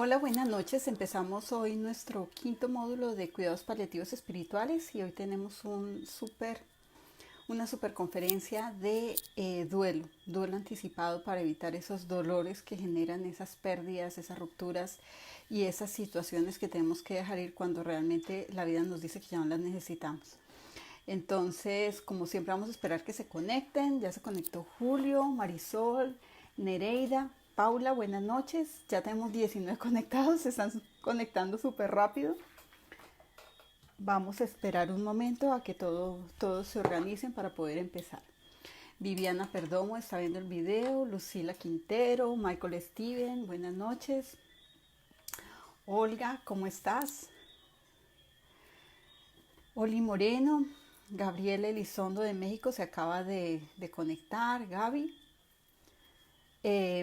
Hola, buenas noches. Empezamos hoy nuestro quinto módulo de cuidados paliativos espirituales y hoy tenemos una super conferencia de duelo anticipado para evitar esos dolores que generan esas pérdidas, esas rupturas y esas situaciones que tenemos que dejar ir cuando realmente la vida nos dice que ya no las necesitamos. Entonces, como siempre, vamos a esperar que se conecten. Ya se conectó Julio, Marisol, Nereida, Paula, buenas noches. Ya tenemos 19 conectados, se están conectando súper rápido. Vamos a esperar un momento a que todos se organicen para poder empezar. Viviana Perdomo está viendo el video, Lucila Quintero, Michael Steven, buenas noches. Olga, ¿cómo estás? Oli Moreno, Gabriela Elizondo de México se acaba de conectar. Gaby,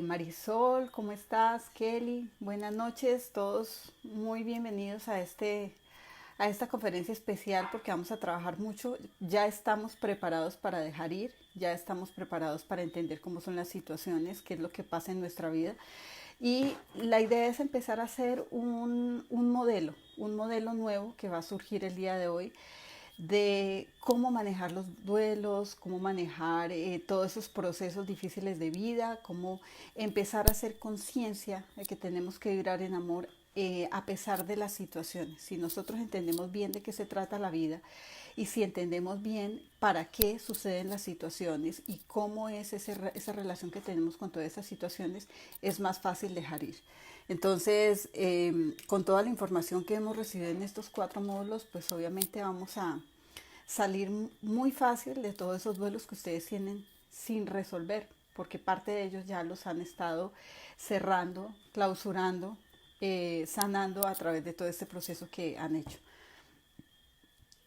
Marisol, ¿cómo estás? Kelly, buenas noches. Todos muy bienvenidos a esta conferencia especial porque vamos a trabajar mucho. Ya estamos preparados para dejar ir, ya estamos preparados para entender cómo son las situaciones, qué es lo que pasa en nuestra vida. Y la idea es empezar a hacer un modelo nuevo que va a surgir el día de hoy de cómo manejar los duelos, cómo manejar todos esos procesos difíciles de vida, cómo empezar a hacer conciencia de que tenemos que vibrar en amor a pesar de las situaciones. Si nosotros entendemos bien de qué se trata la vida y si entendemos bien para qué suceden las situaciones y cómo es esa relación que tenemos con todas esas situaciones, es más fácil dejar ir. Entonces, con toda la información que hemos recibido en estos 4 módulos, pues obviamente vamos a salir muy fácil de todos esos duelos que ustedes tienen sin resolver, porque parte de ellos ya los han estado cerrando, clausurando, sanando a través de todo este proceso que han hecho.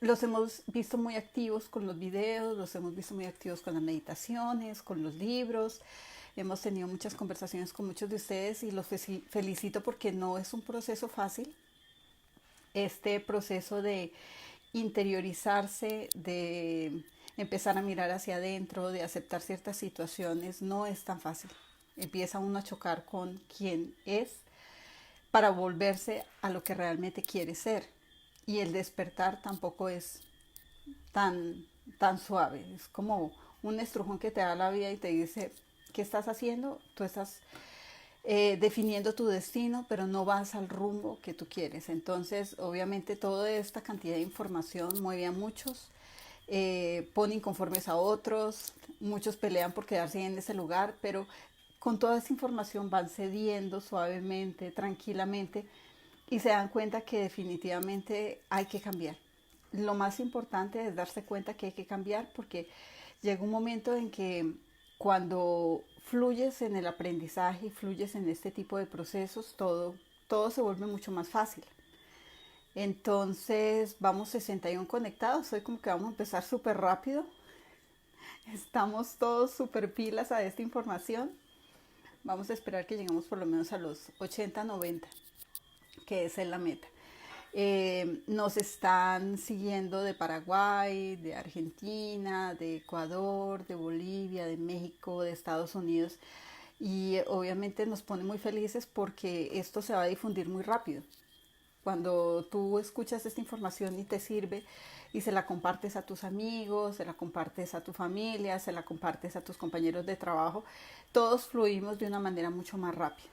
Los hemos visto muy activos con los videos, los hemos visto muy activos con las meditaciones, con los libros. Hemos tenido muchas conversaciones con muchos de ustedes y los felicito porque no es un proceso fácil. Este proceso de interiorizarse, de empezar a mirar hacia adentro, de aceptar ciertas situaciones, no es tan fácil. Empieza uno a chocar con quién es para volverse a lo que realmente quiere ser. Y el despertar tampoco es tan, tan suave. Es como un estrujón que te da la vida y te dice, ¿qué estás haciendo? Tú estás definiendo tu destino, pero no vas al rumbo que tú quieres. Entonces, obviamente, toda esta cantidad de información mueve a muchos, pone inconformes a otros, muchos pelean por quedarse en ese lugar, pero con toda esa información van cediendo suavemente, tranquilamente, y se dan cuenta que definitivamente hay que cambiar. Lo más importante es darse cuenta que hay que cambiar porque llega un momento en que cuando fluyes en el aprendizaje y fluyes en este tipo de procesos, todo se vuelve mucho más fácil. Entonces vamos 61 conectados, hoy como que vamos a empezar súper rápido. Estamos todos súper pilas a esta información. Vamos a esperar que lleguemos por lo menos a los 80, 90, que esa es la meta. Nos están siguiendo de Paraguay, de Argentina, de Ecuador, de Bolivia, de México, de Estados Unidos. Y obviamente nos pone muy felices porque esto se va a difundir muy rápido. Cuando tú escuchas esta información y te sirve y se la compartes a tus amigos, se la compartes a tu familia, se la compartes a tus compañeros de trabajo, todos fluimos de una manera mucho más rápida.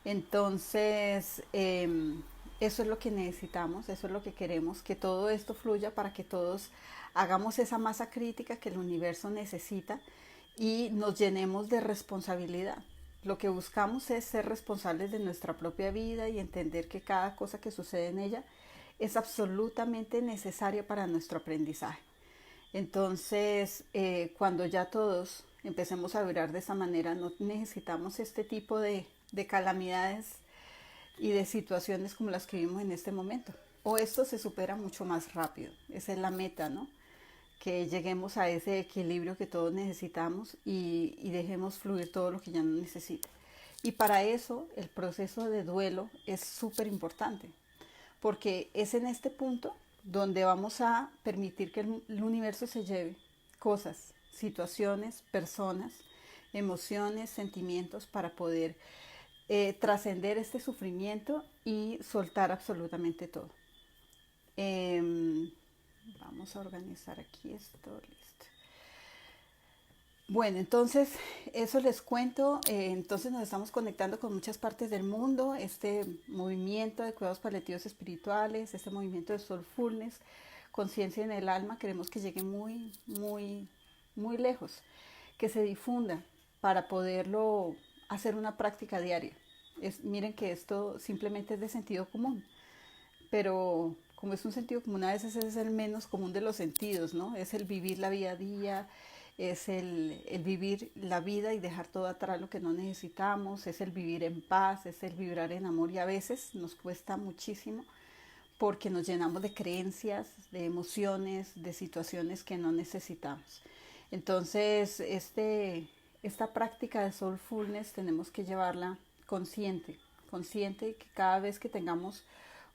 Entonces, eso es lo que necesitamos, eso es lo que queremos, que todo esto fluya para que todos hagamos esa masa crítica que el universo necesita y nos llenemos de responsabilidad. Lo que buscamos es ser responsables de nuestra propia vida y entender que cada cosa que sucede en ella es absolutamente necesaria para nuestro aprendizaje. Entonces, cuando ya todos empecemos a vibrar de esa manera, no necesitamos este tipo de calamidades y de situaciones como las que vimos en este momento. O esto se supera mucho más rápido. Esa es la meta, ¿no? Que lleguemos a ese equilibrio que todos necesitamos y dejemos fluir todo lo que ya no necesita. Y para eso el proceso de duelo es súper importante, porque es en este punto donde vamos a permitir que el universo se lleve cosas, situaciones, personas, emociones, sentimientos para poder trascender este sufrimiento y soltar absolutamente todo. Em, Vamos a organizar aquí esto, listo. Bueno, entonces eso les cuento. Entonces nos estamos conectando con muchas partes del mundo. Este movimiento de cuidados paliativos espirituales, este movimiento de Soulfulness, conciencia en el alma, queremos que llegue muy, muy, muy lejos, que se difunda para poderlo hacer una práctica diaria. Miren que esto simplemente es de sentido común, pero como es un sentido común, a veces es el menos común de los sentidos, ¿no? Es el vivir la vida a día, es el vivir la vida y dejar todo atrás lo que no necesitamos, es el vivir en paz, es el vibrar en amor, y a veces nos cuesta muchísimo porque nos llenamos de creencias, de emociones, de situaciones que no necesitamos. Entonces, esta práctica de soulfulness tenemos que llevarla consciente, consciente, que cada vez que tengamos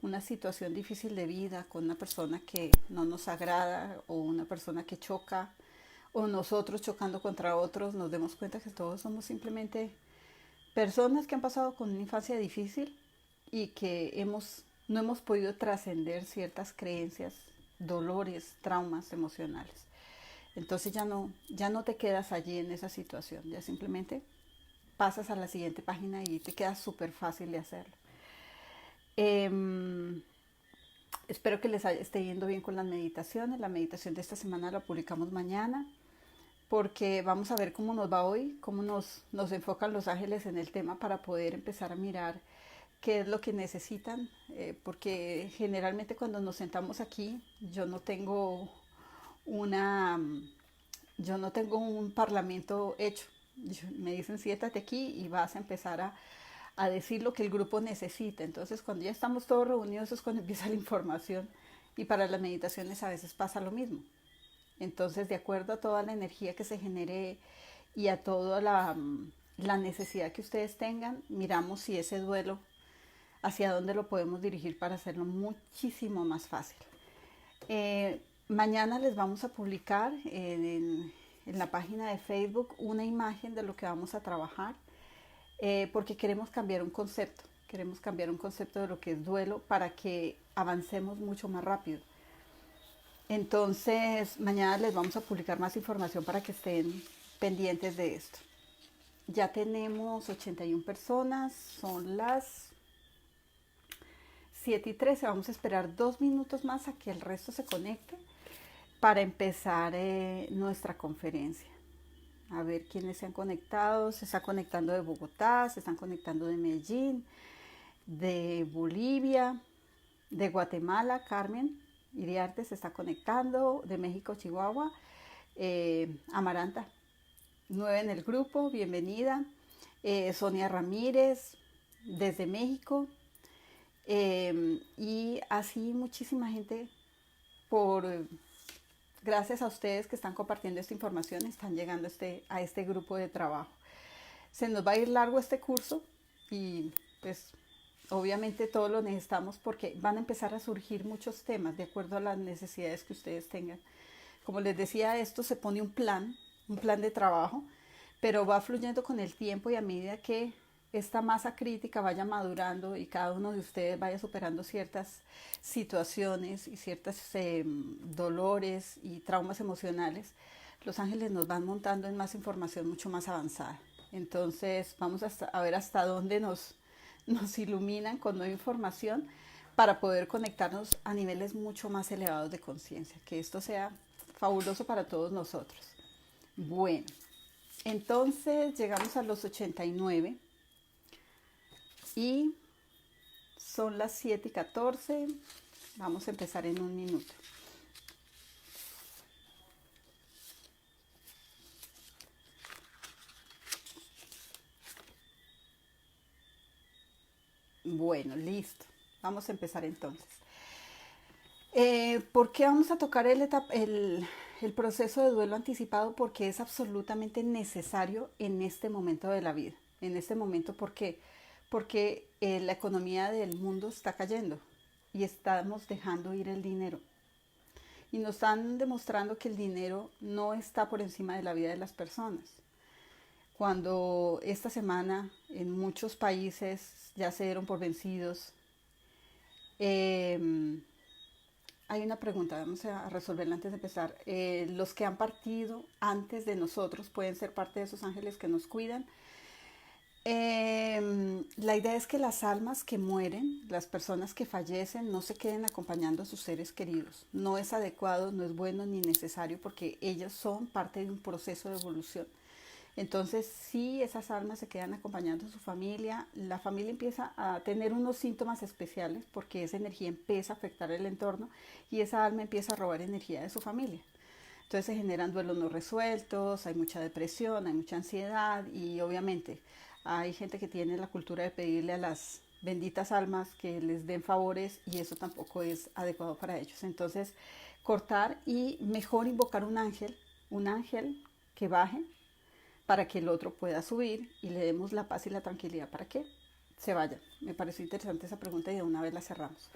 una situación difícil de vida con una persona que no nos agrada o una persona que choca o nosotros chocando contra otros, nos demos cuenta que todos somos simplemente personas que han pasado con una infancia difícil y que no hemos podido trascender ciertas creencias, dolores, traumas emocionales. Entonces ya no te quedas allí en esa situación, ya simplemente pasas a la siguiente página y te queda súper fácil de hacerlo. Espero que les esté yendo bien con las meditaciones. La meditación de esta semana la publicamos mañana, porque vamos a ver cómo nos va hoy, cómo nos enfocan los ángeles en el tema para poder empezar a mirar qué es lo que necesitan, porque generalmente cuando nos sentamos aquí una, yo no tengo un parlamento hecho. Me dicen siéntate aquí y vas a empezar a decir lo que el grupo necesita. Entonces cuando ya estamos todos reunidos es cuando empieza la información, y para las meditaciones a veces pasa lo mismo. Entonces, de acuerdo a toda la energía que se genere y a toda la necesidad que ustedes tengan, miramos si ese duelo, hacia dónde lo podemos dirigir para hacerlo muchísimo más fácil. Mañana les vamos a publicar en la página de Facebook una imagen de lo que vamos a trabajar, porque queremos cambiar un concepto. Queremos cambiar un concepto de lo que es duelo para que avancemos mucho más rápido. Entonces, mañana les vamos a publicar más información para que estén pendientes de esto. Ya tenemos 81 personas, son las 7:13. Vamos a esperar 2 minutos más a que el resto se conecte para empezar nuestra conferencia. A ver quiénes se han conectado. Se está conectando de Bogotá, se están conectando de Medellín, de Bolivia, de Guatemala, Carmen Iriarte se está conectando, de México, Chihuahua, Amaranta, 9 en el grupo, bienvenida, Sonia Ramírez, desde México, y así muchísima gente, gracias a ustedes que están compartiendo esta información, están llegando a este grupo de trabajo. Se nos va a ir largo este curso y pues obviamente todo lo necesitamos, porque van a empezar a surgir muchos temas de acuerdo a las necesidades que ustedes tengan. Como les decía, esto se pone un plan de trabajo, pero va fluyendo con el tiempo, y a medida que esta masa crítica vaya madurando y cada uno de ustedes vaya superando ciertas situaciones y ciertos dolores y traumas emocionales, los ángeles nos van montando en más información mucho más avanzada. Entonces vamos a ver hasta dónde nos iluminan con nueva información para poder conectarnos a niveles mucho más elevados de conciencia. Que esto sea fabuloso para todos nosotros. Bueno, entonces llegamos a los 89 y son las 7:14. Vamos a empezar en un minuto. Bueno, listo. Vamos a empezar entonces. ¿Por qué vamos a tocar el proceso de duelo anticipado? Porque es absolutamente necesario en este momento de la vida. En este momento, ¿por qué? Porque la economía del mundo está cayendo y estamos dejando ir el dinero. Y nos están demostrando que el dinero no está por encima de la vida de las personas. cuando esta semana en muchos países ya se dieron por vencidos. Eh, Hay una pregunta, vamos a resolverla antes de empezar. Los que han partido antes de nosotros pueden ser parte de esos ángeles que nos cuidan. La idea es que las almas que mueren, las personas que fallecen, no se queden acompañando a sus seres queridos. No es adecuado, no es bueno ni necesario porque ellos son parte de un proceso de evolución. Entonces, si esas almas se quedan acompañando a su familia, la familia empieza a tener unos síntomas especiales porque esa energía empieza a afectar el entorno y esa alma empieza a robar energía de su familia. Entonces se generan duelos no resueltos, hay mucha depresión, hay mucha ansiedad y obviamente hay gente que tiene la cultura de pedirle a las benditas almas que les den favores y eso tampoco es adecuado para ellos. Entonces cortar y mejor invocar un ángel que baje para que el otro pueda subir y le demos la paz y la tranquilidad para que se vaya. Me pareció interesante esa pregunta y de una vez la cerramos.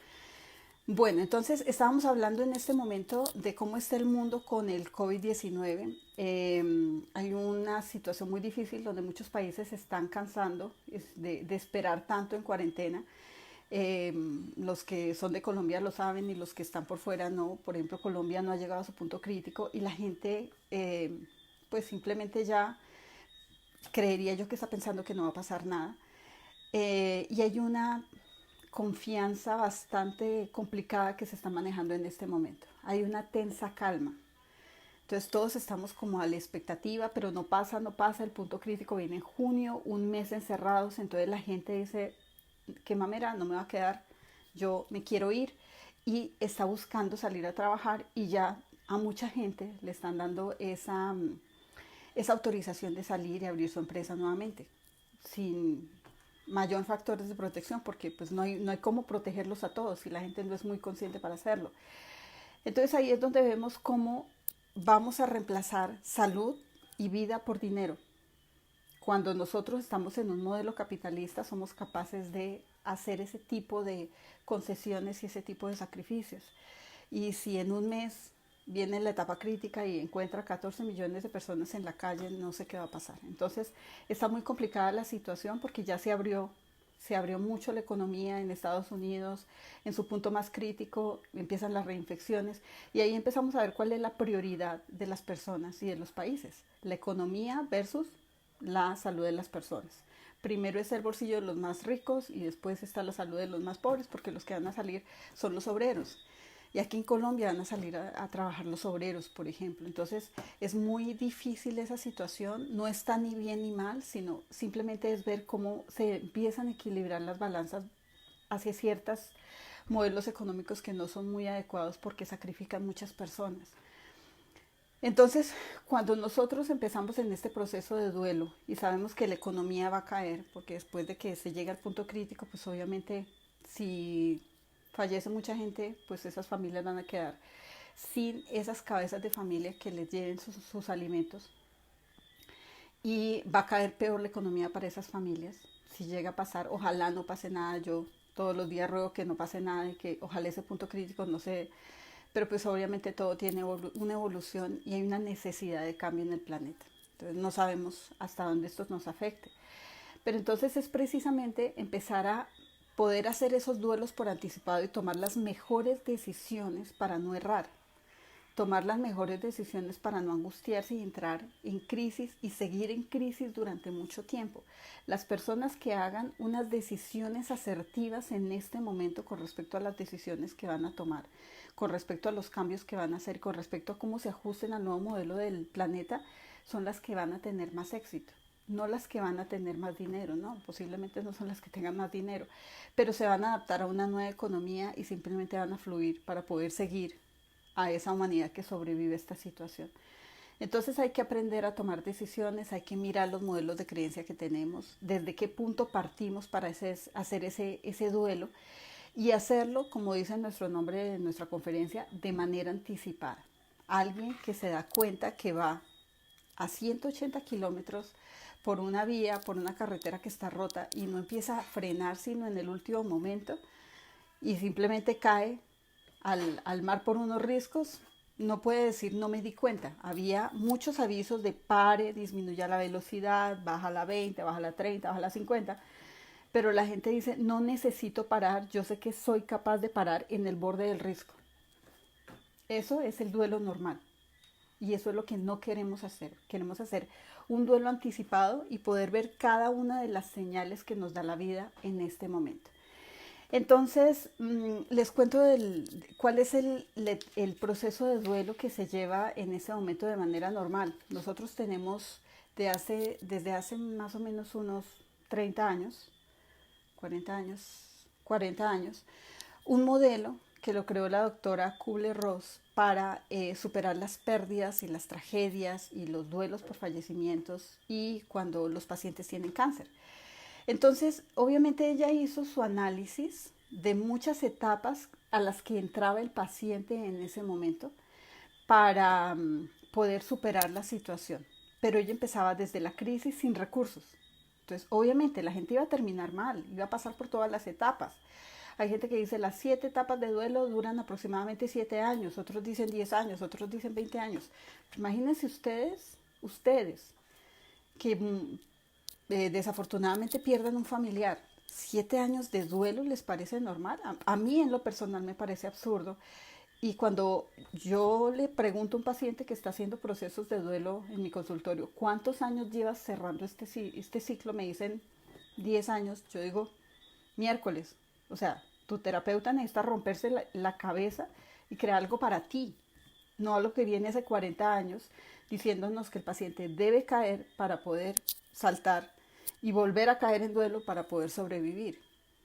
Bueno, entonces estábamos hablando en este momento de cómo está el mundo con el COVID-19. Hay una situación muy difícil donde muchos países se están cansando de esperar tanto en cuarentena. Los que son de Colombia lo saben y los que están por fuera no. Por ejemplo, Colombia no ha llegado a su punto crítico y la gente pues simplemente ya creería yo que está pensando que no va a pasar nada. Y hay una confianza bastante complicada que se está manejando en este momento. Hay una tensa calma. Entonces todos estamos como a la expectativa, pero no pasa, no pasa. El punto crítico viene en junio, un mes encerrados. Entonces la gente dice, qué mamera, no me va a quedar, yo me quiero ir. Y está buscando salir a trabajar y ya a mucha gente le están dando esa autorización de salir y abrir su empresa nuevamente, sin mayor factores de protección, porque pues no hay cómo protegerlos a todos si la gente no es muy consciente para hacerlo. Entonces ahí es donde vemos cómo vamos a reemplazar salud y vida por dinero. Cuando nosotros estamos en un modelo capitalista somos capaces de hacer ese tipo de concesiones y ese tipo de sacrificios. Y si en un mes viene la etapa crítica y encuentra 14 millones de personas en la calle, no sé qué va a pasar. Entonces está muy complicada la situación porque ya se abrió mucho la economía en Estados Unidos, en su punto más crítico empiezan las reinfecciones y ahí empezamos a ver cuál es la prioridad de las personas y de los países. La economía versus la salud de las personas. Primero es el bolsillo de los más ricos y después está la salud de los más pobres porque los que van a salir son los obreros. Y aquí en Colombia van a salir a trabajar los obreros, por ejemplo. Entonces es muy difícil esa situación. No está ni bien ni mal, sino simplemente es ver cómo se empiezan a equilibrar las balanzas hacia ciertos modelos económicos que no son muy adecuados porque sacrifican muchas personas. Entonces, cuando nosotros empezamos en este proceso de duelo y sabemos que la economía va a caer, porque después de que se llegue al punto crítico, pues obviamente si fallece mucha gente, pues esas familias van a quedar sin esas cabezas de familia que les lleven sus alimentos y va a caer peor la economía para esas familias. Si llega a pasar, ojalá no pase nada, yo todos los días ruego que no pase nada y que ojalá ese punto crítico no se... Pero pues obviamente todo tiene una evolución y hay una necesidad de cambio en el planeta. Entonces no sabemos hasta dónde esto nos afecte. Pero entonces es precisamente empezar a poder hacer esos duelos por anticipado y tomar las mejores decisiones para no errar. Tomar las mejores decisiones para no angustiarse y entrar en crisis y seguir en crisis durante mucho tiempo. Las personas que hagan unas decisiones asertivas en este momento con respecto a las decisiones que van a tomar, con respecto a los cambios que van a hacer, con respecto a cómo se ajusten al nuevo modelo del planeta, son las que van a tener más éxito. No las que van a tener más dinero, no, posiblemente no son las que tengan más dinero, pero se van a adaptar a una nueva economía y simplemente van a fluir para poder seguir a esa humanidad que sobrevive a esta situación. Entonces hay que aprender a tomar decisiones, hay que mirar los modelos de creencia que tenemos, desde qué punto partimos para hacer ese duelo y hacerlo, como dice nuestro nombre de nuestra conferencia, de manera anticipada. Alguien que se da cuenta que va a 180 kilómetros por una vía, por una carretera que está rota y no empieza a frenar sino en el último momento y simplemente cae al mar por unos riscos, no puede decir no me di cuenta. Había muchos avisos de pare, disminuya la velocidad, baja la 20, baja la 30, baja la 50. Pero la gente dice no necesito parar, yo sé que soy capaz de parar en el borde del risco. Eso es el duelo normal. Y eso es lo que no queremos hacer. Queremos hacer un duelo anticipado y poder ver cada una de las señales que nos da la vida en este momento. Entonces, les cuento cuál es el proceso de duelo que se lleva en ese momento de manera normal. Nosotros tenemos desde hace más o menos unos 30 años, 40 años, 40 años, un modelo que lo creó la doctora Kubler-Ross para superar las pérdidas y las tragedias y los duelos por fallecimientos y cuando los pacientes tienen cáncer. Entonces, obviamente ella hizo su análisis de muchas etapas a las que entraba el paciente en ese momento para poder superar la situación. Pero ella empezaba desde la crisis sin recursos. Entonces, obviamente la gente iba a terminar mal, iba a pasar por todas las etapas. Hay gente que dice las 7 etapas de duelo duran aproximadamente 7 años, otros dicen 10 años, otros dicen 20 años. Imagínense ustedes que desafortunadamente pierdan un familiar. 7 años de duelo les parece normal. A mí en lo personal me parece absurdo. Y cuando yo le pregunto a un paciente que está haciendo procesos de duelo en mi consultorio, ¿cuántos años llevas cerrando este ciclo? Me dicen 10 años. Yo digo, miércoles. O sea, tu terapeuta necesita romperse la cabeza y crear algo para ti, no a lo que viene hace 40 años diciéndonos que el paciente debe caer para poder saltar y volver a caer en duelo para poder sobrevivir.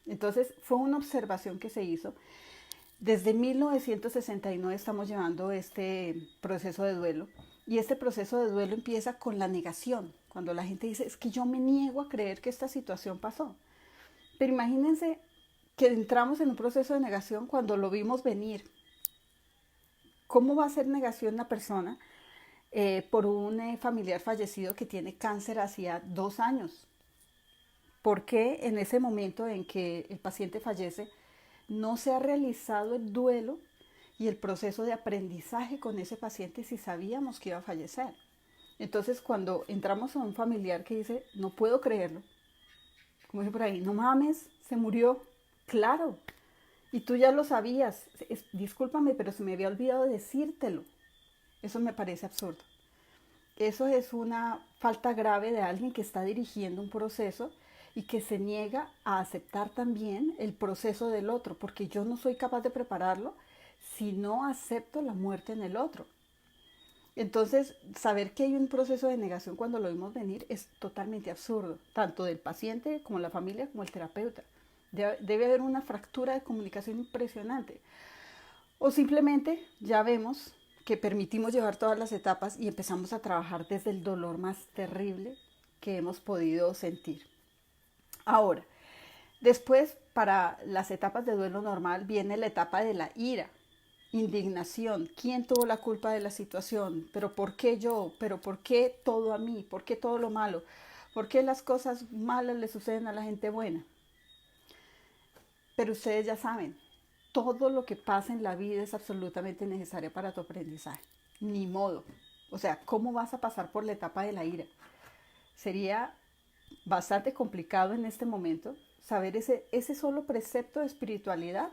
Entonces fue una observación que se hizo. Desde 1969 estamos llevando este proceso de duelo y este proceso de duelo empieza con la negación, cuando la gente dice es que yo me niego a creer que esta situación pasó. Pero imagínense que entramos en un proceso de negación cuando lo vimos venir. ¿Cómo va a ser negación una persona por un familiar fallecido que tiene cáncer hacía 2 años? ¿Por qué en ese momento en que el paciente fallece no se ha realizado el duelo y el proceso de aprendizaje con ese paciente si sabíamos que iba a fallecer? Entonces cuando entramos a un familiar que dice, no puedo creerlo, como dice por ahí, no mames, se murió, claro, y tú ya lo sabías, discúlpame, pero se me había olvidado decírtelo. Eso me parece absurdo. Eso es una falta grave de alguien que está dirigiendo un proceso y que se niega a aceptar también el proceso del otro, porque yo no soy capaz de prepararlo si no acepto la muerte en el otro. Entonces, saber que hay un proceso de negación cuando lo vimos venir es totalmente absurdo, tanto del paciente como la familia como el terapeuta. Debe haber una fractura de comunicación impresionante. O simplemente ya vemos que permitimos llevar todas las etapas y empezamos a trabajar desde el dolor más terrible que hemos podido sentir. Ahora, después para las etapas de duelo normal viene la etapa de la ira, indignación. ¿Quién tuvo la culpa de la situación? ¿Pero por qué yo? ¿Pero por qué todo a mí? ¿Por qué todo lo malo? ¿Por qué las cosas malas le suceden a la gente buena? Pero ustedes ya saben, todo lo que pasa en la vida es absolutamente necesario para tu aprendizaje. Ni modo. O sea, ¿cómo vas a pasar por la etapa de la ira? Sería bastante complicado en este momento saber ese solo precepto de espiritualidad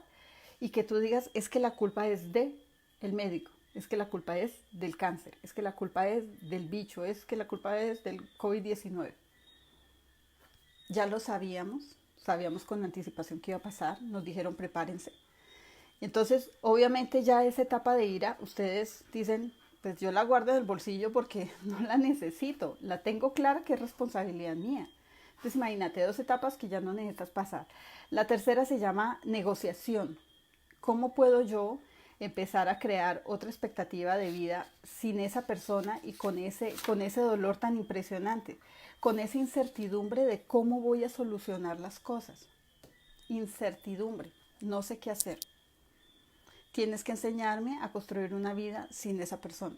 y que tú digas, es que la culpa es de el médico, es que la culpa es del cáncer, es que la culpa es del bicho, es que la culpa es del COVID-19. Ya lo sabíamos con anticipación que iba a pasar, nos dijeron prepárense. Entonces, obviamente ya esa etapa de ira, ustedes dicen, pues yo la guardo en el bolsillo porque no la necesito, la tengo clara que es responsabilidad mía. Entonces, imagínate 2 etapas que ya no necesitas pasar. La tercera se llama negociación. ¿Cómo puedo yo empezar a crear otra expectativa de vida sin esa persona y con ese dolor tan impresionante? Con esa incertidumbre de cómo voy a solucionar las cosas. Incertidumbre, no sé qué hacer. Tienes que enseñarme a construir una vida sin esa persona.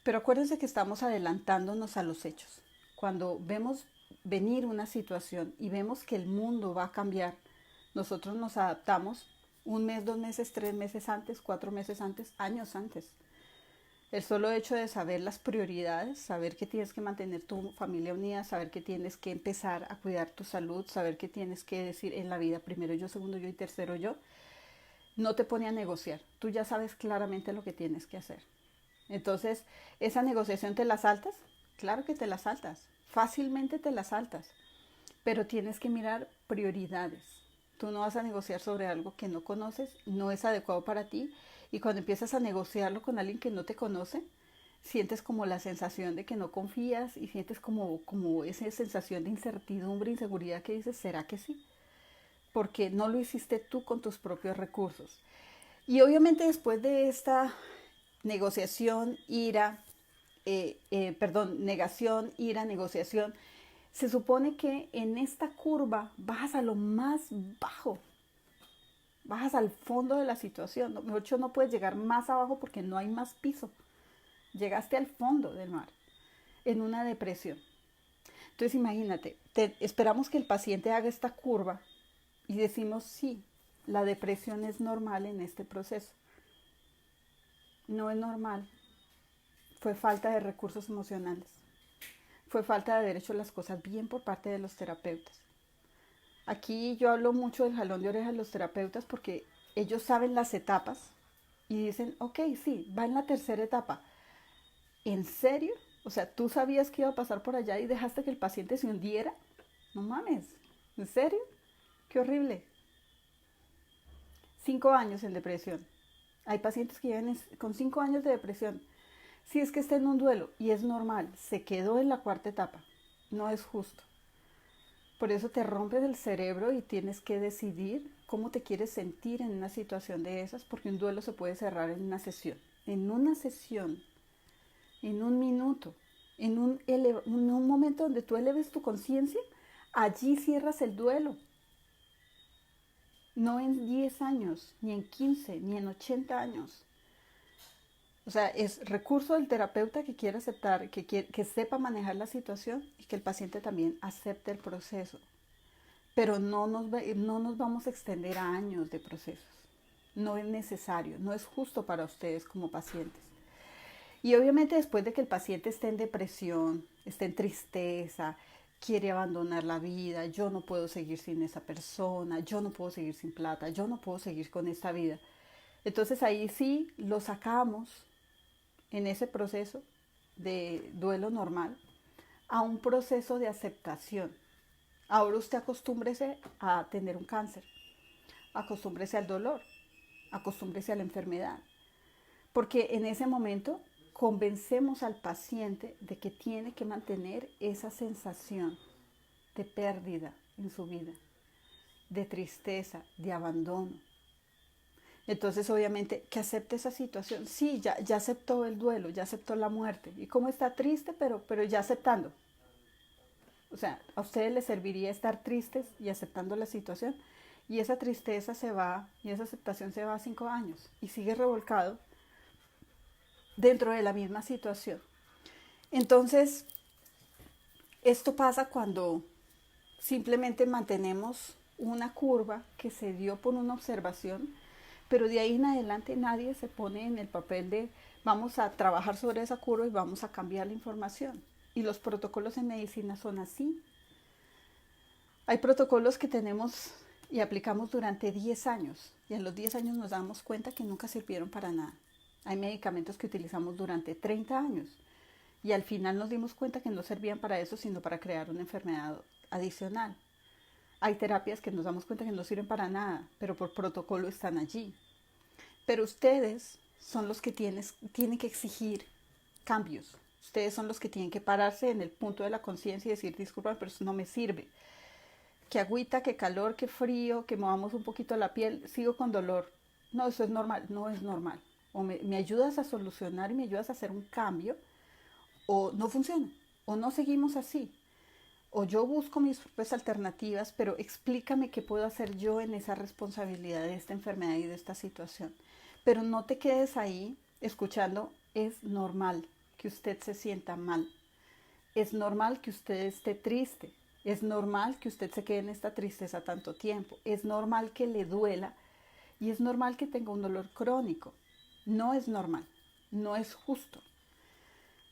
Pero acuérdense que estamos adelantándonos a los hechos. Cuando vemos venir una situación y vemos que el mundo va a cambiar, nosotros nos adaptamos 1 mes, 2 meses, 3 meses antes, 4 meses antes, años antes. El solo hecho de saber las prioridades, saber que tienes que mantener tu familia unida, saber que tienes que empezar a cuidar tu salud, saber que tienes que decir en la vida primero yo, segundo yo y tercero yo, no te pone a negociar. Tú ya sabes claramente lo que tienes que hacer. Entonces, ¿esa negociación te la saltas? Claro que te la saltas. Fácilmente te la saltas. Pero tienes que mirar prioridades. Tú no vas a negociar sobre algo que no conoces, no es adecuado para ti. Y cuando empiezas a negociarlo con alguien que no te conoce, sientes como la sensación de que no confías y sientes como esa sensación de incertidumbre, inseguridad que dices, ¿será que sí? Porque no lo hiciste tú con tus propios recursos. Y obviamente después de esta negociación, negación, ira, negociación, se supone que en esta curva bajas a lo más bajo, bajas al fondo de la situación. Mejor dicho, no puedes llegar más abajo porque no hay más piso. Llegaste al fondo del mar, en una depresión. Entonces imagínate, esperamos que el paciente haga esta curva y decimos sí, la depresión es normal en este proceso. No es normal. Fue falta de recursos emocionales. Fue falta de haber hecho las cosas bien por parte de los terapeutas. Aquí yo hablo mucho del jalón de orejas de los terapeutas porque ellos saben las etapas y dicen, ok, sí, va en la tercera etapa. ¿En serio? O sea, ¿tú sabías que iba a pasar por allá y dejaste que el paciente se hundiera? No mames, ¿en serio? Qué horrible. 5 años en depresión. Hay pacientes que llevan con 5 años de depresión. Si es que está en un duelo y es normal, se quedó en la cuarta etapa. No es justo. Por eso te rompes el cerebro y tienes que decidir cómo te quieres sentir en una situación de esas, porque un duelo se puede cerrar en una sesión. En una sesión, en un minuto, en un momento donde tú eleves tu conciencia, allí cierras el duelo. No en 10 años, ni en 15, ni en 80 años. O sea, es recurso del terapeuta que quiere aceptar, que sepa manejar la situación y que el paciente también acepte el proceso. Pero no nos vamos a extender a años de procesos. No es necesario, no es justo para ustedes como pacientes. Y obviamente después de que el paciente esté en depresión, esté en tristeza, quiere abandonar la vida, yo no puedo seguir sin esa persona, yo no puedo seguir sin plata, yo no puedo seguir con esta vida. Entonces ahí sí lo sacamos en ese proceso de duelo normal a un proceso de aceptación. Ahora usted acostúmbrese a tener un cáncer, acostúmbrese al dolor, acostúmbrese a la enfermedad, porque en ese momento convencemos al paciente de que tiene que mantener esa sensación de pérdida en su vida, de tristeza, de abandono. Entonces, obviamente, que acepte esa situación. Sí, ya aceptó el duelo, ya aceptó la muerte. Y como está triste, pero ya aceptando. O sea, a ustedes les serviría estar tristes y aceptando la situación. Y esa tristeza se va, y esa aceptación se va a 5 años. Y sigue revolcado dentro de la misma situación. Entonces, esto pasa cuando simplemente mantenemos una curva que se dio por una observación, pero de ahí en adelante nadie se pone en el papel de vamos a trabajar sobre esa curva y vamos a cambiar la información. Y los protocolos en medicina son así. Hay protocolos que tenemos y aplicamos durante 10 años y en los 10 años nos damos cuenta que nunca sirvieron para nada. Hay medicamentos que utilizamos durante 30 años y al final nos dimos cuenta que no servían para eso, sino para crear una enfermedad adicional. Hay terapias que nos damos cuenta que no sirven para nada, pero por protocolo están allí. Pero ustedes son los que tienen que exigir cambios. Ustedes son los que tienen que pararse en el punto de la conciencia y decir, disculpa, pero eso no me sirve. Que agüita, que calor, que frío, que movamos un poquito la piel, sigo con dolor. No, eso es normal, no es normal. O me ayudas a solucionar y me ayudas a hacer un cambio, o no funciona, o no seguimos así. O yo busco mis propias alternativas, pero explícame qué puedo hacer yo en esa responsabilidad de esta enfermedad y de esta situación. Pero no te quedes ahí escuchando, es normal que usted se sienta mal. Es normal que usted esté triste. Es normal que usted se quede en esta tristeza tanto tiempo. Es normal que le duela y es normal que tenga un dolor crónico. No es normal. no es justo.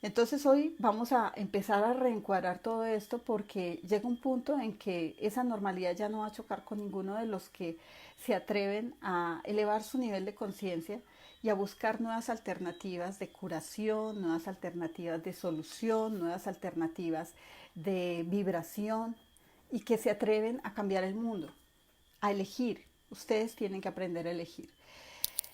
Entonces hoy vamos a empezar a reencuadrar todo esto porque llega un punto en que esa normalidad ya no va a chocar con ninguno de los que se atreven a elevar su nivel de conciencia y a buscar nuevas alternativas de curación, nuevas alternativas de solución, nuevas alternativas de vibración y que se atreven a cambiar el mundo, a elegir. Ustedes tienen que aprender a elegir.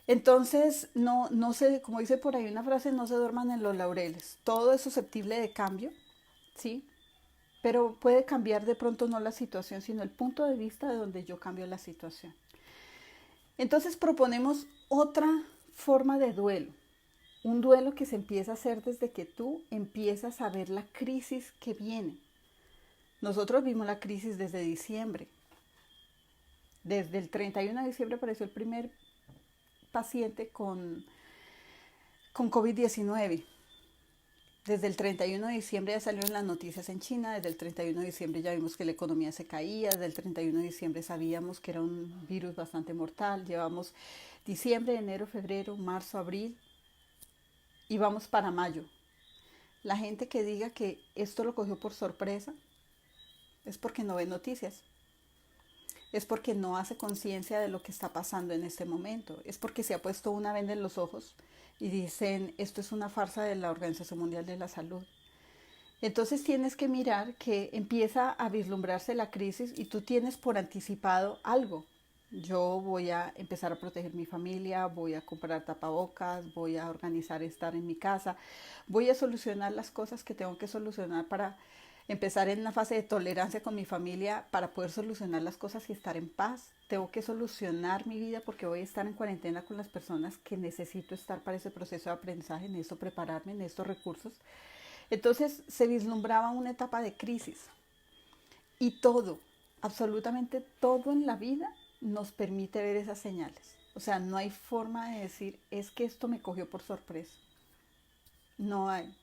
Entonces, no se, como dice por ahí una frase, no se duerman en los laureles. Todo es susceptible de cambio, ¿sí? Pero puede cambiar de pronto no la situación, sino el punto de vista de donde yo cambio la situación. Entonces proponemos otra forma de duelo. Un duelo que se empieza a hacer desde que tú empiezas a ver la crisis que viene. Nosotros vimos la crisis desde diciembre. Desde el 31 de diciembre apareció el primer paciente con COVID-19. Desde el 31 de diciembre ya salió en las noticias en China, desde el 31 de diciembre ya vimos que la economía se caía, desde el 31 de diciembre sabíamos que era un virus bastante mortal, llevamos diciembre, enero, febrero, marzo, abril y vamos para mayo. La gente que diga que esto lo cogió por sorpresa es porque no ve noticias. Es porque no hace conciencia de lo que está pasando en este momento. Es porque se ha puesto una venda en los ojos y dicen, esto es una farsa de la Organización Mundial de la Salud. Entonces tienes que mirar que empieza a vislumbrarse la crisis y tú tienes por anticipado algo. Yo voy a empezar a proteger mi familia, voy a comprar tapabocas, voy a organizar estar en mi casa, voy a solucionar las cosas que tengo que solucionar para empezar en una fase de tolerancia con mi familia para poder solucionar las cosas y estar en paz. Tengo que solucionar mi vida porque voy a estar en cuarentena con las personas que necesito estar para ese proceso de aprendizaje, necesito prepararme, necesito recursos. Entonces se vislumbraba una etapa de crisis y todo, absolutamente todo en la vida nos permite ver esas señales. O sea, no hay forma de decir, es que esto me cogió por sorpresa. No hay.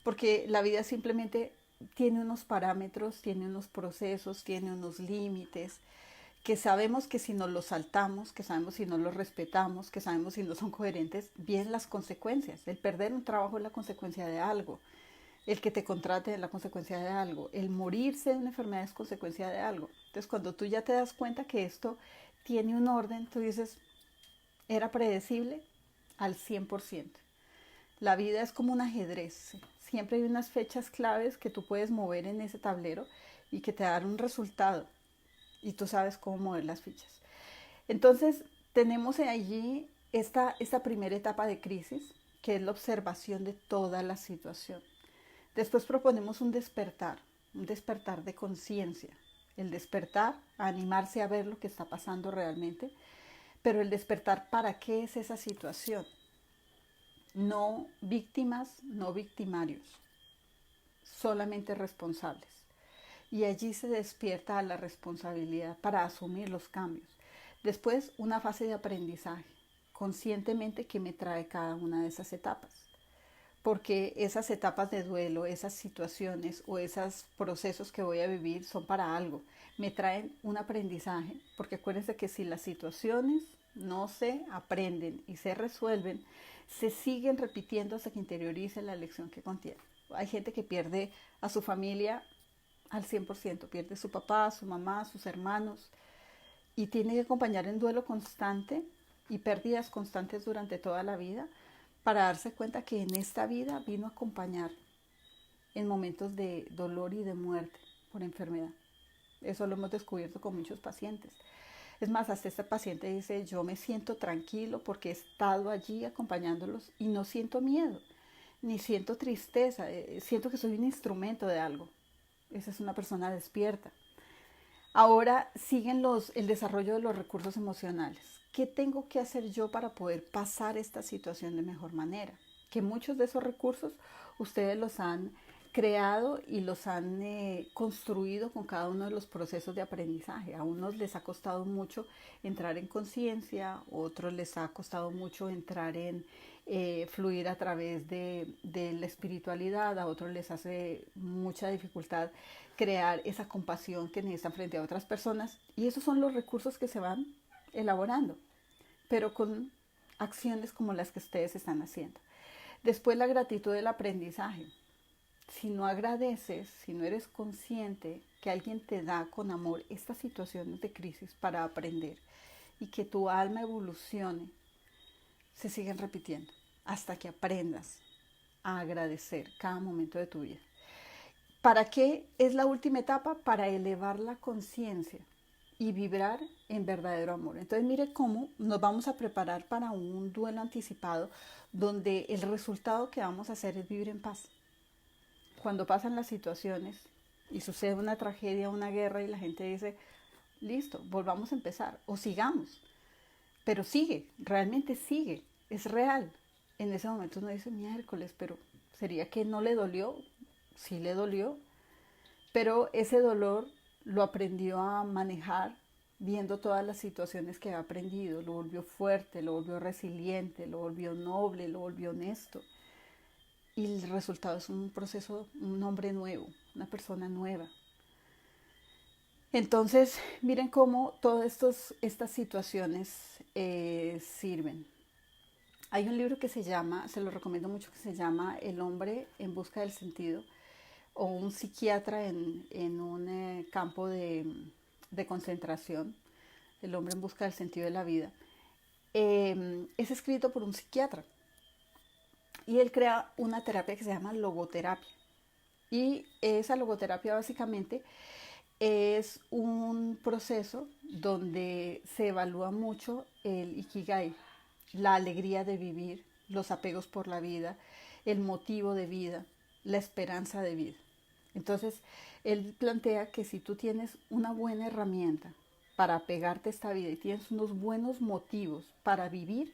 Porque la vida simplemente tiene unos parámetros, tiene unos procesos, tiene unos límites, que sabemos que si nos los saltamos, que sabemos si no los respetamos, que sabemos si no son coherentes, vienen las consecuencias. El perder un trabajo es la consecuencia de algo. El que te contrate es la consecuencia de algo. El morirse de una enfermedad es consecuencia de algo. Entonces, cuando tú ya te das cuenta que esto tiene un orden, tú dices, era predecible al 100%. La vida es como un ajedrez. Siempre hay unas fechas claves que tú puedes mover en ese tablero y que te dan un resultado. Y tú sabes cómo mover las fichas. Entonces, tenemos allí esta primera etapa de crisis, que es la observación de toda la situación. Después proponemos un despertar de conciencia. El despertar, a animarse a ver lo que está pasando realmente, pero el despertar, ¿para qué es esa situación? No víctimas, no victimarios, solamente responsables. Y allí se despierta la responsabilidad para asumir los cambios. Después, una fase de aprendizaje, conscientemente que me trae cada una de esas etapas. Porque esas etapas de duelo, esas situaciones o esos procesos que voy a vivir son para algo. Me traen un aprendizaje, porque acuérdense que si las situaciones no se aprenden y se resuelven, se siguen repitiendo hasta que interioricen la lección que contienen. Hay gente que pierde a su familia al 100%, pierde a su papá, a su mamá, a sus hermanos y tiene que acompañar en duelo constante y pérdidas constantes durante toda la vida para darse cuenta que en esta vida vino a acompañar en momentos de dolor y de muerte por enfermedad. Eso lo hemos descubierto con muchos pacientes. Es más, hasta este paciente dice, yo me siento tranquilo porque he estado allí acompañándolos y no siento miedo, ni siento tristeza, siento que soy un instrumento de algo. Esa es una persona despierta. Ahora siguen el desarrollo de los recursos emocionales. ¿Qué tengo que hacer yo para poder pasar esta situación de mejor manera? Que muchos de esos recursos ustedes los han creado y los han construido con cada uno de los procesos de aprendizaje. A unos les ha costado mucho entrar en conciencia, a otros les ha costado mucho entrar en fluir a través de la espiritualidad, a otros les hace mucha dificultad crear esa compasión que necesitan frente a otras personas. Y esos son los recursos que se van elaborando, pero con acciones como las que ustedes están haciendo. Después la gratitud del aprendizaje. Si no agradeces, si no eres consciente que alguien te da con amor estas situaciones de crisis para aprender y que tu alma evolucione, se siguen repitiendo hasta que aprendas a agradecer cada momento de tu vida. ¿Para qué es la última etapa? Para elevar la conciencia y vibrar en verdadero amor. Entonces mire cómo nos vamos a preparar para un duelo anticipado donde el resultado que vamos a hacer es vivir en paz. Cuando pasan las situaciones y sucede una tragedia, una guerra y la gente dice, listo, volvamos a empezar o sigamos. Pero sigue, realmente sigue, es real. En ese momento uno dice, miércoles, pero ¿sería que no le dolió? Sí le dolió, pero ese dolor lo aprendió a manejar viendo todas las situaciones que ha aprendido, lo volvió fuerte, lo volvió resiliente, lo volvió noble, lo volvió honesto. Y el resultado es un proceso, un hombre nuevo, una persona nueva. Entonces, miren cómo todas estas situaciones sirven. Hay un libro que se llama, se lo recomiendo mucho, que se llama El hombre en busca del sentido, o un psiquiatra en un campo de concentración, El hombre en busca del sentido de la vida. Es escrito por un psiquiatra y él crea una terapia que se llama logoterapia. Y esa logoterapia básicamente es un proceso donde se evalúa mucho el ikigai, la alegría de vivir, los apegos por la vida, el motivo de vida, la esperanza de vida. Entonces, él plantea que si tú tienes una buena herramienta para apegarte a esta vida y tienes unos buenos motivos para vivir,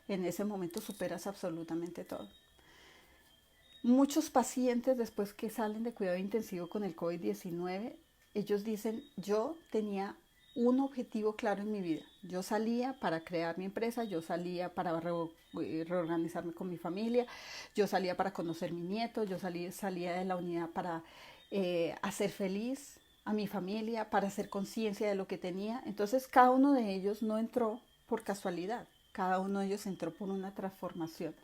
en ese momento superas absolutamente todo. Muchos pacientes después que salen de cuidado intensivo con el COVID-19, ellos dicen, yo tenía un objetivo claro en mi vida. Yo salía para crear mi empresa, yo salía para reorganizarme con mi familia, yo salía para conocer a mi nieto, yo salía de la unidad para hacer feliz a mi familia, para hacer conciencia de lo que tenía. Entonces cada uno de ellos no entró por casualidad, cada uno de ellos entró por una transformación.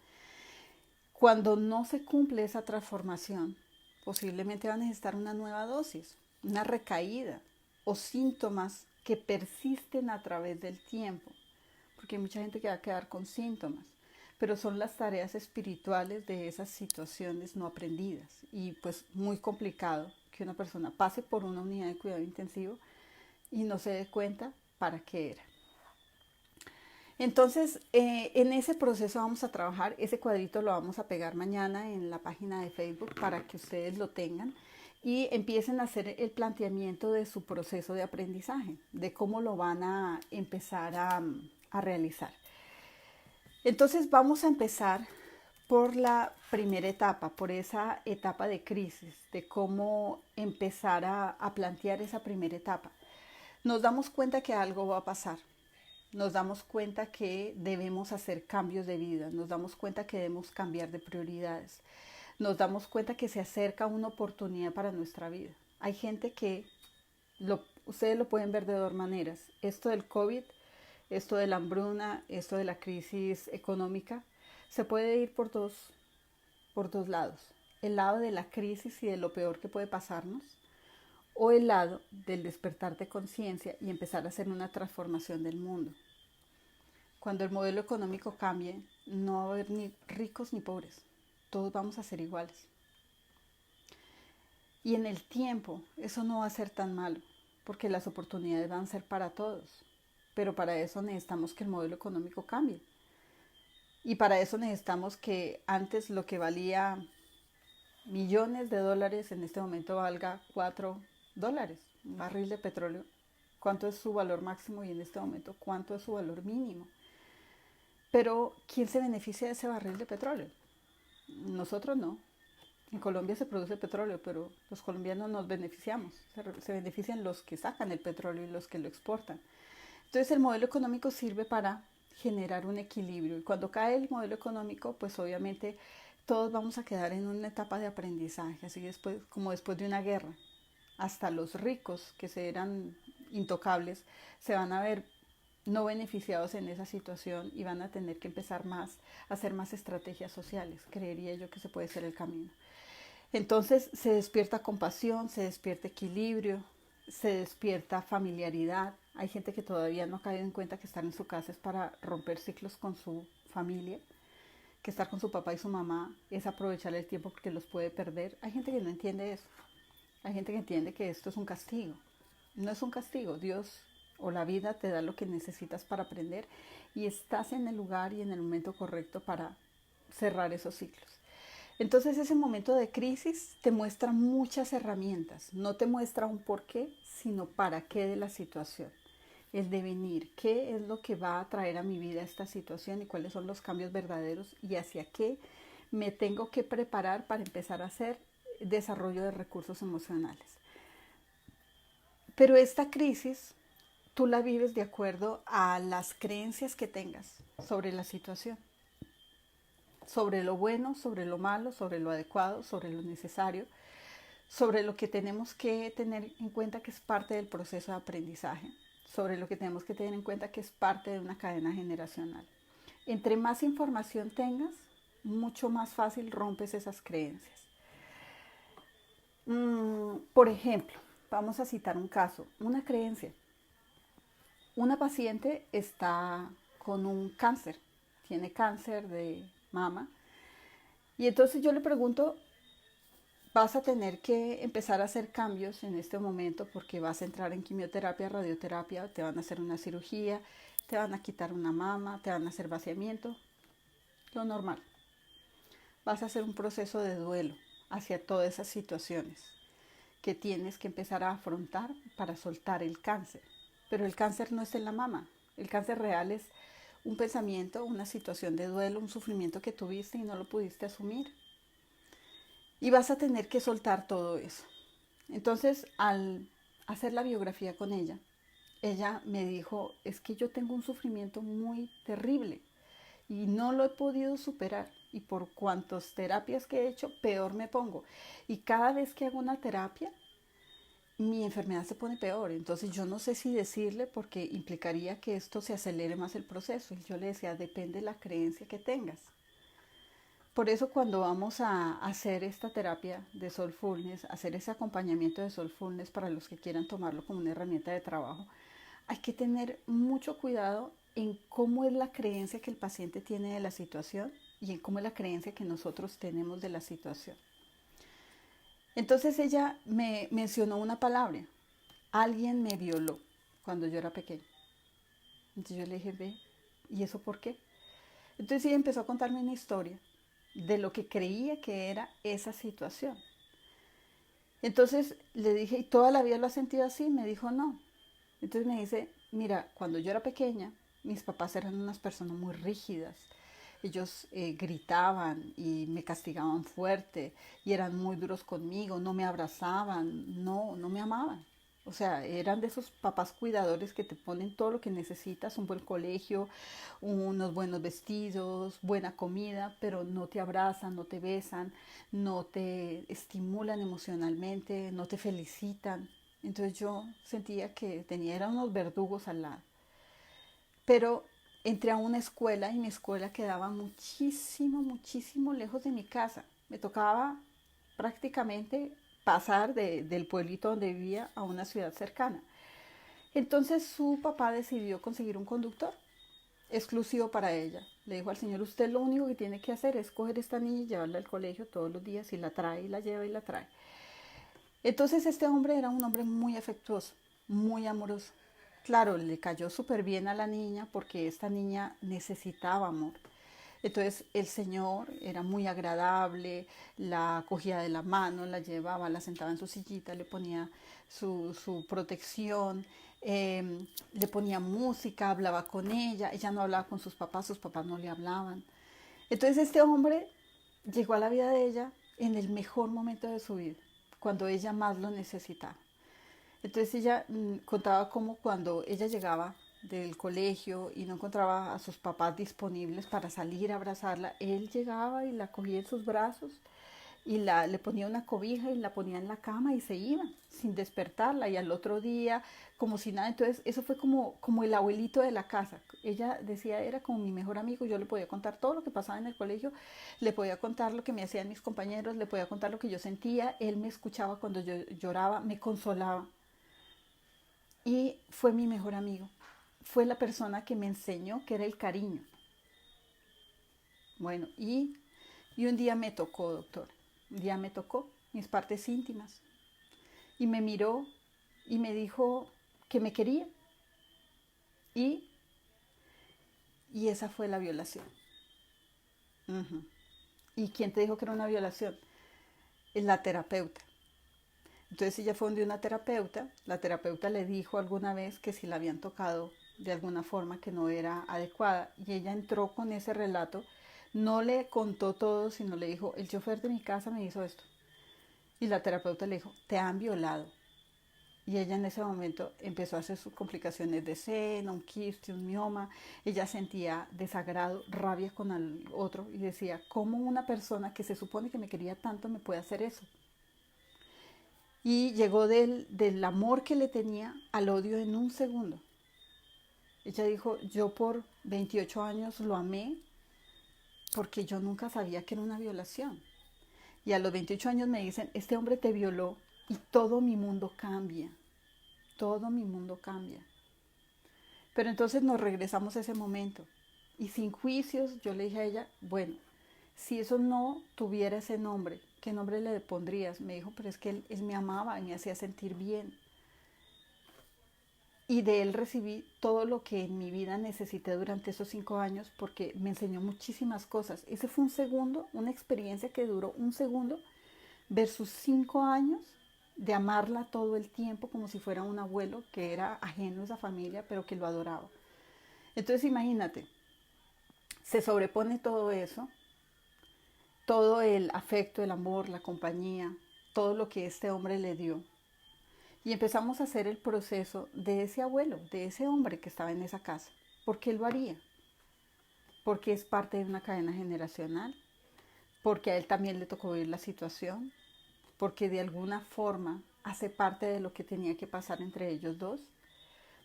Cuando no se cumple esa transformación, posiblemente va a necesitar una nueva dosis, una recaída o síntomas que persisten a través del tiempo, porque hay mucha gente que va a quedar con síntomas, pero son las tareas espirituales de esas situaciones no aprendidas y pues muy complicado que una persona pase por una unidad de cuidado intensivo y no se dé cuenta para qué era. Entonces, en ese proceso vamos a trabajar, ese cuadrito lo vamos a pegar mañana en la página de Facebook para que ustedes lo tengan y empiecen a hacer el planteamiento de su proceso de aprendizaje, de cómo lo van a empezar a realizar. Entonces vamos a empezar por la primera etapa, por esa etapa de crisis, de cómo empezar a plantear esa primera etapa. Nos damos cuenta que algo va a pasar. Nos damos cuenta que debemos hacer cambios de vida, nos damos cuenta que debemos cambiar de prioridades, nos damos cuenta que se acerca una oportunidad para nuestra vida. Hay gente que ustedes lo pueden ver de dos maneras. Esto del COVID, esto de la hambruna, esto de la crisis económica, se puede ir por dos lados. El lado de la crisis y de lo peor que puede pasarnos, o el lado del despertar de conciencia y empezar a hacer una transformación del mundo. Cuando el modelo económico cambie, no va a haber ni ricos ni pobres, todos vamos a ser iguales. Y en el tiempo eso no va a ser tan malo, porque las oportunidades van a ser para todos, pero para eso necesitamos que el modelo económico cambie. Y para eso necesitamos que antes lo que valía millones de dólares en este momento valga $4. Un barril de petróleo, ¿cuánto es su valor máximo? Y en este momento, ¿cuánto es su valor mínimo? Pero ¿quién se beneficia de ese barril de petróleo? Nosotros no. En Colombia se produce petróleo, pero los colombianos nos beneficiamos. Se benefician los que sacan el petróleo y los que lo exportan. Entonces el modelo económico sirve para generar un equilibrio. Y cuando cae el modelo económico, pues obviamente todos vamos a quedar en una etapa de aprendizaje, así después, como después de una guerra. Hasta los ricos, que se eran intocables, se van a ver no beneficiados en esa situación y van a tener que empezar más a hacer más estrategias sociales. Creería yo que ese puede ser el camino. Entonces se despierta compasión, se despierta equilibrio, se despierta familiaridad. Hay gente que todavía no ha caído en cuenta que estar en su casa es para romper ciclos con su familia, que estar con su papá y su mamá es aprovechar el tiempo porque los puede perder. Hay gente que no entiende eso. Hay gente que entiende que esto es un castigo. No es un castigo. Dios o la vida te da lo que necesitas para aprender y estás en el lugar y en el momento correcto para cerrar esos ciclos. Entonces ese momento de crisis te muestra muchas herramientas. No te muestra un por qué, sino para qué de la situación. El devenir, qué es lo que va a traer a mi vida esta situación y cuáles son los cambios verdaderos y hacia qué me tengo que preparar para empezar a hacer desarrollo de recursos emocionales. Pero esta crisis tú la vives de acuerdo a las creencias que tengas sobre la situación, sobre lo bueno, sobre lo malo, sobre lo adecuado, sobre lo necesario, sobre lo que tenemos que tener en cuenta que es parte del proceso de aprendizaje, sobre lo que tenemos que tener en cuenta que es parte de una cadena generacional. Entre más información tengas, mucho más fácil rompes esas creencias. Por ejemplo, vamos a citar un caso, una creencia. Una paciente está con un cáncer, tiene cáncer de mama, y entonces yo le pregunto, vas a tener que empezar a hacer cambios en este momento porque vas a entrar en quimioterapia, radioterapia, te van a hacer una cirugía, te van a quitar una mama, te van a hacer vaciamiento, lo normal. Vas a hacer un proceso de duelo hacia todas esas situaciones que tienes que empezar a afrontar para soltar el cáncer. Pero el cáncer no está en la mama. El cáncer real es un pensamiento, una situación de duelo, un sufrimiento que tuviste y no lo pudiste asumir. Y vas a tener que soltar todo eso. Entonces, al hacer la biografía con ella me dijo, es que yo tengo un sufrimiento muy terrible y no lo he podido superar. Y por cuantas terapias que he hecho, peor me pongo. Y cada vez que hago una terapia, mi enfermedad se pone peor. Entonces yo no sé si decirle porque implicaría que esto se acelere más el proceso. Y yo le decía, depende de la creencia que tengas. Por eso cuando vamos a hacer esta terapia de Soulfulness, hacer ese acompañamiento de Soulfulness para los que quieran tomarlo como una herramienta de trabajo, hay que tener mucho cuidado en cómo es la creencia que el paciente tiene de la situación y en cómo es la creencia que nosotros tenemos de la situación. Entonces ella me mencionó una palabra, alguien me violó cuando yo era pequeña. Entonces yo le dije, ve, ¿y eso por qué? Entonces ella empezó a contarme una historia de lo que creía que era esa situación. Entonces le dije, ¿y toda la vida lo has sentido así? Me dijo, no. Entonces me dice, mira, cuando yo era pequeña, mis papás eran unas personas muy rígidas. Ellos gritaban y me castigaban fuerte y eran muy duros conmigo, no me abrazaban, no me amaban. O sea, eran de esos papás cuidadores que te ponen todo lo que necesitas, un buen colegio, unos buenos vestidos, buena comida, pero no te abrazan, no te besan, no te estimulan emocionalmente, no te felicitan. Entonces yo sentía que eran unos verdugos al lado. Pero entré a una escuela y mi escuela quedaba muchísimo lejos de mi casa. Me tocaba prácticamente pasar del pueblito donde vivía a una ciudad cercana. Entonces su papá decidió conseguir un conductor exclusivo para ella. Le dijo al señor, usted lo único que tiene que hacer es coger a esta niña y llevarla al colegio todos los días y la trae y la lleva y la trae. Entonces este hombre era un hombre muy afectuoso, muy amoroso. Claro, le cayó súper bien a la niña porque esta niña necesitaba amor. Entonces el señor era muy agradable, la cogía de la mano, la llevaba, la sentaba en su sillita, le ponía su protección, le ponía música, hablaba con ella no hablaba con sus papás no le hablaban. Entonces este hombre llegó a la vida de ella en el mejor momento de su vida, cuando ella más lo necesitaba. Entonces ella contaba cómo cuando ella llegaba del colegio y no encontraba a sus papás disponibles para salir a abrazarla, él llegaba y la cogía en sus brazos y le ponía una cobija y la ponía en la cama y se iba sin despertarla, y al otro día como si nada. Entonces eso fue como el abuelito de la casa. Ella decía, era como mi mejor amigo. Yo le podía contar todo lo que pasaba en el colegio, le podía contar lo que me hacían mis compañeros, le podía contar lo que yo sentía, él me escuchaba cuando yo lloraba, me consolaba, y fue mi mejor amigo. Fue la persona que me enseñó que era el cariño. Bueno, y un día me tocó, doctor. Un día me tocó mis partes íntimas. Y me miró y me dijo que me quería. Y, y esa fue la violación. Uh-huh. ¿Y quién te dijo que era una violación? La terapeuta. Entonces ella fue donde una terapeuta. La terapeuta le dijo alguna vez que si la habían tocado de alguna forma que no era adecuada. Y ella entró con ese relato. No le contó todo, sino le dijo, el chofer de mi casa me hizo esto. Y la terapeuta le dijo, te han violado. Y ella en ese momento empezó a hacer sus complicaciones de seno, un quiste, un mioma. Ella sentía desagrado, rabia con el otro y decía, ¿cómo una persona que se supone que me quería tanto me puede hacer eso? Y llegó del amor que le tenía al odio en un segundo. Ella dijo, yo por 28 años lo amé porque yo nunca sabía que era una violación. Y a los 28 años me dicen, este hombre te violó y todo mi mundo cambia. Todo mi mundo cambia. Pero entonces nos regresamos a ese momento. Y sin juicios yo le dije a ella, bueno, si eso no tuviera ese nombre, ¿qué nombre le pondrías? Me dijo, pero es que él me amaba y me hacía sentir bien. Y de él recibí todo lo que en mi vida necesité durante esos 5 años porque me enseñó muchísimas cosas. Ese fue un segundo, una experiencia que duró un segundo versus 5 años de amarla todo el tiempo como si fuera un abuelo que era ajeno a esa familia pero que lo adoraba. Entonces imagínate, se sobrepone todo eso, todo el afecto, el amor, la compañía, todo lo que este hombre le dio. Y empezamos a hacer el proceso de ese abuelo, de ese hombre que estaba en esa casa. ¿Por qué lo haría? Porque es parte de una cadena generacional, porque a él también le tocó vivir la situación, porque de alguna forma hace parte de lo que tenía que pasar entre ellos dos,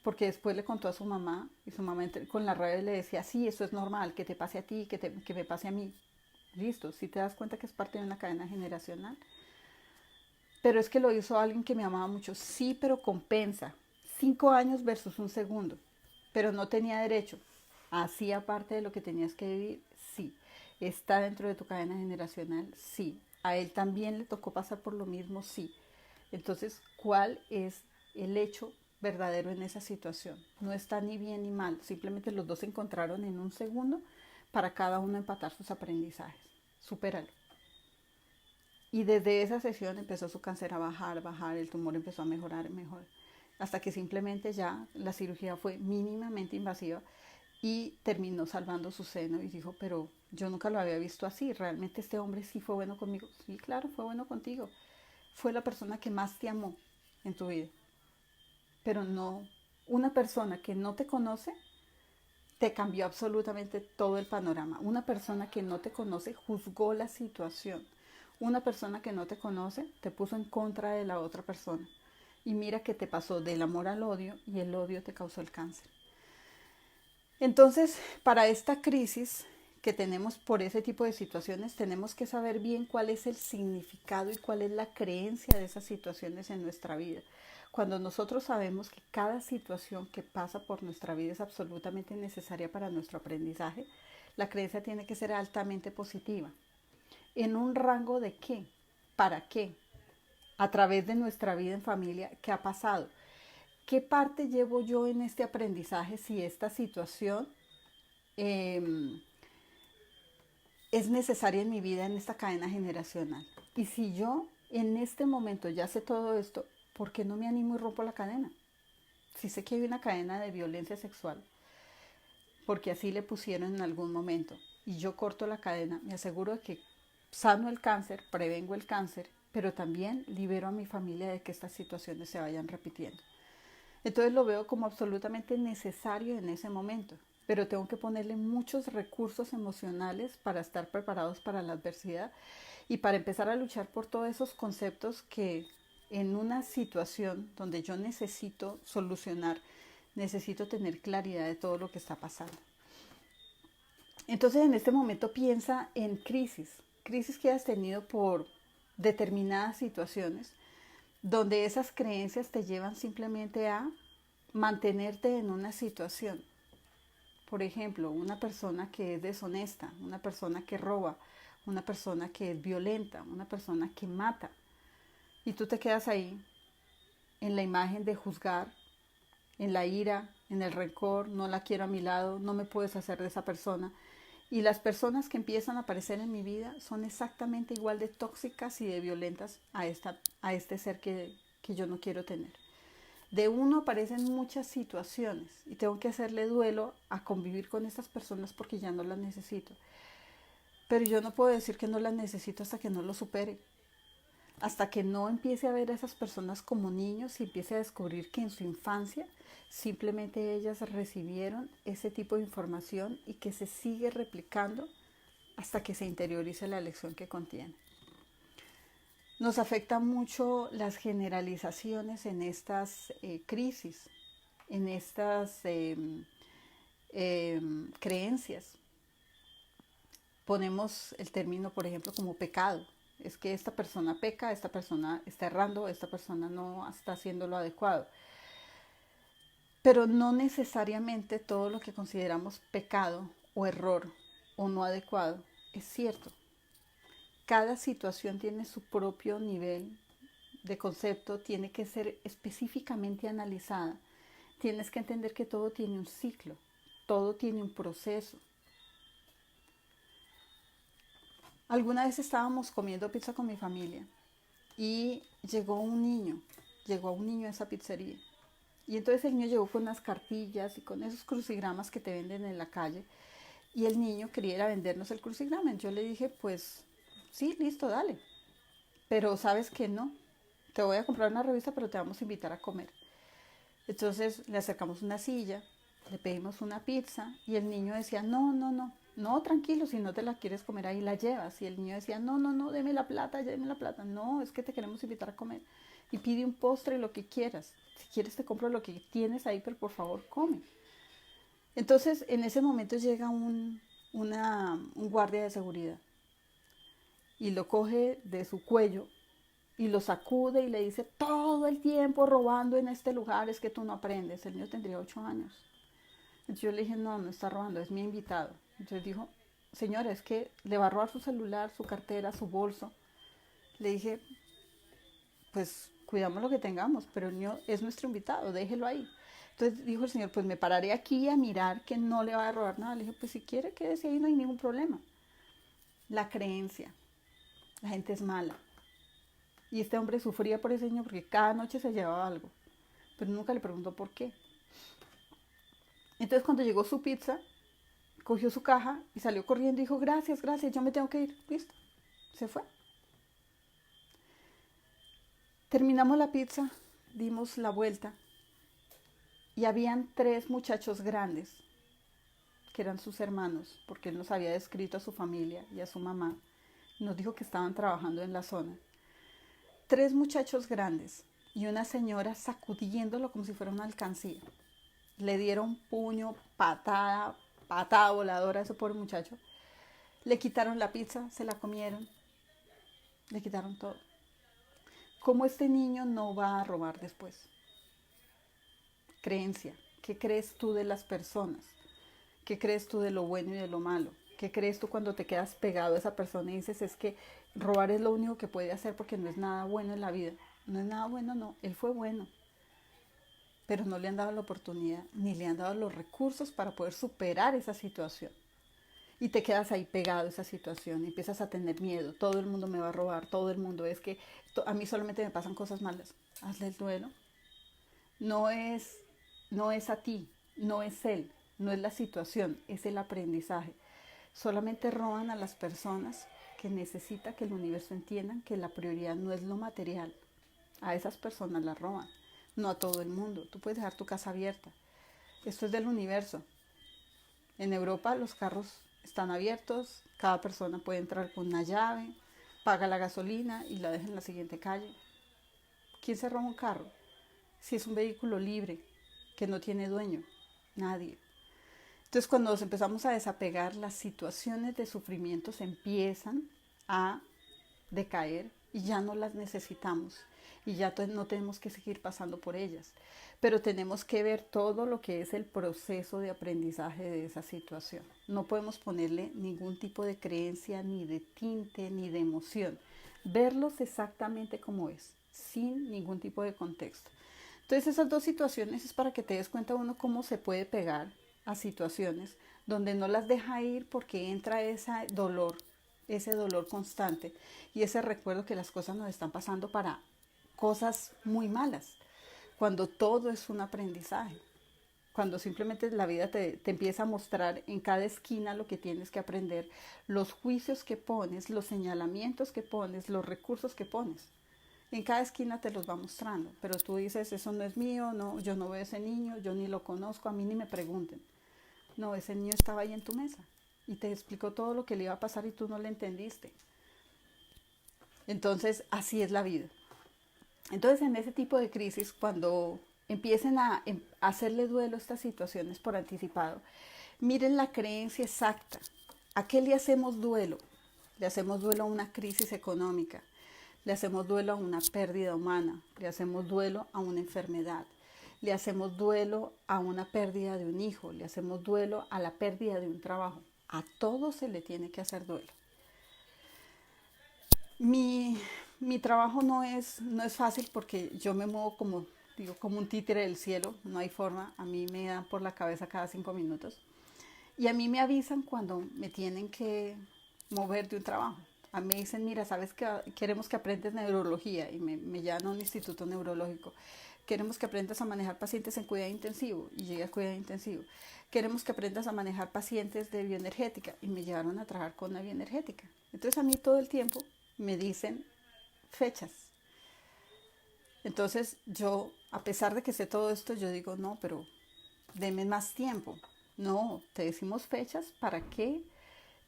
porque después le contó a su mamá y su mamá con la rabia le decía, sí, eso es normal, que te pase a ti, que me pase a mí. Listo, si te das cuenta que es parte de una cadena generacional. Pero es que lo hizo alguien que me amaba mucho. Sí, pero compensa. 5 años versus un segundo. Pero no tenía derecho. Hacía parte de lo que tenías que vivir. Sí. Está dentro de tu cadena generacional. Sí. A él también le tocó pasar por lo mismo. Sí. Entonces, ¿cuál es el hecho verdadero en esa situación? No está ni bien ni mal. Simplemente los dos se encontraron en un segundo para cada uno empatar sus aprendizajes. Supéralo. Y desde esa sesión empezó su cáncer a bajar, el tumor empezó a mejorar, hasta que simplemente ya la cirugía fue mínimamente invasiva y terminó salvando su seno y dijo, pero yo nunca lo había visto así, realmente este hombre sí fue bueno conmigo. Sí, claro, fue bueno contigo. Fue la persona que más te amó en tu vida. Pero no, una persona que no te conoce te cambió absolutamente todo el panorama. Una persona que no te conoce juzgó la situación. Una persona que no te conoce te puso en contra de la otra persona. Y mira que te pasó del amor al odio y el odio te causó el cáncer. Entonces, para esta crisis que tenemos por ese tipo de situaciones, tenemos que saber bien cuál es el significado y cuál es la creencia de esas situaciones en nuestra vida. Cuando nosotros sabemos que cada situación que pasa por nuestra vida es absolutamente necesaria para nuestro aprendizaje, la creencia tiene que ser altamente positiva. ¿En un rango de qué? ¿Para qué? A través de nuestra vida en familia, ¿qué ha pasado? ¿Qué parte llevo yo en este aprendizaje si esta situación es necesaria en mi vida, en esta cadena generacional? Y si yo en este momento ya sé todo esto, ¿por qué no me animo y rompo la cadena? Si sé que hay una cadena de violencia sexual, porque así le pusieron en algún momento, y yo corto la cadena, me aseguro de que sano el cáncer, prevengo el cáncer, pero también libero a mi familia de que estas situaciones se vayan repitiendo. Entonces lo veo como absolutamente necesario en ese momento, pero tengo que ponerle muchos recursos emocionales para estar preparados para la adversidad Y para empezar a luchar por todos esos conceptos que en una situación donde yo necesito solucionar, necesito tener claridad de todo lo que está pasando. Entonces en este momento piensa en crisis que has tenido por determinadas situaciones, donde esas creencias te llevan simplemente a mantenerte en una situación. Por ejemplo, una persona que es deshonesta, una persona que roba, una persona que es violenta, una persona que mata. Y tú te quedas ahí en la imagen de juzgar, en la ira, en el rencor, no la quiero a mi lado, no me puedo deshacer de esa persona. Y las personas que empiezan a aparecer en mi vida son exactamente igual de tóxicas y de violentas a este ser que yo no quiero tener. De uno aparecen muchas situaciones y tengo que hacerle duelo a convivir con estas personas porque ya no las necesito. Pero yo no puedo decir que no las necesito hasta que no lo supere. Hasta que no empiece a ver a esas personas como niños y empiece a descubrir que en su infancia simplemente ellas recibieron ese tipo de información y que se sigue replicando hasta que se interiorice la lección que contiene. Nos afecta mucho las generalizaciones en estas crisis, en estas creencias. Ponemos el término, por ejemplo, como pecado. Es que esta persona peca, esta persona está errando, esta persona no está haciendo lo adecuado. Pero no necesariamente todo lo que consideramos pecado o error o no adecuado es cierto. Cada situación tiene su propio nivel de concepto, tiene que ser específicamente analizada. Tienes que entender que todo tiene un ciclo, todo tiene un proceso. Alguna vez estábamos comiendo pizza con mi familia y llegó un niño a esa pizzería. Y entonces el niño llegó con unas cartillas y con esos crucigramas que te venden en la calle. Y el niño quería ir a vendernos el crucigrama. Yo le dije, pues sí, listo, dale. Pero sabes que no, te voy a comprar una revista, pero te vamos a invitar a comer. Entonces le acercamos una silla, le pedimos una pizza y el niño decía, no, tranquilo, si no te la quieres comer ahí la llevas. Y el niño decía, no, deme la plata, no, es que te queremos invitar a comer. Y pide un postre, lo que quieras. Si quieres te compro lo que tienes ahí, pero por favor come. Entonces en ese momento llega un guardia de seguridad y lo coge de su cuello y lo sacude y le dice, todo el tiempo robando en este lugar, es que tú no aprendes. El niño tendría 8 años. Entonces yo le dije, no está robando, es mi invitado. Entonces dijo, señora, es que le va a robar su celular, su cartera, su bolso. Le dije, pues cuidamos lo que tengamos, pero el niño es nuestro invitado, déjelo ahí. Entonces dijo el señor, pues me pararé aquí a mirar que no le va a robar nada. Le dije, pues si quiere quédese ahí, no hay ningún problema. La creencia, la gente es mala. Y este hombre sufría por ese niño porque cada noche se llevaba algo, pero nunca le preguntó por qué. Entonces cuando llegó su pizza, cogió su caja y salió corriendo y dijo, gracias, yo me tengo que ir. Listo, se fue. Terminamos la pizza, dimos la vuelta y habían 3 muchachos grandes, que eran sus hermanos, porque él nos había descrito a su familia y a su mamá. Nos dijo que estaban trabajando en la zona. 3 muchachos grandes y una señora sacudiéndolo como si fuera una alcancía. Le dieron puño, patada voladora a ese pobre muchacho. Le quitaron la pizza, se la comieron, le quitaron todo. ¿Cómo este niño no va a robar después? Creencia. ¿Qué crees tú de las personas? ¿Qué crees tú de lo bueno y de lo malo? ¿Qué crees tú cuando te quedas pegado a esa persona y dices, es que robar es lo único que puede hacer porque no es nada bueno en la vida? No es nada bueno, no. Él fue bueno. Pero no le han dado la oportunidad ni le han dado los recursos para poder superar esa situación. Y te quedas ahí pegado a esa situación y empiezas a tener miedo. Todo el mundo me va a robar, todo el mundo. Es que a mí solamente me pasan cosas malas. Hazle el duelo. No es, no es a ti, no es él, no es la situación, es el aprendizaje. Solamente roban a las personas que necesita que el universo entiendan que la prioridad no es lo material. A esas personas las roban, no a todo el mundo. Tú puedes dejar tu casa abierta. Esto es del universo. En Europa los carros están abiertos, cada persona puede entrar con una llave, paga la gasolina y la deja en la siguiente calle. ¿Quién se roba un carro? Si es un vehículo libre, que no tiene dueño, nadie. Entonces cuando nos empezamos a desapegar, las situaciones de sufrimiento se empiezan a decaer y ya no las necesitamos y ya no tenemos que seguir pasando por ellas. Pero tenemos que ver todo lo que es el proceso de aprendizaje de esa situación. No podemos ponerle ningún tipo de creencia, ni de tinte, ni de emoción. Verlos exactamente como es, sin ningún tipo de contexto. Entonces esas dos situaciones es para que te des cuenta uno cómo se puede pegar a situaciones donde no las deja ir porque entra ese dolor constante y ese recuerdo que las cosas nos están pasando para cosas muy malas, cuando todo es un aprendizaje, cuando simplemente la vida te empieza a mostrar en cada esquina lo que tienes que aprender, los juicios que pones, los señalamientos que pones, los recursos que pones. En cada esquina te los va mostrando, pero tú dices, eso no es mío, no, yo no veo a ese niño, yo ni lo conozco, a mí ni me pregunten. No, ese niño estaba ahí en tu mesa y te explicó todo lo que le iba a pasar y tú no le entendiste. Entonces, así es la vida. Entonces, en ese tipo de crisis, cuando empiecen a hacerle duelo a estas situaciones por anticipado, miren la creencia exacta. ¿A qué le hacemos duelo? Le hacemos duelo a una crisis económica, le hacemos duelo a una pérdida humana, le hacemos duelo a una enfermedad, le hacemos duelo a una pérdida de un hijo, le hacemos duelo a la pérdida de un trabajo. A todo se le tiene que hacer duelo. Mi trabajo no es fácil porque yo me muevo como un títere del cielo, no hay forma, a mí me dan por la cabeza cada 5 minutos y a mí me avisan cuando me tienen que mover de un trabajo. A mí me dicen, mira, sabes que queremos que aprendas neurología y me llevan a un instituto neurológico. Queremos que aprendas a manejar pacientes en cuidado intensivo y llegué a cuidado intensivo. Queremos que aprendas a manejar pacientes de bioenergética y me llevaron a trabajar con la bioenergética. Entonces a mí todo el tiempo me dicen fechas. Entonces yo, a pesar de que sé todo esto, yo digo, no, pero deme más tiempo. No, te decimos fechas para que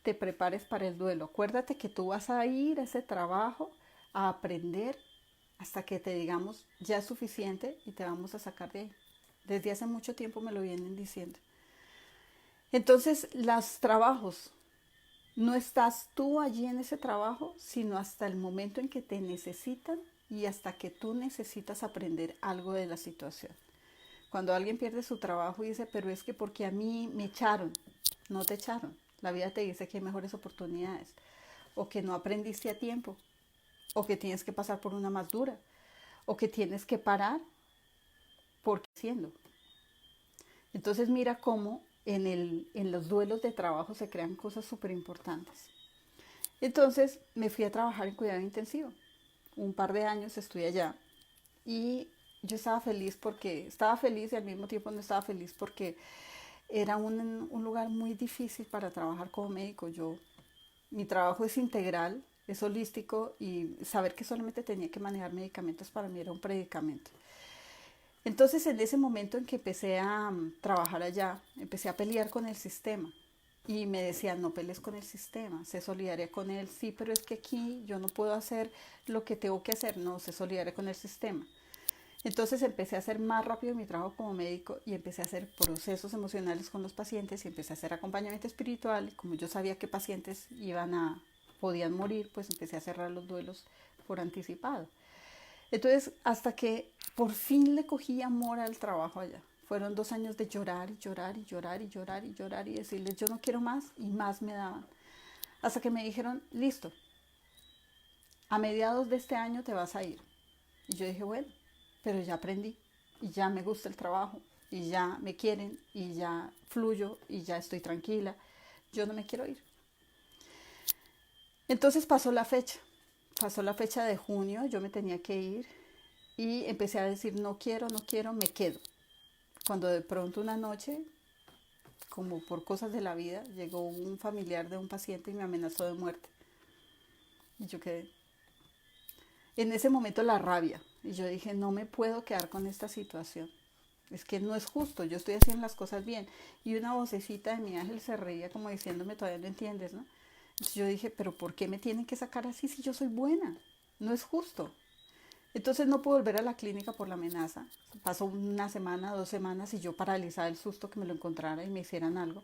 te prepares para el duelo. Acuérdate que tú vas a ir a ese trabajo a aprender hasta que te digamos ya es suficiente y te vamos a sacar de ahí. Desde hace mucho tiempo me lo vienen diciendo. Entonces, los trabajos, no estás tú allí en ese trabajo, sino hasta el momento en que te necesitan y hasta que tú necesitas aprender algo de la situación. Cuando alguien pierde su trabajo y dice, pero es que porque a mí me echaron, no te echaron. La vida te dice que hay mejores oportunidades, o que no aprendiste a tiempo, o que tienes que pasar por una más dura, o que tienes que parar porque haciendo. Entonces mira cómo en los duelos de trabajo se crean cosas súper importantes. Entonces me fui a trabajar en cuidado intensivo. Un par de años estuve allá y yo estaba feliz y al mismo tiempo no estaba feliz porque era un lugar muy difícil para trabajar como médico. Mi trabajo es integral, es holístico y saber que solamente tenía que manejar medicamentos para mí era un predicamento. Entonces en ese momento en que empecé a trabajar allá, empecé a pelear con el sistema y me decían, no pelees con el sistema, sé solidaria con él, sí, pero es que aquí yo no puedo hacer lo que tengo que hacer, no, sé solidaria con el sistema. Entonces empecé a hacer más rápido mi trabajo como médico y empecé a hacer procesos emocionales con los pacientes y empecé a hacer acompañamiento espiritual. Como yo sabía que pacientes podían morir, pues empecé a cerrar los duelos por anticipado. Entonces, hasta que por fin le cogí amor al trabajo allá. Fueron 2 años de llorar y llorar y llorar y llorar y llorar y decirles yo no quiero más y más me daban. Hasta que me dijeron, listo, a mediados de este año te vas a ir. Y yo dije, bueno, pero ya aprendí y ya me gusta el trabajo y ya me quieren y ya fluyo y ya estoy tranquila. Yo no me quiero ir. Entonces pasó la fecha de junio, yo me tenía que ir y empecé a decir no quiero, me quedo. Cuando de pronto una noche, como por cosas de la vida, llegó un familiar de un paciente y me amenazó de muerte. Y yo quedé. En ese momento la rabia. Y yo dije, no me puedo quedar con esta situación. Es que no es justo, yo estoy haciendo las cosas bien. Y una vocecita de mi ángel se reía como diciéndome, todavía no entiendes, ¿no? Entonces yo dije, pero ¿por qué me tienen que sacar así si yo soy buena? No es justo. Entonces no pude volver a la clínica por la amenaza. Pasó una semana, 2 semanas y yo paralizada el susto que me lo encontrara y me hicieran algo.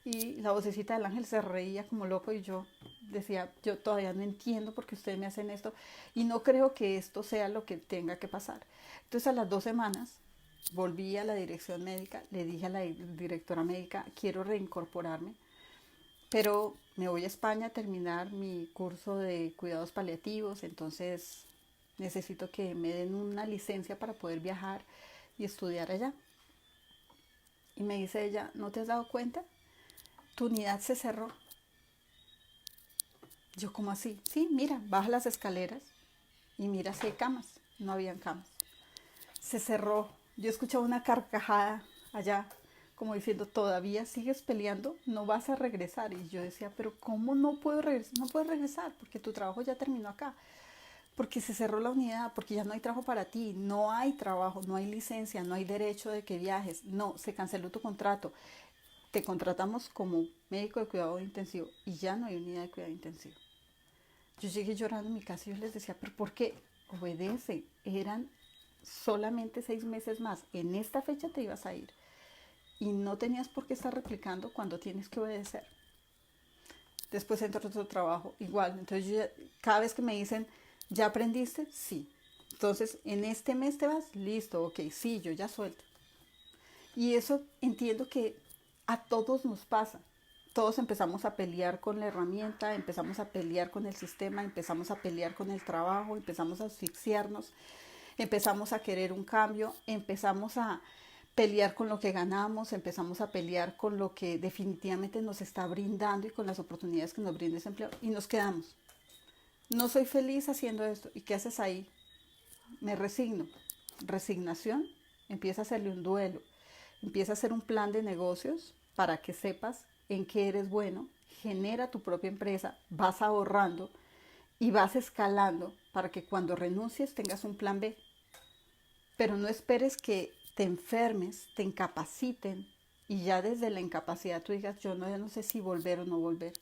Y la vocecita del ángel se reía como loco y yo decía, yo todavía no entiendo por qué ustedes me hacen esto y no creo que esto sea lo que tenga que pasar. Entonces a las 2 semanas volví a la dirección médica, le dije a la directora médica, quiero reincorporarme, pero me voy a España a terminar mi curso de cuidados paliativos, entonces necesito que me den una licencia para poder viajar y estudiar allá. Y me dice ella, ¿no te has dado cuenta? Tu unidad se cerró. Yo, ¿cómo así? Sí, mira, baja las escaleras y mira si hay camas. No habían camas. Se cerró. Yo escuchaba una carcajada allá, como diciendo, ¿todavía sigues peleando? No vas a regresar. Y yo decía, pero ¿cómo no puedo regresar? No puedes regresar porque tu trabajo ya terminó acá. Porque se cerró la unidad, porque ya no hay trabajo para ti, no hay trabajo, no hay licencia, no hay derecho de que viajes, no, se canceló tu contrato, te contratamos como médico de cuidado intensivo y ya no hay unidad de cuidado intensivo. Yo llegué llorando a mi casa y yo les decía, pero ¿por qué? Obedece, eran solamente 6 meses más, en esta fecha te ibas a ir y no tenías por qué estar replicando cuando tienes que obedecer. Después entró otro trabajo, igual. Entonces yo cada vez que me dicen, ¿ya aprendiste? Sí. Entonces, ¿en este mes te vas? Listo, ok, sí, yo ya suelto. Y eso entiendo que a todos nos pasa. Todos empezamos a pelear con la herramienta, empezamos a pelear con el sistema, empezamos a pelear con el trabajo, empezamos a asfixiarnos, empezamos a querer un cambio, empezamos a pelear con lo que ganamos, empezamos a pelear con lo que definitivamente nos está brindando y con las oportunidades que nos brinda ese empleo y nos quedamos. No soy feliz haciendo esto. ¿Y qué haces ahí? Me resigno. Resignación, empieza a hacerle un duelo, empieza a hacer un plan de negocios para que sepas en qué eres bueno, genera tu propia empresa, vas ahorrando y vas escalando para que cuando renuncies tengas un plan B. Pero no esperes que te enfermes, te incapaciten y ya desde la incapacidad tú digas, ya no sé si volver o no volver.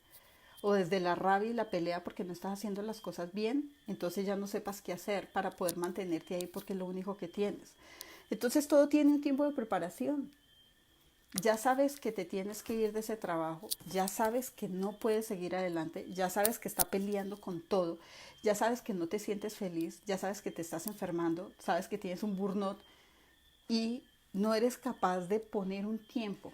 O desde la rabia y la pelea porque no estás haciendo las cosas bien, entonces ya no sepas qué hacer para poder mantenerte ahí porque es lo único que tienes. Entonces todo tiene un tiempo de preparación. Ya sabes que te tienes que ir de ese trabajo, ya sabes que no puedes seguir adelante, ya sabes que está peleando con todo, ya sabes que no te sientes feliz, ya sabes que te estás enfermando, sabes que tienes un burnout y no eres capaz de poner un tiempo.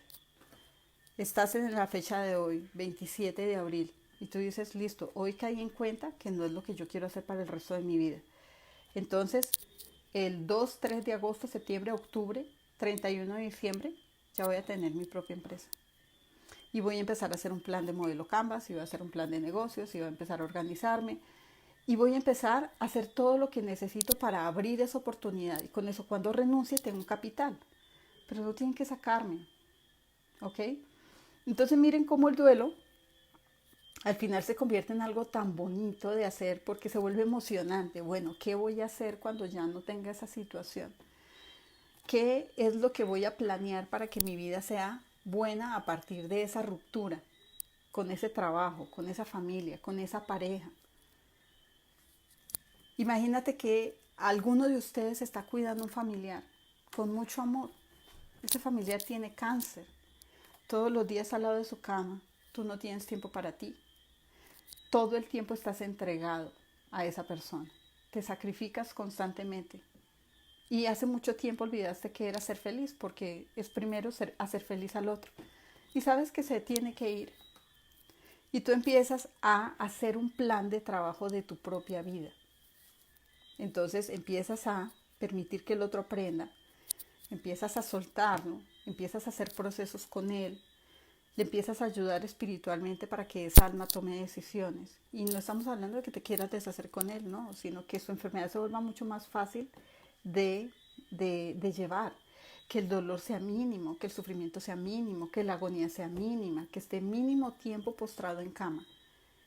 Estás en la fecha de hoy, 27 de abril, y tú dices, listo, hoy caí en cuenta que no es lo que yo quiero hacer para el resto de mi vida. Entonces, el 2, 3 de agosto, septiembre, octubre, 31 de diciembre, ya voy a tener mi propia empresa. Y voy a empezar a hacer un plan de modelo Canvas, y voy a hacer un plan de negocios, y voy a empezar a organizarme. Y voy a empezar a hacer todo lo que necesito para abrir esa oportunidad. Y con eso, cuando renuncie, tengo un capital. Pero no tienen que sacarme. ¿Ok? Entonces miren cómo el duelo al final se convierte en algo tan bonito de hacer porque se vuelve emocionante. Bueno, ¿qué voy a hacer cuando ya no tenga esa situación? ¿Qué es lo que voy a planear para que mi vida sea buena a partir de esa ruptura, con ese trabajo, con esa familia, con esa pareja? Imagínate que alguno de ustedes está cuidando a un familiar con mucho amor. Ese familiar tiene cáncer. Todos los días al lado de su cama, tú no tienes tiempo para ti. Todo el tiempo estás entregado a esa persona. Te sacrificas constantemente. Y hace mucho tiempo olvidaste que era ser feliz, porque es primero hacer feliz al otro. Y sabes que se tiene que ir. Y tú empiezas a hacer un plan de trabajo de tu propia vida. Entonces empiezas a permitir que el otro aprenda, empiezas a soltarlo, empiezas a hacer procesos con él, le empiezas a ayudar espiritualmente para que esa alma tome decisiones. Y no estamos hablando de que te quieras deshacer con él, ¿no? Sino que su enfermedad se vuelva mucho más fácil de, de llevar, que el dolor sea mínimo, que el sufrimiento sea mínimo, que la agonía sea mínima, que esté mínimo tiempo postrado en cama.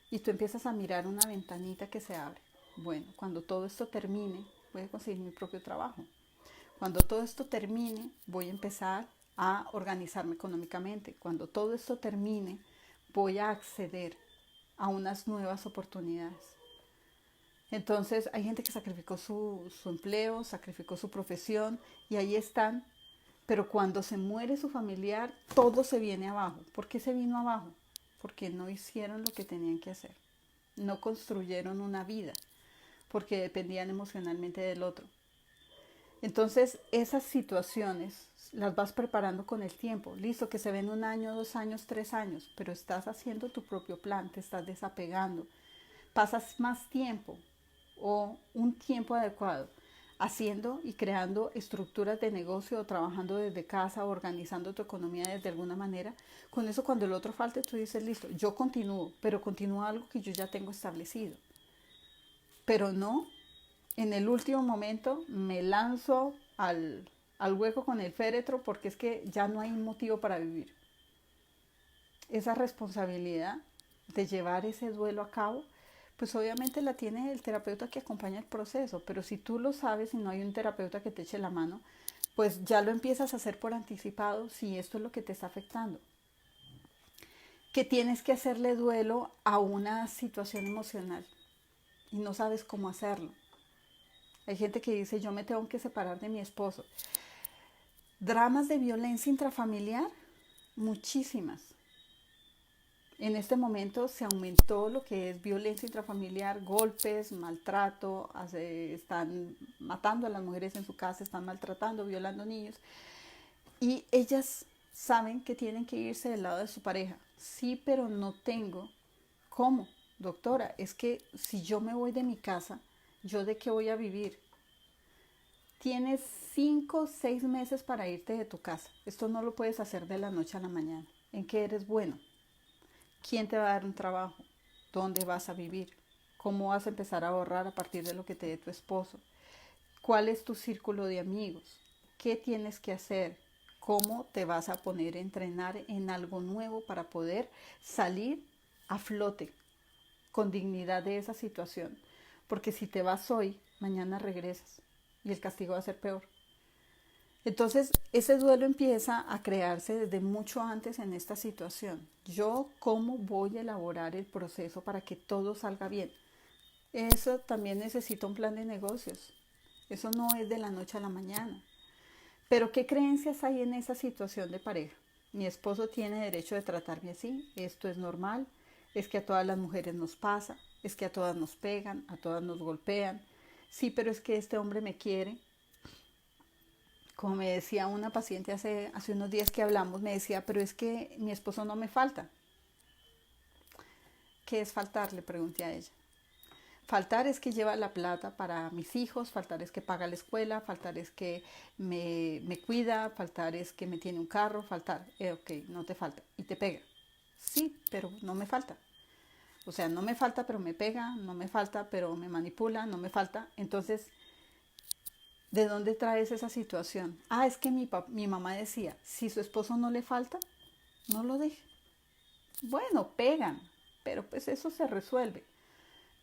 Y tú empiezas a mirar una ventanita que se abre. Bueno, cuando todo esto termine, voy a conseguir mi propio trabajo. Cuando todo esto termine, voy a empezar a organizarme económicamente. Cuando todo esto termine, voy a acceder a unas nuevas oportunidades. Entonces hay gente que sacrificó su empleo, sacrificó su profesión y ahí están, pero cuando se muere su familiar, todo se viene abajo. ¿Por qué se vino abajo? Porque no hicieron lo que tenían que hacer, no construyeron una vida, porque dependían emocionalmente del otro. Entonces esas situaciones las vas preparando con el tiempo. Listo, que se ven 1 año, 2 años, 3 años, pero estás haciendo tu propio plan, te estás desapegando. Pasas más tiempo o un tiempo adecuado haciendo y creando estructuras de negocio o trabajando desde casa o organizando tu economía desde alguna manera. Con eso cuando el otro falte tú dices, listo, yo continúo, pero continúo algo que yo ya tengo establecido. Pero no en el último momento me lanzo al hueco con el féretro porque es que ya no hay motivo para vivir. Esa responsabilidad de llevar ese duelo a cabo, pues obviamente la tiene el terapeuta que acompaña el proceso, pero si tú lo sabes y no hay un terapeuta que te eche la mano, pues ya lo empiezas a hacer por anticipado si esto es lo que te está afectando. Que tienes que hacerle duelo a una situación emocional y no sabes cómo hacerlo. Hay gente que dice, yo me tengo que separar de mi esposo. Dramas de violencia intrafamiliar, muchísimas. En este momento se aumentó lo que es violencia intrafamiliar, golpes, maltrato, están matando a las mujeres en su casa, están maltratando, violando niños. Y ellas saben que tienen que irse del lado de su pareja. Sí, pero no tengo. ¿Cómo? Doctora, es que si yo me voy de mi casa, ¿yo de qué voy a vivir? Tienes 5 o 6 meses para irte de tu casa. Esto no lo puedes hacer de la noche a la mañana. ¿En qué eres bueno? ¿Quién te va a dar un trabajo? ¿Dónde vas a vivir? ¿Cómo vas a empezar a ahorrar a partir de lo que te dé tu esposo? ¿Cuál es tu círculo de amigos? ¿Qué tienes que hacer? ¿Cómo te vas a poner a entrenar en algo nuevo para poder salir a flote con dignidad de esa situación? Porque si te vas hoy, mañana regresas y el castigo va a ser peor. Entonces, ese duelo empieza a crearse desde mucho antes en esta situación. Yo, ¿cómo voy a elaborar el proceso para que todo salga bien? Eso también necesita un plan de negocios. Eso no es de la noche a la mañana. Pero ¿qué creencias hay en esa situación de pareja? Mi esposo tiene derecho de tratarme así, esto es normal, es que a todas las mujeres nos pasa, es que a todas nos pegan, a todas nos golpean. Sí, pero es que este hombre me quiere. Como me decía una paciente hace unos días que hablamos, me decía, pero es que mi esposo no me falta. ¿Qué es faltar? Le pregunté a ella. Faltar es que lleva la plata para mis hijos, faltar es que paga la escuela, faltar es que me cuida, faltar es que me tiene un carro, faltar, ok, no te falta. Y te pega. Sí, pero no me falta. O sea, no me falta, pero me pega, no me falta, pero me manipula, no me falta. Entonces, ¿de dónde traes esa situación? Ah, es que mi mamá decía, si su esposo no le falta, no lo deje. Bueno, pegan, pero pues eso se resuelve.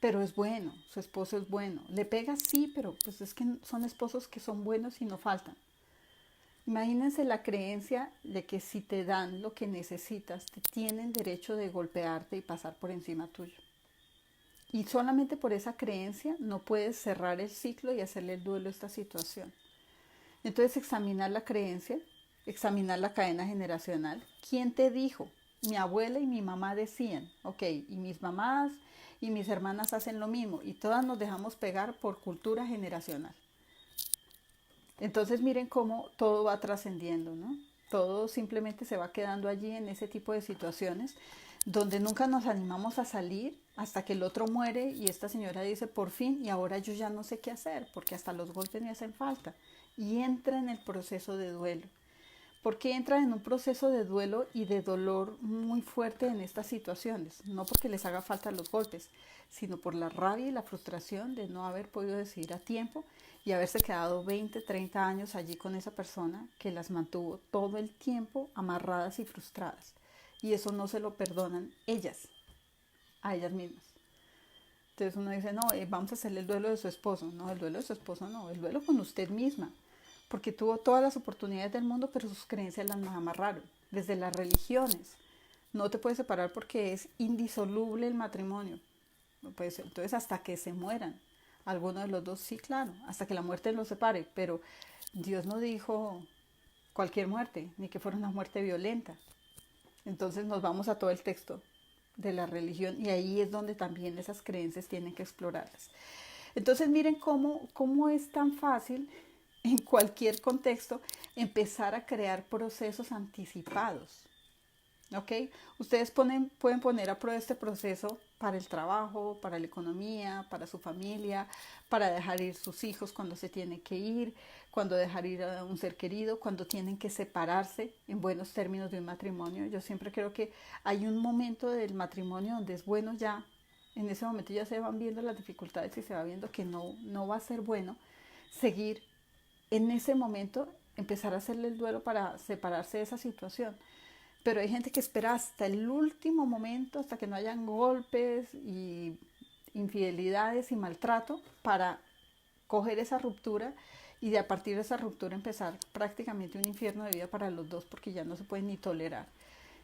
Pero es bueno, su esposo es bueno. Le pega sí, pero pues es que son esposos que son buenos y no faltan. Imagínense la creencia de que si te dan lo que necesitas, te tienen derecho de golpearte y pasar por encima tuyo. Y solamente por esa creencia no puedes cerrar el ciclo y hacerle el duelo a esta situación. Entonces examinar la creencia, examinar la cadena generacional. ¿Quién te dijo? Mi abuela y mi mamá decían, ok, y mis mamás y mis hermanas hacen lo mismo y todas nos dejamos pegar por cultura generacional. Entonces miren cómo todo va trascendiendo, ¿no? Todo simplemente se va quedando allí en ese tipo de situaciones donde nunca nos animamos a salir hasta que el otro muere y esta señora dice por fin y ahora yo ya no sé qué hacer porque hasta los golpes me hacen falta y entra en el proceso de duelo. ¿Por qué entra en un proceso de duelo y de dolor muy fuerte en estas situaciones? No porque les haga falta los golpes, sino por la rabia y la frustración de no haber podido decidir a tiempo y haberse quedado 20, 30 años allí con esa persona que las mantuvo todo el tiempo amarradas y frustradas. Y eso no se lo perdonan ellas, a ellas mismas. Entonces uno dice, no, vamos a hacerle el duelo de su esposo. No, el duelo de su esposo no, el duelo con usted misma. Porque tuvo todas las oportunidades del mundo, pero sus creencias las amarraron. Desde las religiones, No te puedes separar porque es indisoluble el matrimonio. Pues, entonces hasta que se mueran, alguno de los dos, sí, claro, hasta que la muerte los separe, pero Dios no dijo cualquier muerte, ni que fuera una muerte violenta. Entonces nos vamos a todo el texto de la religión y ahí es donde también esas creencias tienen que explorarlas. Entonces miren cómo es tan fácil en cualquier contexto empezar a crear procesos anticipados. ¿Ok? Ustedes pueden poner a prueba este proceso para el trabajo, para la economía, para su familia, para dejar ir sus hijos cuando se tienen que ir, cuando dejar ir a un ser querido, cuando tienen que separarse en buenos términos de un matrimonio. Yo siempre creo que hay un momento del matrimonio donde es bueno ya, en ese momento ya se van viendo las dificultades y se va viendo que no va a ser bueno seguir en ese momento, empezar a hacerle el duelo para separarse de esa situación. Pero hay gente que espera hasta el último momento, hasta que no hayan golpes y infidelidades y maltrato para coger esa ruptura y de a partir de esa ruptura empezar prácticamente un infierno de vida para los dos porque ya no se pueden ni tolerar.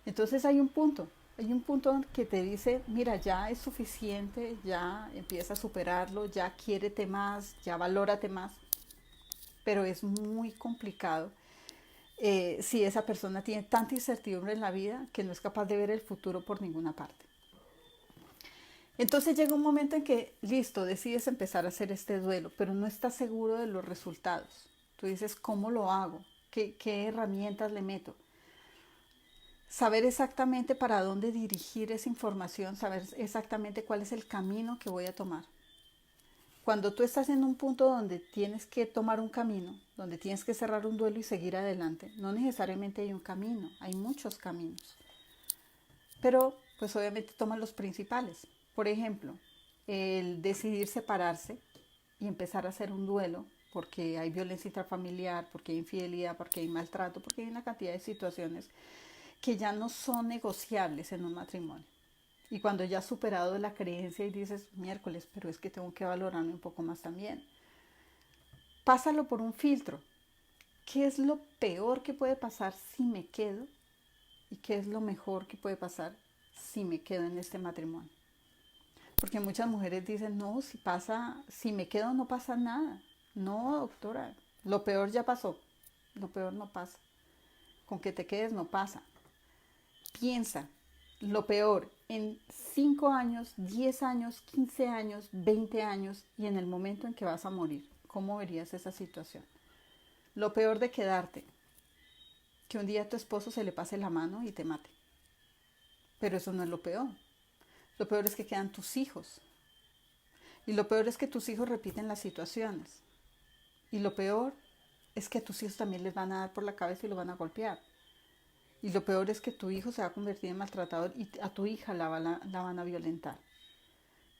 Entonces hay un punto que te dice, mira, ya es suficiente, ya empieza a superarlo, ya quiérete más, ya valórate más, pero es muy complicado si esa persona tiene tanta incertidumbre en la vida que no es capaz de ver el futuro por ninguna parte. Entonces llega un momento en que, listo, decides empezar a hacer este duelo, pero no estás seguro de los resultados. Tú dices, ¿cómo lo hago? ¿Qué herramientas le meto? Saber exactamente para dónde dirigir esa información, saber exactamente cuál es el camino que voy a tomar. Cuando tú estás en un punto donde tienes que tomar un camino, donde tienes que cerrar un duelo y seguir adelante, no necesariamente hay un camino, hay muchos caminos. Pero pues obviamente toman los principales. Por ejemplo, el decidir separarse y empezar a hacer un duelo porque hay violencia intrafamiliar, porque hay infidelidad, porque hay maltrato, porque hay una cantidad de situaciones que ya no son negociables en un matrimonio. Y cuando ya has superado la creencia y dices, miércoles, pero es que tengo que valorarme un poco más también. Pásalo por un filtro. ¿Qué es lo peor que puede pasar si me quedo? ¿Y qué es lo mejor que puede pasar si me quedo en este matrimonio? Porque muchas mujeres dicen, no, si me quedo no pasa nada. No, doctora, lo peor ya pasó. Lo peor no pasa. Con que te quedes no pasa. Piensa, lo peor, en 5 años, 10 años, 15 años, 20 años y en el momento en que vas a morir, ¿cómo verías esa situación? Lo peor de quedarte, que un día a tu esposo se le pase la mano y te mate. Pero eso no es lo peor. Lo peor es que quedan tus hijos. Y lo peor es que tus hijos repiten las situaciones. Y lo peor es que a tus hijos también les van a dar por la cabeza y lo van a golpear. Y lo peor es que tu hijo se va a convertir en maltratador y a tu hija la van a violentar.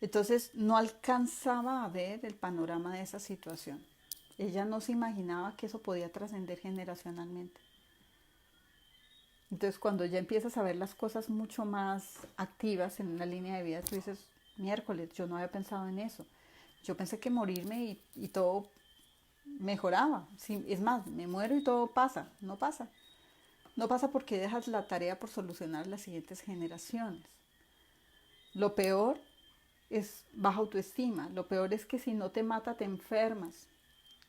Entonces no alcanzaba a ver el panorama de esa situación. Ella no se imaginaba que eso podía trascender generacionalmente. Entonces cuando ya empiezas a ver las cosas mucho más activas en una línea de vida, tú dices, miércoles, yo no había pensado en eso. Yo pensé que morirme y todo mejoraba. Sí, es más, me muero y todo pasa. No pasa. No pasa porque dejas la tarea por solucionar las siguientes generaciones. Lo peor es baja autoestima. Lo peor es que si no te mata te enfermas.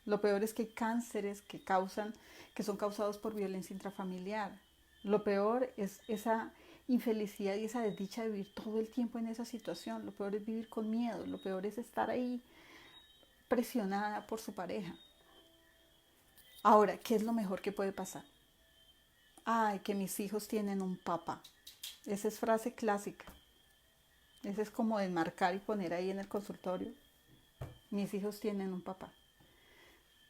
Lo peor es que hay cánceres que son causados por violencia intrafamiliar. Lo peor es esa infelicidad y esa desdicha de vivir todo el tiempo en esa situación. Lo peor es vivir con miedo. Lo peor es estar ahí presionada por su pareja. Ahora, ¿qué es lo mejor que puede pasar? Ay, que mis hijos tienen un papá. Esa es frase clásica. Esa es como de marcar y poner ahí en el consultorio. Mis hijos tienen un papá.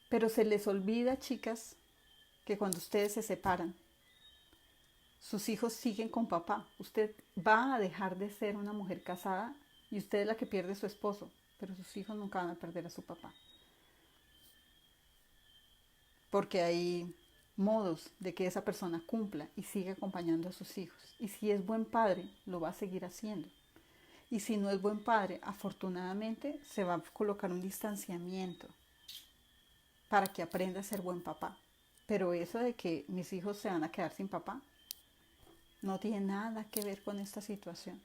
Pero se les olvida, chicas, que cuando ustedes se separan, sus hijos siguen con papá. Usted va a dejar de ser una mujer casada y usted es la que pierde a su esposo, pero sus hijos nunca van a perder a su papá. Porque hay modos de que esa persona cumpla y siga acompañando a sus hijos. Y si es buen padre, lo va a seguir haciendo. Y si no es buen padre, afortunadamente se va a colocar un distanciamiento para que aprenda a ser buen papá. Pero eso de que mis hijos se van a quedar sin papá, No tiene nada que ver con esta situación.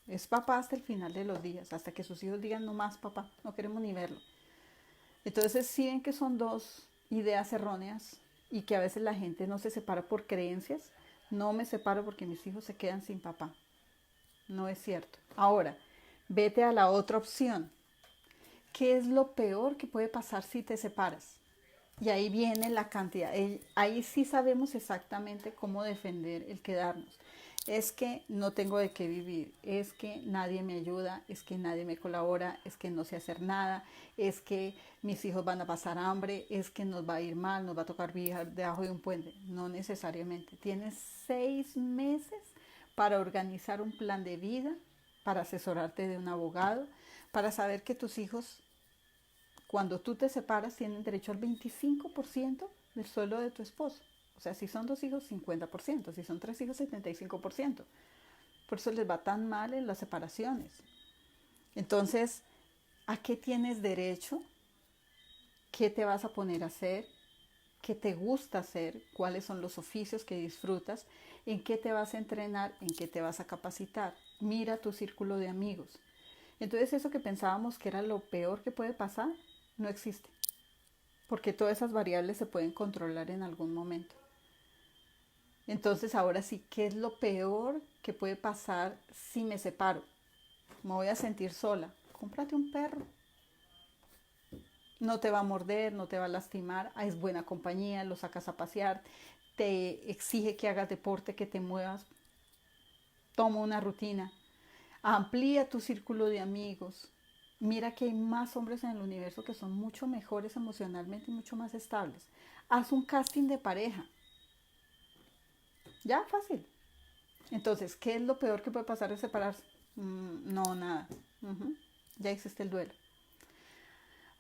Es papá hasta el final de los días, hasta que sus hijos digan no más papá, no queremos ni verlo. Entonces sí ven que son dos ideas erróneas y que a veces la gente no se separa por creencias. No me separo porque mis hijos se quedan sin papá. No es cierto. Ahora, vete a la otra opción. ¿Qué es lo peor que puede pasar si te separas? Y ahí viene la cantidad. Ahí sí sabemos exactamente cómo defender el quedarnos. Es que no tengo de qué vivir, es que nadie me ayuda, es que nadie me colabora, es que no sé hacer nada, es que mis hijos van a pasar hambre, es que nos va a ir mal, nos va a tocar vivir debajo de un puente. No necesariamente. Tienes 6 meses para organizar un plan de vida, para asesorarte de un abogado, para saber que tus hijos, cuando tú te separas, tienen derecho al 25% del sueldo de tu esposo. O sea, si son 2 hijos, 50%, si son 3 hijos, 75%. Por eso les va tan mal en las separaciones. Entonces, ¿a qué tienes derecho? ¿Qué te vas a poner a hacer? ¿Qué te gusta hacer? ¿Cuáles son los oficios que disfrutas? ¿En qué te vas a entrenar? ¿En qué te vas a capacitar? Mira tu círculo de amigos. Entonces eso que pensábamos que era lo peor que puede pasar, no existe. Porque todas esas variables se pueden controlar en algún momento. Entonces ahora sí, ¿qué es lo peor que puede pasar si me separo? Me voy a sentir sola. Cómprate un perro. No te va a morder, no te va a lastimar, es buena compañía, lo sacas a pasear, te exige que hagas deporte, que te muevas, toma una rutina, amplía tu círculo de amigos. Mira que hay más hombres en el universo que son mucho mejores emocionalmente y mucho más estables. Haz un casting de pareja. Ya, fácil. Entonces, ¿qué es lo peor que puede pasar de separarse? No, nada. Ya hiciste el duelo.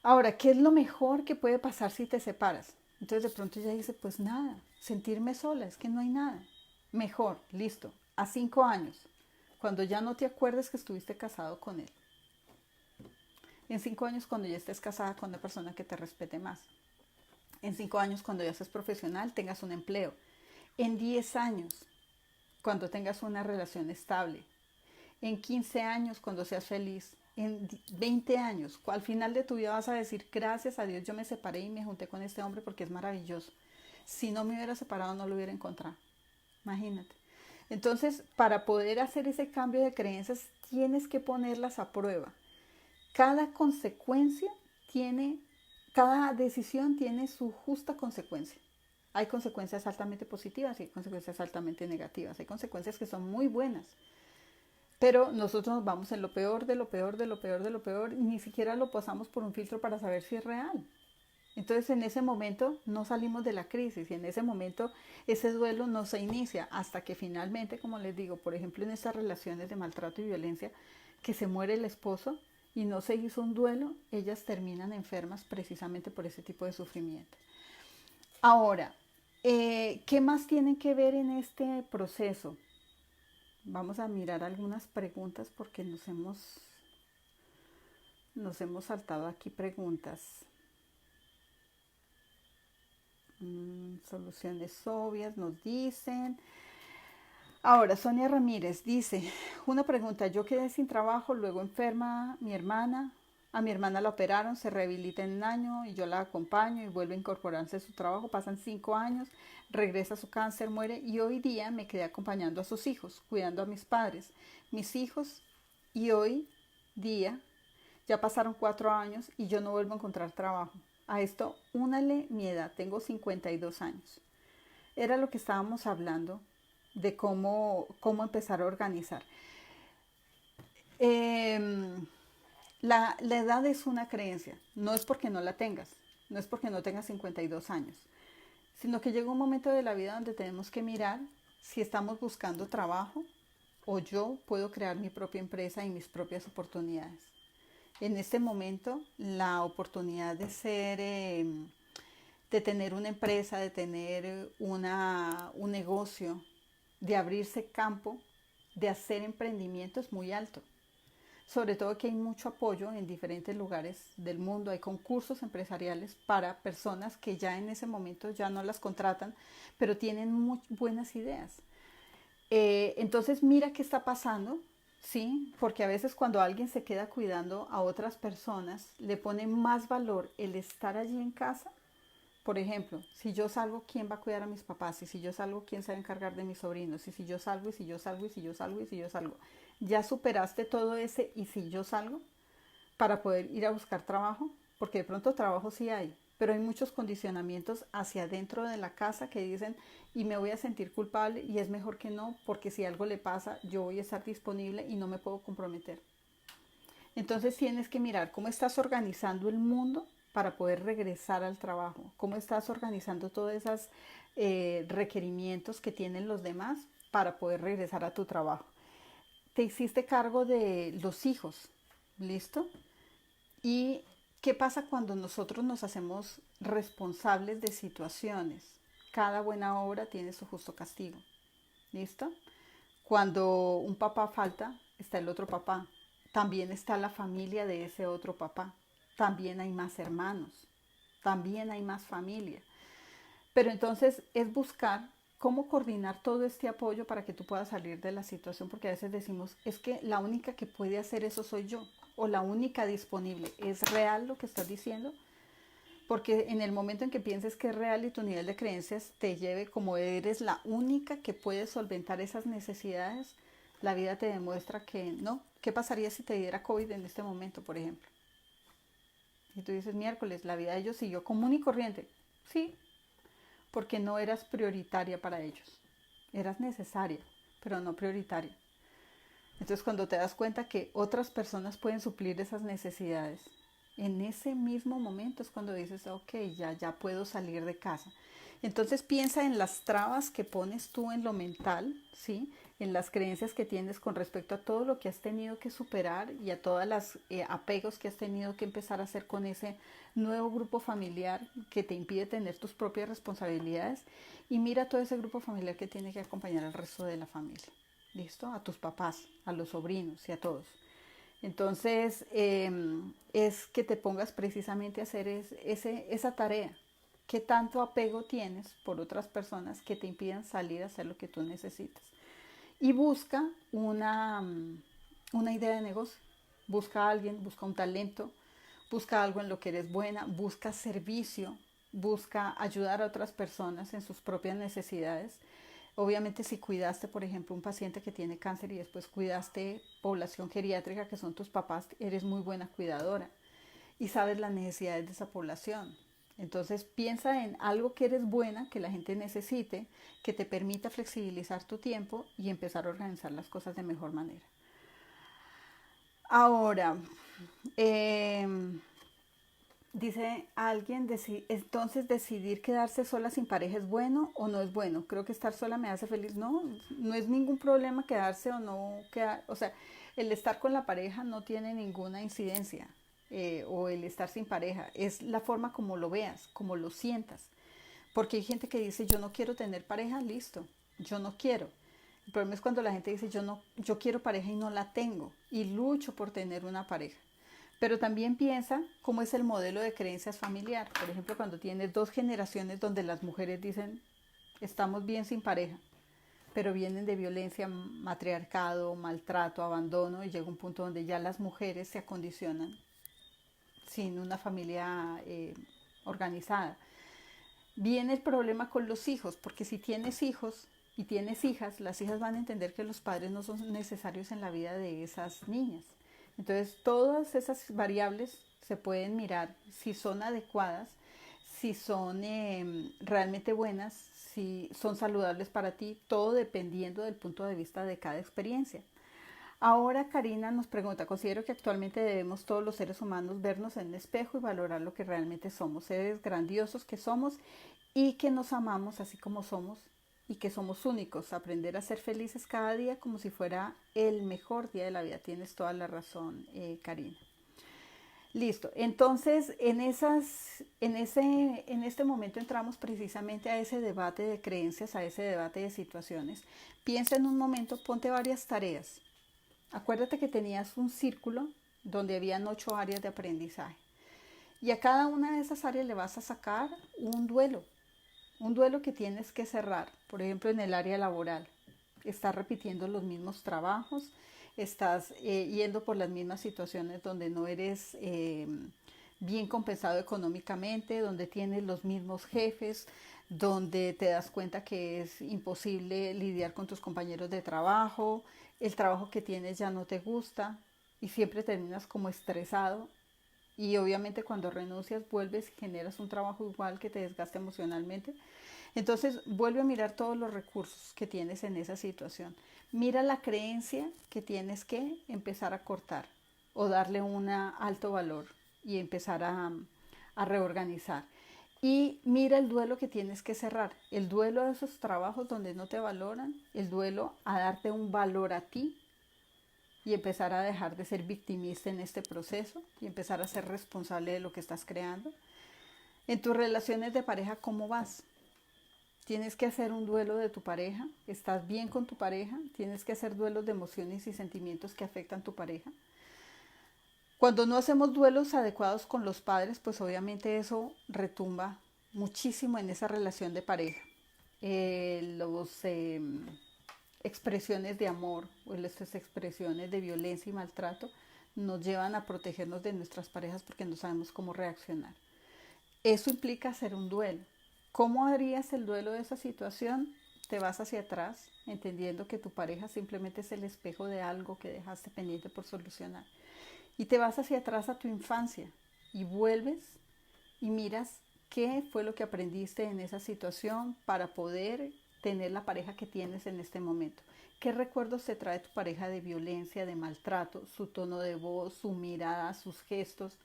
Ahora, ¿qué es lo mejor que puede pasar si te separas? Entonces de pronto ella dice, pues nada, sentirme sola, es que no hay nada. Mejor, listo, a 5 años, cuando ya no te acuerdes que estuviste casado con él. En 5 años cuando ya estés casada con una persona que te respete más. En 5 años cuando ya seas profesional, tengas un empleo. En 10 años, cuando tengas una relación estable. En 15 años, cuando seas feliz. En 20 años, al final de tu vida vas a decir, gracias a Dios yo me separé y me junté con este hombre porque es maravilloso. Si no me hubiera separado no lo hubiera encontrado. Imagínate. Entonces, para poder hacer ese cambio de creencias, tienes que ponerlas a prueba. Cada consecuencia tiene, cada decisión tiene su justa consecuencia. Hay consecuencias altamente positivas y hay consecuencias altamente negativas. Hay consecuencias que son muy buenas. Pero nosotros nos vamos en lo peor, de lo peor, de lo peor, de lo peor, y ni siquiera lo pasamos por un filtro para saber si es real. Entonces en ese momento no salimos de la crisis y en ese momento ese duelo no se inicia hasta que finalmente, como les digo, por ejemplo en estas relaciones de maltrato y violencia, que se muere el esposo y no se hizo un duelo, ellas terminan enfermas precisamente por ese tipo de sufrimiento. Ahora, ¿qué más tienen que ver en este proceso? Vamos a mirar algunas preguntas porque nos hemos saltado aquí preguntas. Soluciones obvias nos dicen. Ahora, Sonia Ramírez dice, una pregunta, yo quedé sin trabajo, luego enferma mi hermana, a mi hermana la operaron, se rehabilita en un año y yo la acompaño y vuelve a incorporarse a su trabajo, pasan 5 años, regresa a su cáncer, muere y hoy día me quedé acompañando a sus hijos, cuidando a mis padres, mis hijos y hoy día ya pasaron 4 años y yo no vuelvo a encontrar trabajo. A esto, únale mi edad, tengo 52 años. Era lo que estábamos hablando de cómo empezar a organizar. La edad es una creencia, no es porque no la tengas, no es porque no tengas 52 años, sino que llega un momento de la vida donde tenemos que mirar si estamos buscando trabajo o yo puedo crear mi propia empresa y mis propias oportunidades. En este momento, la oportunidad de tener una empresa, de tener un negocio, de abrirse campo, de hacer emprendimiento es muy alto. Sobre todo que hay mucho apoyo en diferentes lugares del mundo, hay concursos empresariales para personas que ya en ese momento ya no las contratan, pero tienen muy buenas ideas. Entonces mira qué está pasando, ¿sí? Porque a veces cuando alguien se queda cuidando a otras personas, le pone más valor el estar allí en casa. Por ejemplo, si yo salgo, ¿quién va a cuidar a mis papás? Y si yo salgo, ¿quién se va a encargar de mis sobrinos? Y si yo salgo, y si yo salgo, y si yo salgo, y si yo salgo. Ya superaste todo ese y si yo salgo para poder ir a buscar trabajo, porque de pronto trabajo sí hay, pero hay muchos condicionamientos hacia adentro de la casa que dicen y me voy a sentir culpable y es mejor que no, porque si algo le pasa, yo voy a estar disponible y no me puedo comprometer. Entonces tienes que mirar cómo estás organizando el mundo para poder regresar al trabajo, cómo estás organizando todos esos requerimientos que tienen los demás para poder regresar a tu trabajo. Te hiciste cargo de los hijos, ¿listo? ¿Y qué pasa cuando nosotros nos hacemos responsables de situaciones? Cada buena obra tiene su justo castigo, ¿listo? Cuando un papá falta, está el otro papá. También está la familia de ese otro papá. También hay más hermanos. También hay más familia. Pero entonces es buscar cómo coordinar todo este apoyo para que tú puedas salir de la situación, porque a veces decimos, es que la única que puede hacer eso soy yo, o la única disponible. ¿Es real lo que estás diciendo? Porque en el momento en que pienses que es real y tu nivel de creencias te lleve como eres la única que puede solventar esas necesidades, la vida te demuestra que no. ¿Qué pasaría si te diera COVID en este momento, por ejemplo? Y tú dices, miércoles, la vida de ellos siguió común y corriente. Sí, porque no eras prioritaria para ellos. Eras necesaria, pero no prioritaria. Entonces cuando te das cuenta que otras personas pueden suplir esas necesidades, en ese mismo momento es cuando dices, ok, ya puedo salir de casa. Entonces piensa en las trabas que pones tú en lo mental, ¿sí? En las creencias que tienes con respecto a todo lo que has tenido que superar y a todos los apegos que has tenido que empezar a hacer con ese nuevo grupo familiar que te impide tener tus propias responsabilidades y mira todo ese grupo familiar que tiene que acompañar al resto de la familia. ¿Listo? A tus papás, a los sobrinos y a todos. Entonces, es que te pongas precisamente a hacer esa tarea. ¿Qué tanto apego tienes por otras personas que te impidan salir a hacer lo que tú necesitas? Y busca una idea de negocio. Busca a alguien, busca un talento, busca algo en lo que eres buena, busca servicio, busca ayudar a otras personas en sus propias necesidades. Obviamente si cuidaste, por ejemplo, un paciente que tiene cáncer y después cuidaste población geriátrica, que son tus papás, eres muy buena cuidadora y sabes las necesidades de esa población. Entonces piensa en algo que eres buena, que la gente necesite, que te permita flexibilizar tu tiempo y empezar a organizar las cosas de mejor manera. Ahora, eh, dice alguien, entonces decidir quedarse sola sin pareja es bueno o no es bueno. Creo que estar sola me hace feliz. No, no es ningún problema quedarse o no quedar. O sea, el estar con la pareja no tiene ninguna incidencia. O el estar sin pareja. Es la forma como lo veas, como lo sientas. Porque hay gente que dice, yo no quiero tener pareja, listo. Yo no quiero. El problema es cuando la gente dice, yo quiero pareja y no la tengo. Y lucho por tener una pareja. Pero también piensa cómo es el modelo de creencias familiar. Por ejemplo, cuando tienes dos generaciones donde las mujeres dicen, estamos bien sin pareja, pero vienen de violencia, matriarcado, maltrato, abandono, y llega un punto donde ya las mujeres se acondicionan sin una familia organizada. Viene el problema con los hijos, porque si tienes hijos y tienes hijas, las hijas van a entender que los padres no son necesarios en la vida de esas niñas. Entonces, todas esas variables se pueden mirar si son adecuadas, si son realmente buenas, si son saludables para ti, todo dependiendo del punto de vista de cada experiencia. Ahora Karina nos pregunta, considero que actualmente debemos todos los seres humanos vernos en el espejo y valorar lo que realmente somos, seres grandiosos que somos y que nos amamos así como somos y que somos únicos, aprender a ser felices cada día como si fuera el mejor día de la vida. Tienes toda la razón, Karina. Listo, entonces en este momento entramos precisamente a ese debate de creencias, a ese debate de situaciones. Piensa en un momento, ponte varias tareas. Acuérdate que tenías un círculo donde habían 8 áreas de aprendizaje. Y a cada una de esas áreas le vas a sacar un duelo que tienes que cerrar, por ejemplo en el área laboral. estás repitiendo los mismos trabajos, estás yendo por las mismas situaciones donde no eres bien compensado económicamente, donde tienes los mismos jefes, donde te das cuenta que es imposible lidiar con tus compañeros de trabajo, el trabajo que tienes ya no te gusta y siempre terminas como estresado y obviamente cuando renuncias vuelves y generas un trabajo igual que te desgasta emocionalmente. Entonces vuelve a mirar todos los recursos que tienes en esa situación. Mira la creencia que tienes que empezar a cortar o darle un alto valor y empezar a reorganizar. Y mira el duelo que tienes que cerrar, el duelo de esos trabajos donde no te valoran, el duelo a darte un valor a ti y empezar a dejar de ser victimista en este proceso y empezar a ser responsable de lo que estás creando. En tus relaciones de pareja, ¿cómo vas? Tienes que hacer un duelo de tu pareja, estás bien con tu pareja, tienes que hacer duelos de emociones y sentimientos que afectan a tu pareja. Cuando no hacemos duelos adecuados con los padres, pues obviamente eso retumba muchísimo en esa relación de pareja. Los expresiones de amor o las expresiones de violencia y maltrato nos llevan a protegernos de nuestras parejas porque no sabemos cómo reaccionar. Eso implica hacer un duelo. ¿Cómo harías el duelo de esa situación? Te vas hacia atrás, entendiendo que tu pareja simplemente es el espejo de algo que dejaste pendiente por solucionar. Y te vas hacia atrás a tu infancia y vuelves y miras qué fue lo que aprendiste en esa situación para poder tener la pareja que tienes en este momento. ¿Qué recuerdos te trae tu pareja de violencia, de maltrato, su tono de voz, su mirada, sus gestos?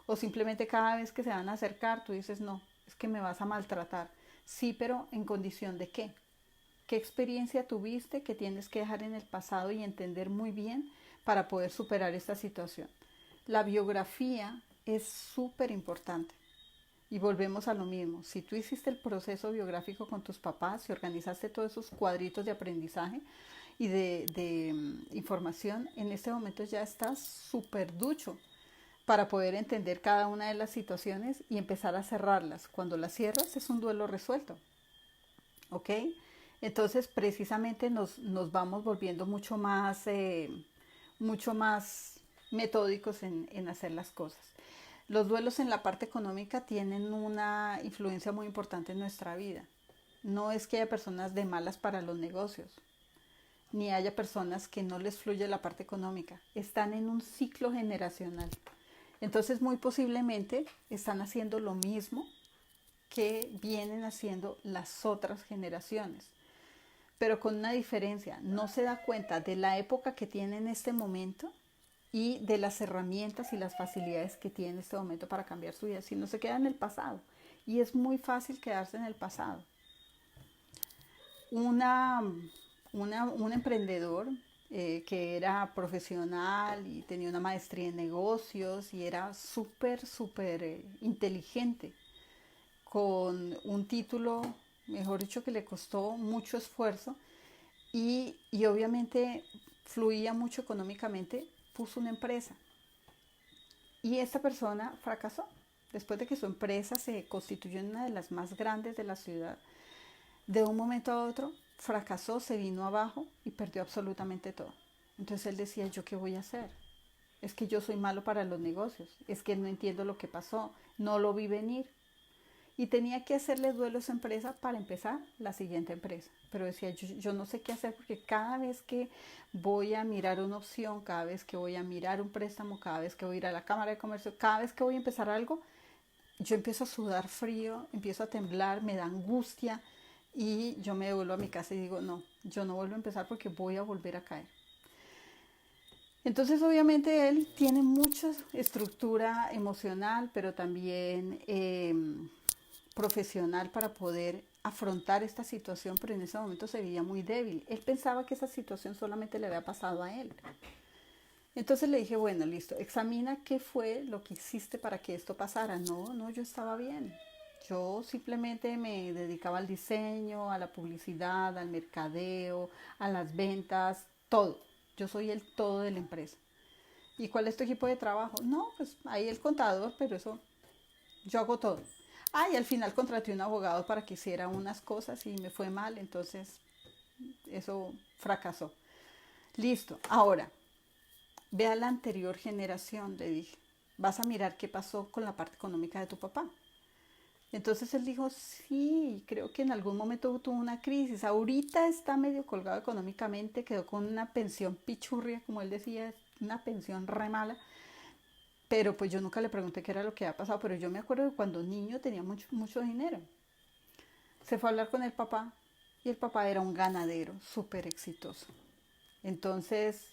O simplemente cada vez que se van a acercar tú dices, no, es que me vas a maltratar. Sí, pero ¿en condición de qué? ¿Qué experiencia tuviste que tienes que dejar en el pasado y entender muy bien para poder superar esta situación? La biografía es súper importante. Y volvemos a lo mismo. Si tú hiciste el proceso biográfico con tus papás y organizaste todos esos cuadritos de aprendizaje y de información, en este momento ya estás súper ducho para poder entender cada una de las situaciones y empezar a cerrarlas. Cuando las cierras es un duelo resuelto. ¿Ok? Entonces precisamente nos vamos volviendo mucho más metódicos en hacer las cosas. Los duelos en la parte económica tienen una influencia muy importante en nuestra vida. No es que haya personas de malas para los negocios, ni haya personas que no les fluye la parte económica. Están en un ciclo generacional. Entonces muy posiblemente están haciendo lo mismo que vienen haciendo las otras generaciones, pero con una diferencia. No se da cuenta de la época que tiene en este momento y de las herramientas y las facilidades que tiene en este momento para cambiar su vida, si no se queda en el pasado. Y es muy fácil quedarse en el pasado. Un emprendedor que era profesional y tenía una maestría en negocios y era súper inteligente, con un título, mejor dicho, que le costó mucho esfuerzo y obviamente fluía mucho económicamente, puso una empresa. Y esta persona fracasó. Después de que su empresa se constituyó en una de las más grandes de la ciudad, de un momento a otro fracasó, se vino abajo y perdió absolutamente todo. Entonces él decía, ¿yo qué voy a hacer? Es que yo soy malo para los negocios, es que no entiendo lo que pasó, no lo vi venir. Y tenía que hacerle duelo a esa empresa para empezar la siguiente empresa. Pero decía, yo no sé qué hacer porque cada vez que voy a mirar una opción, cada vez que voy a mirar un préstamo, cada vez que voy a ir a la Cámara de Comercio, cada vez que voy a empezar algo, yo empiezo a sudar frío, empiezo a temblar, me da angustia y yo me devuelvo a mi casa y digo, no, yo no vuelvo a empezar porque voy a volver a caer. Entonces obviamente él tiene mucha estructura emocional, pero también profesional para poder afrontar esta situación, pero en ese momento se veía muy débil. Él pensaba que esa situación solamente le había pasado a él. Entonces le dije, bueno, listo, examina qué fue lo que hiciste para que esto pasara. No, yo estaba bien. Yo simplemente me dedicaba al diseño, a la publicidad, al mercadeo, a las ventas, todo. Yo soy el todo de la empresa. ¿Y cuál es tu equipo de trabajo? No, pues ahí el contador, pero eso yo hago todo. Y al final contraté un abogado para que hiciera unas cosas y me fue mal, entonces eso fracasó. Listo, ahora, ve a la anterior generación, le dije, vas a mirar qué pasó con la parte económica de tu papá. Entonces él dijo, sí, creo que en algún momento tuvo una crisis. Ahorita está medio colgado económicamente, quedó con una pensión pichurria, como él decía, una pensión re mala. Pero pues yo nunca le pregunté qué era lo que había pasado, pero yo me acuerdo que cuando niño tenía mucho, mucho dinero. Se fue a hablar con el papá y el papá era un ganadero súper exitoso. Entonces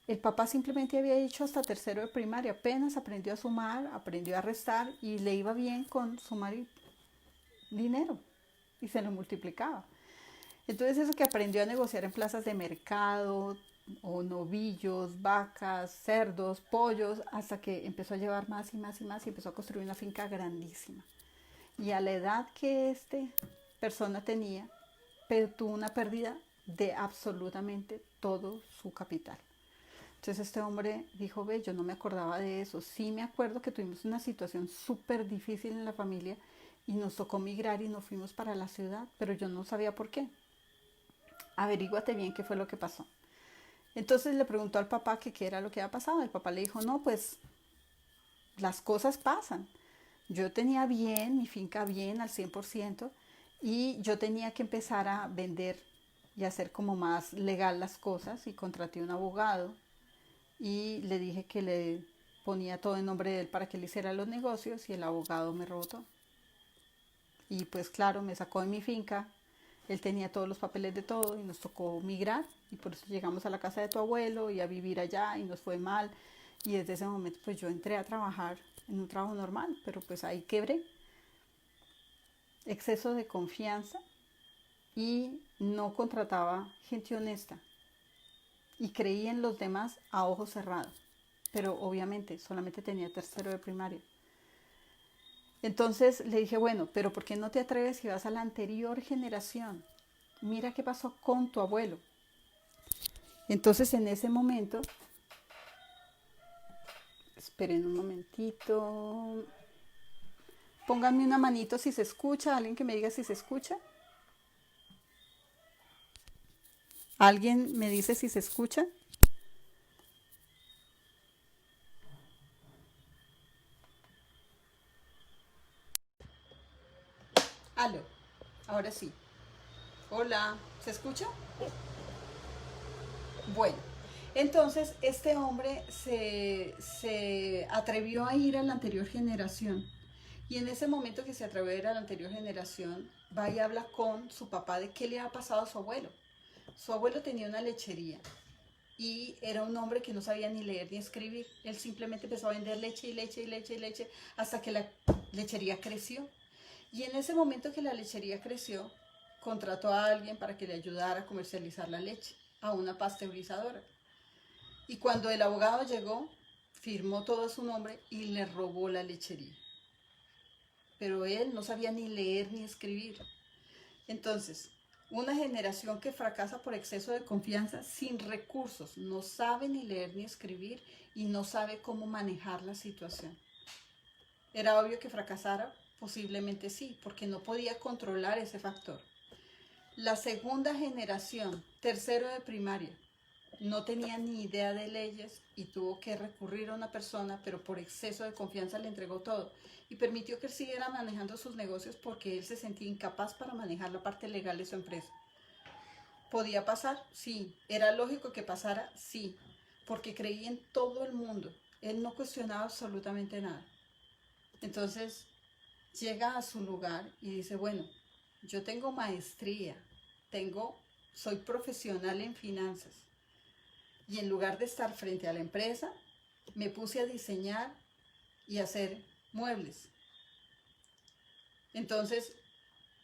el papá simplemente había hecho hasta tercero de primaria, apenas aprendió a sumar, aprendió a restar y le iba bien con sumar dinero y se lo multiplicaba. Entonces eso que aprendió a negociar en plazas de mercado, o novillos, vacas, cerdos, pollos, hasta que empezó a llevar más y más y más y empezó a construir una finca grandísima. Y a la edad que persona tenía, tuvo una pérdida de absolutamente todo su capital. Entonces este hombre dijo, ve, yo no me acordaba de eso. Sí me acuerdo que tuvimos una situación súper difícil en la familia y nos tocó migrar y nos fuimos para la ciudad, pero yo no sabía por qué. Averíguate bien qué fue lo que pasó. Entonces le preguntó al papá que qué era lo que había pasado. El papá le dijo, no, pues las cosas pasan. Yo tenía bien, mi finca bien al 100% y yo tenía que empezar a vender y hacer como más legal las cosas y contraté un abogado y le dije que le ponía todo en nombre de él para que él hiciera los negocios y el abogado me robó todo. Y pues claro, me sacó de mi finca, él tenía todos los papeles de todo y nos tocó migrar y por eso llegamos a la casa de tu abuelo y a vivir allá y nos fue mal. Y desde ese momento pues yo entré a trabajar en un trabajo normal, pero pues ahí quebré. Exceso de confianza y no contrataba gente honesta y creía en los demás a ojos cerrados. Pero obviamente solamente tenía tercero de primaria. Entonces le dije, bueno, pero ¿por qué no te atreves y vas a la anterior generación? Mira qué pasó con tu abuelo. Entonces en ese momento, esperen un momentito, pónganme una manito si se escucha, alguien que me diga si se escucha. ¿Alguien me dice si se escucha? Aló, ahora sí. Hola, ¿se escucha? Bueno, entonces este hombre se atrevió a ir a la anterior generación y en ese momento que se atrevió a ir a la anterior generación, va y habla con su papá de qué le ha pasado a su abuelo. Su abuelo tenía una lechería y era un hombre que no sabía ni leer ni escribir. Él simplemente empezó a vender leche y leche y leche y leche hasta que la lechería creció. Y en ese momento que la lechería creció, contrató a alguien para que le ayudara a comercializar la leche, a una pasteurizadora. Y cuando el abogado llegó, firmó todo a su nombre y le robó la lechería. Pero él no sabía ni leer ni escribir. Entonces, una generación que fracasa por exceso de confianza, sin recursos, no sabe ni leer ni escribir y no sabe cómo manejar la situación. Era obvio que fracasara, posiblemente sí, porque no podía controlar ese factor. La segunda generación, tercero de primaria, no tenía ni idea de leyes y tuvo que recurrir a una persona, pero por exceso de confianza le entregó todo y permitió que él siguiera manejando sus negocios porque él se sentía incapaz para manejar la parte legal de su empresa. ¿Podía pasar? Sí. ¿Era lógico que pasara? Sí. Porque creía en todo el mundo. Él no cuestionaba absolutamente nada. Entonces llega a su lugar y dice, bueno, yo tengo maestría, soy profesional en finanzas. Y en lugar de estar frente a la empresa, me puse a diseñar y hacer muebles. Entonces,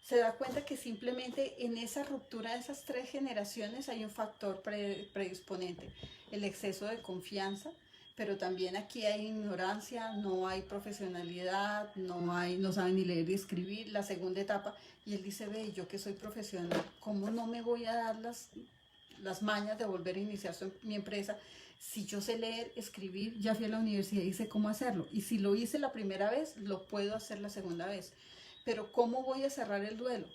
se da cuenta que simplemente en esa ruptura de esas tres generaciones hay un factor predisponente, el exceso de confianza, pero también aquí hay ignorancia, no hay profesionalidad, no saben ni leer ni escribir, la segunda etapa, y él dice, ve, yo que soy profesional, ¿cómo no me voy a dar las mañas de volver a iniciar mi empresa? Si yo sé leer, escribir, ya fui a la universidad y sé cómo hacerlo, y si lo hice la primera vez, lo puedo hacer la segunda vez. Pero ¿cómo voy a cerrar el duelo?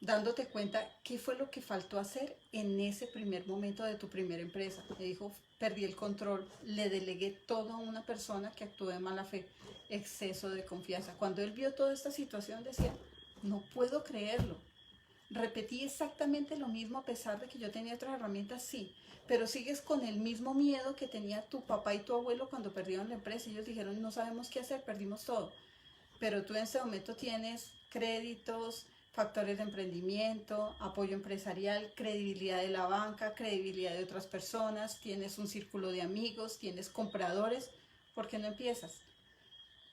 dándote cuenta qué fue lo que faltó hacer en ese primer momento de tu primera empresa. Me dijo, perdí el control, le delegué todo a una persona que actuó de mala fe, exceso de confianza. Cuando él vio toda esta situación decía, no puedo creerlo. Repetí exactamente lo mismo a pesar de que yo tenía otras herramientas, sí, pero sigues con el mismo miedo que tenía tu papá y tu abuelo cuando perdieron la empresa. Ellos dijeron, no sabemos qué hacer, perdimos todo. Pero tú en este momento tienes créditos, factores de emprendimiento, apoyo empresarial, credibilidad de la banca, credibilidad de otras personas, tienes un círculo de amigos, tienes compradores. ¿Por qué no empiezas?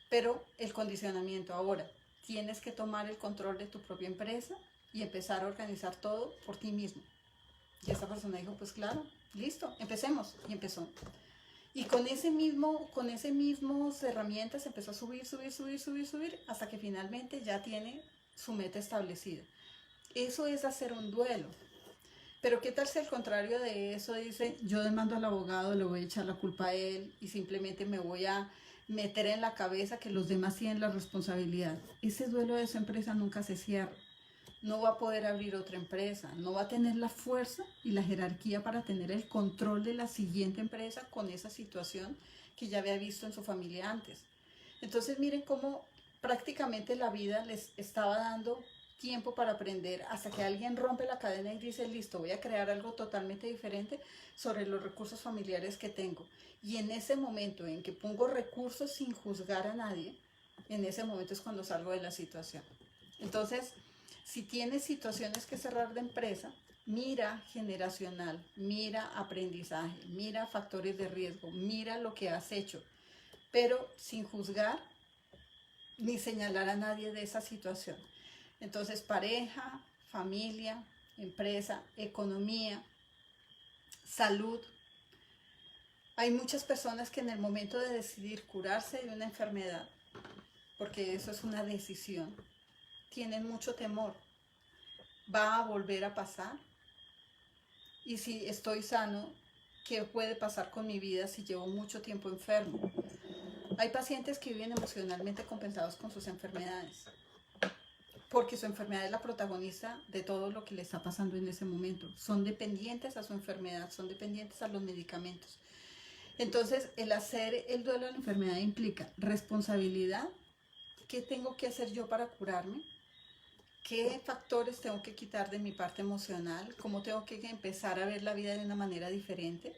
Pero el condicionamiento ahora, tienes que tomar el control de tu propia empresa y empezar a organizar todo por ti mismo. Y esta persona dijo, pues claro, listo, empecemos. Y empezó. Y con ese mismos herramientas empezó a subir, hasta que finalmente ya tiene su meta establecida. Eso es hacer un duelo. Pero ¿qué tal si al contrario de eso dice, yo demando al abogado, le voy a echar la culpa a él y simplemente me voy a meter en la cabeza que los demás tienen la responsabilidad? Ese duelo de su empresa nunca se cierra. No va a poder abrir otra empresa, no va a tener la fuerza y la jerarquía para tener el control de la siguiente empresa con esa situación que ya había visto en su familia antes. Entonces miren cómo prácticamente la vida les estaba dando tiempo para aprender hasta que alguien rompe la cadena y dice, listo, voy a crear algo totalmente diferente sobre los recursos familiares que tengo. Y en ese momento en que pongo recursos sin juzgar a nadie, en ese momento es cuando salgo de la situación. Entonces, si tienes situaciones que cerrar de empresa, mira generacional, mira aprendizaje, mira factores de riesgo, mira lo que has hecho, pero sin juzgar ni señalar a nadie de esa situación. Entonces, pareja, familia, empresa, economía, salud. Hay muchas personas que en el momento de decidir curarse de una enfermedad, porque eso es una decisión, tienen mucho temor. ¿Va a volver a pasar? Y si estoy sano, ¿qué puede pasar con mi vida si llevo mucho tiempo enfermo? Hay pacientes que viven emocionalmente compensados con sus enfermedades, porque su enfermedad es la protagonista de todo lo que le está pasando en ese momento. Son dependientes a su enfermedad, son dependientes a los medicamentos. Entonces, el hacer el duelo de la enfermedad implica responsabilidad. ¿Qué tengo que hacer yo para curarme? ¿Qué factores tengo que quitar de mi parte emocional? ¿Cómo tengo que empezar a ver la vida de una manera diferente?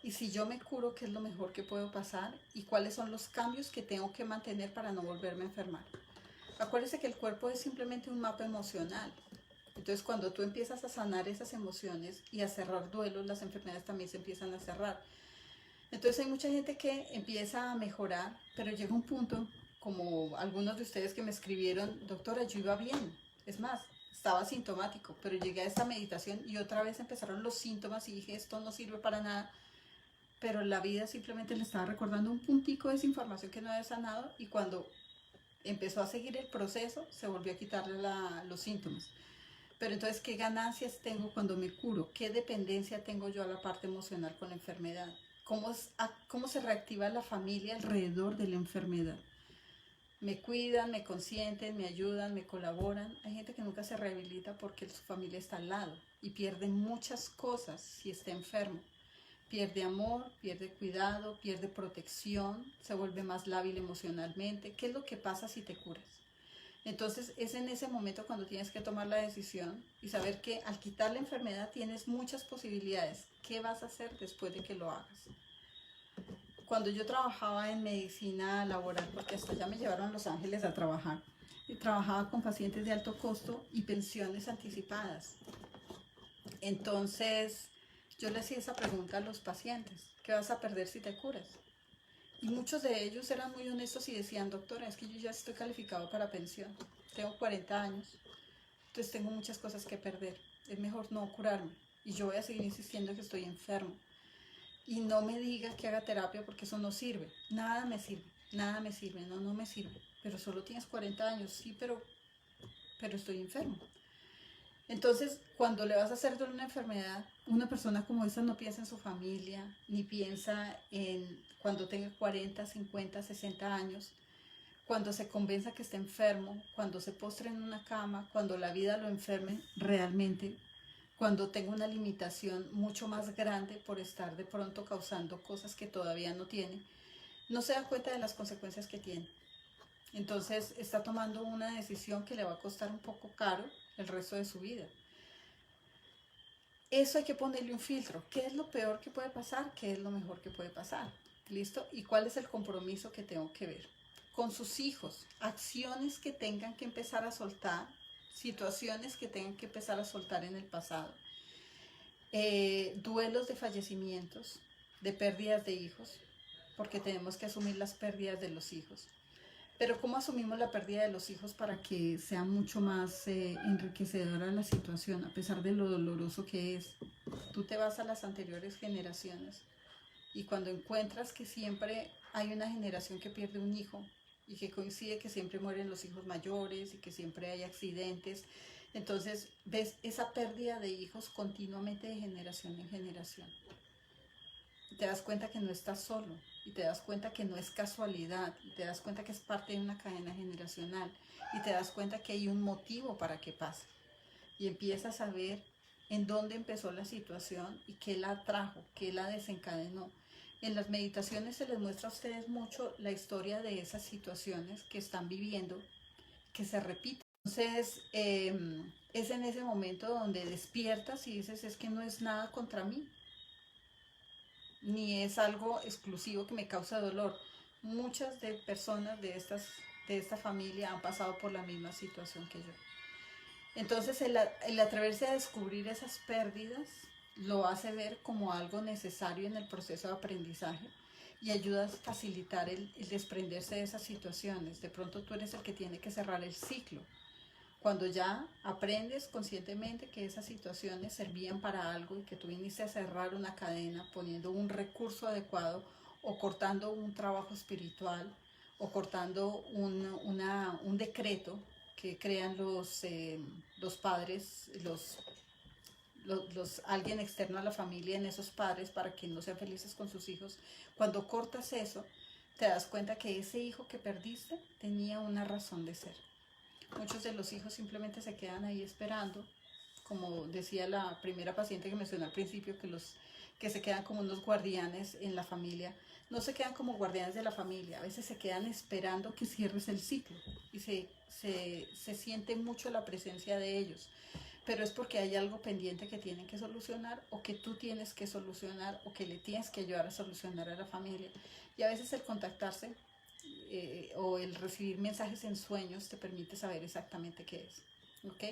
Y si yo me curo, ¿qué es lo mejor que puedo pasar? ¿Y cuáles son los cambios que tengo que mantener para no volverme a enfermar? Acuérdese que el cuerpo es simplemente un mapa emocional. Entonces, cuando tú empiezas a sanar esas emociones y a cerrar duelos, las enfermedades también se empiezan a cerrar. Entonces, hay mucha gente que empieza a mejorar, pero llega un punto, como algunos de ustedes que me escribieron, doctora, yo iba bien. Es más, estaba sintomático, pero llegué a esta meditación y otra vez empezaron los síntomas y dije, esto no sirve para nada. Pero la vida simplemente le estaba recordando un puntico de esa información que no había sanado, y cuando empezó a seguir el proceso, se volvió a quitarle los síntomas. Pero entonces, ¿qué ganancias tengo cuando me curo? ¿Qué dependencia tengo yo a la parte emocional con la enfermedad? ¿Cómo se reactiva la familia alrededor de la enfermedad? Me cuidan, me consienten, me ayudan, me colaboran. Hay gente que nunca se rehabilita porque su familia está al lado y pierde muchas cosas si está enfermo. Pierde amor, pierde cuidado, pierde protección, se vuelve más lábil emocionalmente. ¿Qué es lo que pasa si te curas? Entonces es en ese momento cuando tienes que tomar la decisión y saber que al quitar la enfermedad tienes muchas posibilidades. ¿Qué vas a hacer después de que lo hagas? Cuando yo trabajaba en medicina laboral, porque hasta allá me llevaron a Los Ángeles a trabajar, y trabajaba con pacientes de alto costo y pensiones anticipadas. Entonces yo le hacía esa pregunta a los pacientes: ¿qué vas a perder si te curas? Y muchos de ellos eran muy honestos y decían, doctora, es que yo ya estoy calificado para pensión, tengo 40 años, entonces tengo muchas cosas que perder, es mejor no curarme y yo voy a seguir insistiendo que estoy enfermo. Y no me diga que haga terapia porque eso no sirve, nada me sirve, nada me sirve, no me sirve. Pero solo tienes 40 años, sí, pero estoy enfermo. Entonces, cuando le vas a hacer de una enfermedad, una persona como esa no piensa en su familia, ni piensa en cuando tenga 40, 50, 60 años. cuando se convenza que está enfermo, cuando se postre en una cama, cuando la vida lo enferme realmente, cuando tenga una limitación mucho más grande por estar de pronto causando cosas que todavía no tiene, no se da cuenta de las consecuencias que tiene. Entonces está tomando una decisión que le va a costar un poco caro el resto de su vida. Eso hay que ponerle un filtro. ¿Qué es lo peor que puede pasar? ¿Qué es lo mejor que puede pasar? ¿Listo? ¿Y cuál es el compromiso que tengo que ver? Con sus hijos, acciones que tengan que empezar a soltar, situaciones que tengan que empezar a soltar en el pasado, duelos de fallecimientos, de pérdidas de hijos, porque tenemos que asumir las pérdidas de los hijos. Pero ¿cómo asumimos la pérdida de los hijos para que sea mucho más enriquecedora la situación, a pesar de lo doloroso que es? Tú te vas a las anteriores generaciones y cuando encuentras que siempre hay una generación que pierde un hijo y que coincide que siempre mueren los hijos mayores y que siempre hay accidentes, entonces ves esa pérdida de hijos continuamente de generación en generación. Te das cuenta que no estás solo y te das cuenta que no es casualidad y te das cuenta que es parte de una cadena generacional y te das cuenta que hay un motivo para que pase y empiezas a ver en dónde empezó la situación y qué la trajo, qué la desencadenó. En las meditaciones se les muestra a ustedes mucho la historia de esas situaciones que están viviendo, que se repiten. Entonces, es en ese momento donde despiertas y dices, es que no es nada contra mí, ni es algo exclusivo que me causa dolor. Muchas de personas de esta familia han pasado por la misma situación que yo. Entonces el atreverse a descubrir esas pérdidas lo hace ver como algo necesario en el proceso de aprendizaje y ayuda a facilitar el desprenderse de esas situaciones. De pronto tú eres el que tiene que cerrar el ciclo. Cuando ya aprendes conscientemente que esas situaciones servían para algo y que tú viniste a cerrar una cadena poniendo un recurso adecuado o cortando un trabajo espiritual o cortando un decreto que crean los padres, alguien externo a la familia en esos padres para que no sean felices con sus hijos. Cuando cortas eso, te das cuenta que ese hijo que perdiste tenía una razón de ser. Muchos de los hijos simplemente se quedan ahí esperando, como decía la primera paciente que mencioné al principio, que se quedan como unos guardianes en la familia. No se quedan como guardianes de la familia, a veces se quedan esperando que cierres el ciclo y se siente mucho la presencia de ellos, pero es porque hay algo pendiente que tienen que solucionar o que tú tienes que solucionar o que le tienes que ayudar a solucionar a la familia. Y a veces el contactarse o el recibir mensajes en sueños te permite saber exactamente qué es. ¿Ok?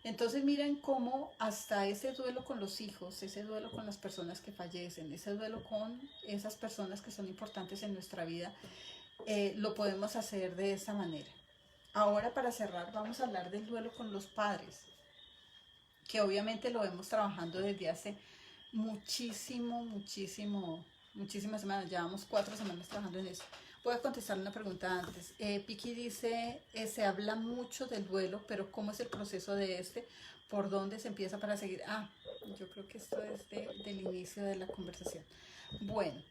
Entonces miren cómo hasta ese duelo con los hijos, ese duelo con las personas que fallecen, ese duelo con esas personas que son importantes en nuestra vida, lo podemos hacer de esa manera. Ahora para cerrar vamos a hablar del duelo con los padres, que obviamente lo vemos trabajando desde hace muchísimas semanas. Llevamos 4 semanas trabajando en eso. Voy a contestar una pregunta antes. Piki dice, se habla mucho del duelo, pero ¿cómo es el proceso de este? ¿Por dónde se empieza para seguir? Yo creo que esto es del inicio de la conversación. Bueno,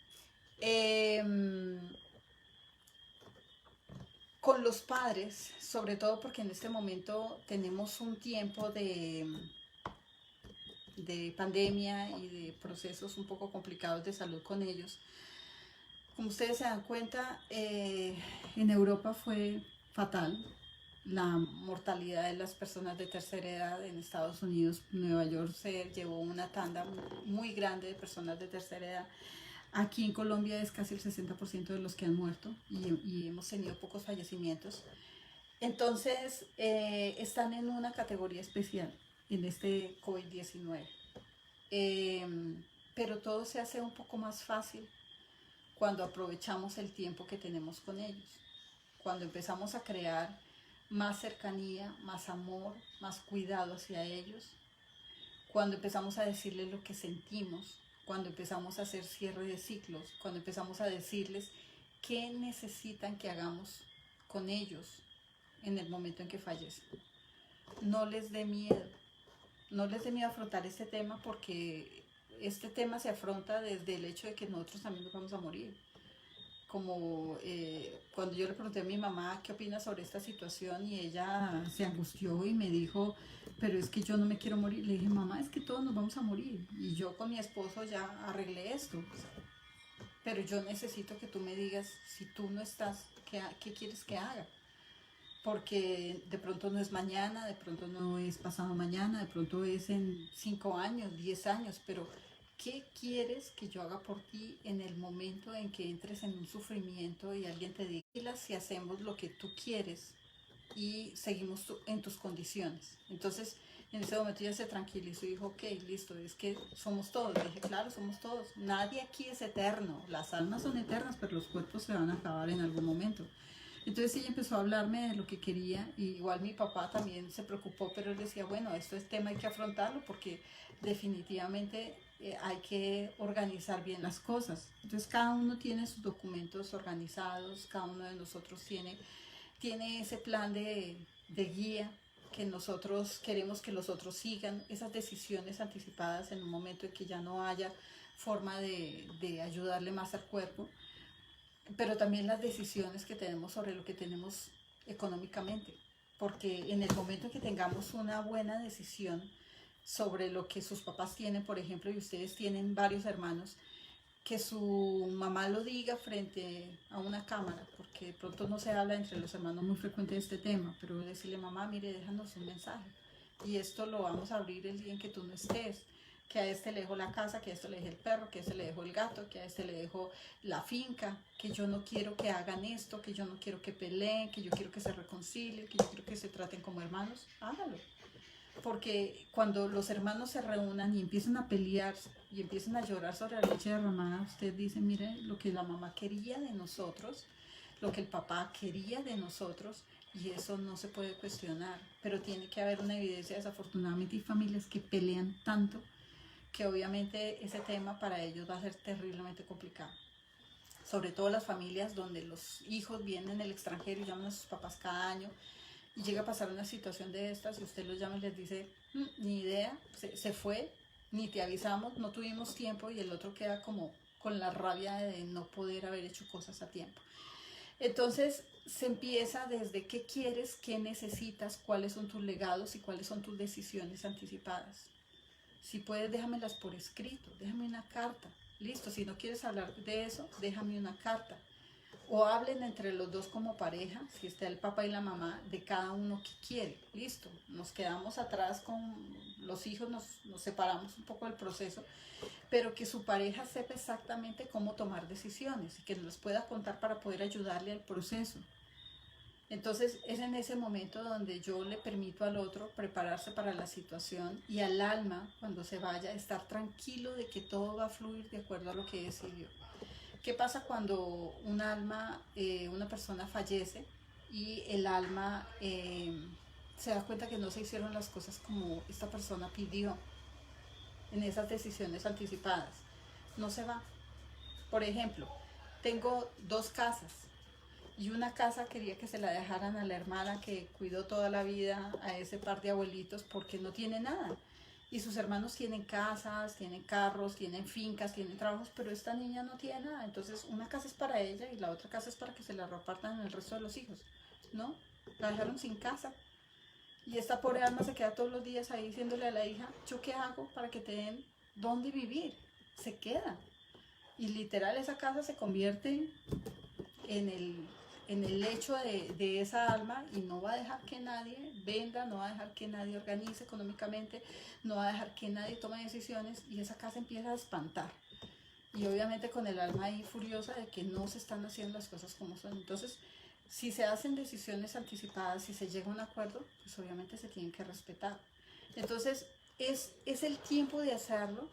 con los padres, sobre todo porque en este momento tenemos un tiempo de pandemia y de procesos un poco complicados de salud con ellos. Como ustedes se dan cuenta, en Europa fue fatal la mortalidad de las personas de tercera edad. En Estados Unidos, Nueva York se llevó una tanda muy grande de personas de tercera edad. Aquí en Colombia es casi el 60% de los que han muerto y hemos tenido pocos fallecimientos. Entonces, están en una categoría especial en este COVID-19. Pero todo se hace un poco más fácil cuando aprovechamos el tiempo que tenemos con ellos, cuando empezamos a crear más cercanía, más amor, más cuidado hacia ellos, cuando empezamos a decirles lo que sentimos, cuando empezamos a hacer cierre de ciclos, cuando empezamos a decirles qué necesitan que hagamos con ellos en el momento en que fallecen. No les dé miedo, no les dé miedo afrontar este tema, porque este tema se afronta desde el hecho de que nosotros también nos vamos a morir. como cuando yo le pregunté a mi mamá qué opina sobre esta situación y ella se angustió y me dijo, pero es que yo no me quiero morir. Le dije, mamá, es que todos nos vamos a morir y yo con mi esposo ya arreglé esto, pero yo necesito que tú me digas, si tú no estás, ¿qué quieres que haga? Porque de pronto no es mañana, de pronto no es pasado mañana, de pronto es en 5 años, 10 años, pero ¿qué quieres que yo haga por ti en el momento en que entres en un sufrimiento y alguien te diga si hacemos lo que tú quieres y seguimos en tus condiciones? Entonces, en ese momento ella se tranquilizó y dijo, ok, listo, es que somos todos. Le dije, claro, somos todos. Nadie aquí es eterno. Las almas son eternas, pero los cuerpos se van a acabar en algún momento. Entonces ella empezó a hablarme de lo que quería y igual mi papá también se preocupó, pero él decía, bueno, esto es tema, hay que afrontarlo porque definitivamente hay que organizar bien las cosas. Entonces cada uno tiene sus documentos organizados, cada uno de nosotros tiene ese plan de guía que nosotros queremos que los otros sigan, esas decisiones anticipadas en un momento en que ya no haya forma de ayudarle más al cuerpo, pero también las decisiones que tenemos sobre lo que tenemos económicamente, porque en el momento en que tengamos una buena decisión sobre lo que sus papás tienen, por ejemplo, y ustedes tienen varios hermanos, que su mamá lo diga frente a una cámara, porque de pronto no se habla entre los hermanos muy frecuente de este tema, pero decirle, mamá, mire, déjanos un mensaje, y esto lo vamos a abrir el día en que tú no estés, que a este le dejo la casa, que a este le dejé el perro, que a este le dejo el gato, que a este le dejo la finca, que yo no quiero que hagan esto, que yo no quiero que peleen, que yo quiero que se reconcilien, que yo quiero que se traten como hermanos, hágalo. Porque cuando los hermanos se reúnan y empiezan a pelear y empiezan a llorar sobre la leche derramada, usted dice, mire, lo que la mamá quería de nosotros, lo que el papá quería de nosotros, y eso no se puede cuestionar, pero tiene que haber una evidencia. Desafortunadamente hay familias que pelean tanto que obviamente ese tema para ellos va a ser terriblemente complicado. Sobre todo las familias donde los hijos vienen del extranjero y llaman a sus papás cada año y llega a pasar una situación de estas y usted los llama y les dice, ni idea, se fue, ni te avisamos, no tuvimos tiempo, y el otro queda como con la rabia de no poder haber hecho cosas a tiempo. Entonces se empieza desde qué quieres, qué necesitas, cuáles son tus legados y cuáles son tus decisiones anticipadas. Si puedes, déjamelas por escrito, déjame una carta. Listo, si no quieres hablar de eso, déjame una carta. O hablen entre los dos como pareja, si está el papá y la mamá, de cada uno que quiere. Listo, nos quedamos atrás con los hijos, nos separamos un poco del proceso, pero que su pareja sepa exactamente cómo tomar decisiones y que nos pueda contar para poder ayudarle al proceso. Entonces es en ese momento donde yo le permito al otro prepararse para la situación y al alma, cuando se vaya, estar tranquilo de que todo va a fluir de acuerdo a lo que decidió. ¿Qué pasa cuando un alma, una persona fallece y el alma se da cuenta que no se hicieron las cosas como esta persona pidió en esas decisiones anticipadas? No se va. Por ejemplo, tengo dos casas y una casa quería que se la dejaran a la hermana que cuidó toda la vida a ese par de abuelitos porque no tiene nada. Y sus hermanos tienen casas, tienen carros, tienen fincas, tienen trabajos, pero esta niña no tiene nada. Entonces una casa es para ella y la otra casa es para que se la repartan en el resto de los hijos, ¿no? La dejaron sin casa. Y esta pobre alma se queda todos los días ahí diciéndole a la hija, ¿yo qué hago para que te den dónde vivir? Se queda. Y literal esa casa se convierte en el lecho de esa alma y no va a dejar que nadie venda, no va a dejar que nadie organice económicamente, no va a dejar que nadie tome decisiones y esa casa empieza a espantar. Y obviamente con el alma ahí furiosa de que no se están haciendo las cosas como son. Entonces, si se hacen decisiones anticipadas, si se llega a un acuerdo, pues obviamente se tienen que respetar. Entonces, es el tiempo de hacerlo.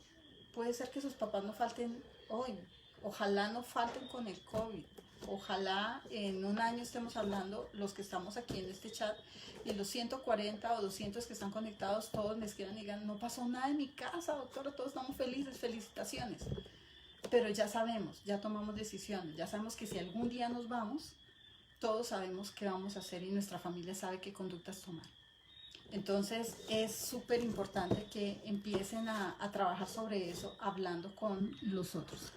Puede ser que sus papás no falten hoy, ojalá no falten con el COVID. Ojalá en un año estemos hablando, los que estamos aquí en este chat, y los 140 o 200 que están conectados, todos me escriban y digan, no pasó nada en mi casa, doctora, todos estamos felices, felicitaciones. Pero ya sabemos, ya tomamos decisiones, ya sabemos que si algún día nos vamos, todos sabemos qué vamos a hacer y nuestra familia sabe qué conductas tomar. Entonces es súper importante que empiecen a trabajar sobre eso hablando con los otros.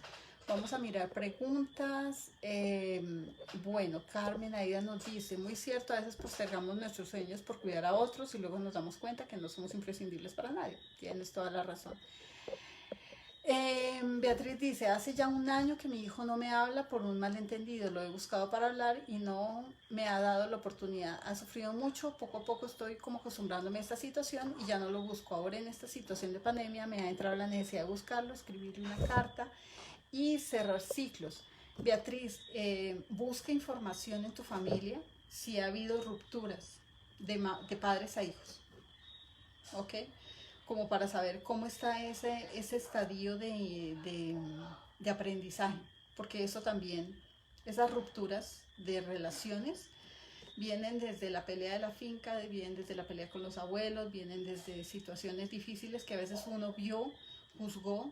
Vamos a mirar preguntas. Bueno, Carmen Aida nos dice, muy cierto, a veces postergamos nuestros sueños por cuidar a otros y luego nos damos cuenta que no somos imprescindibles para nadie. Tienes toda la razón. Beatriz dice, hace ya un año que mi hijo no me habla por un malentendido, lo he buscado para hablar y no me ha dado la oportunidad, ha sufrido mucho, poco a poco estoy como acostumbrándome a esta situación y ya no lo busco. Ahora en esta situación de pandemia me ha entrado la necesidad de buscarlo, escribirle una carta y cerrar ciclos. Beatriz, busca información en tu familia si ha habido rupturas de padres a hijos, ¿ok? Como para saber cómo está ese estadio de aprendizaje, porque eso también, esas rupturas de relaciones vienen desde la pelea de la finca, vienen desde la pelea con los abuelos, vienen desde situaciones difíciles que a veces uno vio, juzgó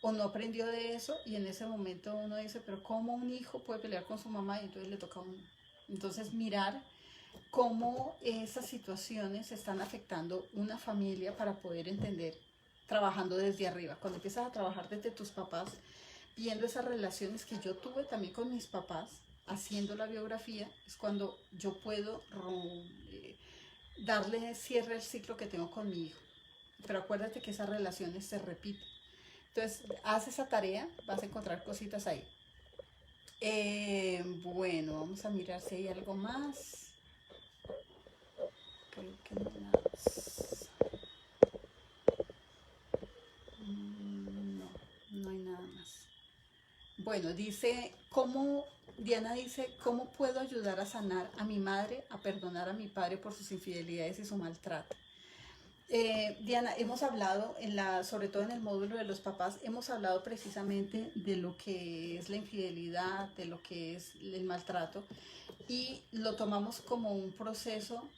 o no aprendió de eso y en ese momento uno dice, pero ¿cómo un hijo puede pelear con su mamá? Y entonces le toca a uno. Entonces mirar cómo esas situaciones están afectando una familia para poder entender, trabajando desde arriba. Cuando empiezas a trabajar desde tus papás, viendo esas relaciones que yo tuve también con mis papás, haciendo la biografía, es cuando yo puedo darle cierre al ciclo que tengo con mi hijo. Pero acuérdate que esas relaciones se repiten. Entonces, haz esa tarea, vas a encontrar cositas ahí. Bueno, vamos a mirar si hay algo más. Creo que no hay nada más. No, no hay nada más. Bueno, Diana dice, ¿cómo puedo ayudar a sanar a mi madre, a perdonar a mi padre por sus infidelidades y su maltrato? Diana, hemos hablado, sobre todo en el módulo de los papás, hemos hablado precisamente de lo que es la infidelidad, de lo que es el maltrato, y lo tomamos como un proceso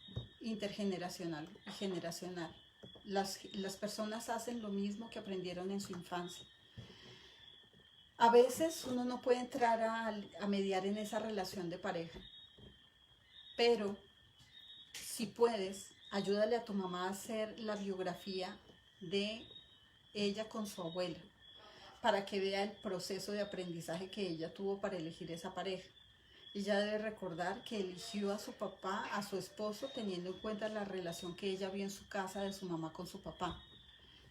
intergeneracional y generacional. Las personas hacen lo mismo que aprendieron en su infancia. A veces uno no puede entrar a mediar en esa relación de pareja, pero si puedes, ayúdale a tu mamá a hacer la biografía de ella con su abuela, para que vea el proceso de aprendizaje que ella tuvo para elegir esa pareja. Ella debe recordar que eligió a su papá, a su esposo, teniendo en cuenta la relación que ella vio en su casa de su mamá con su papá,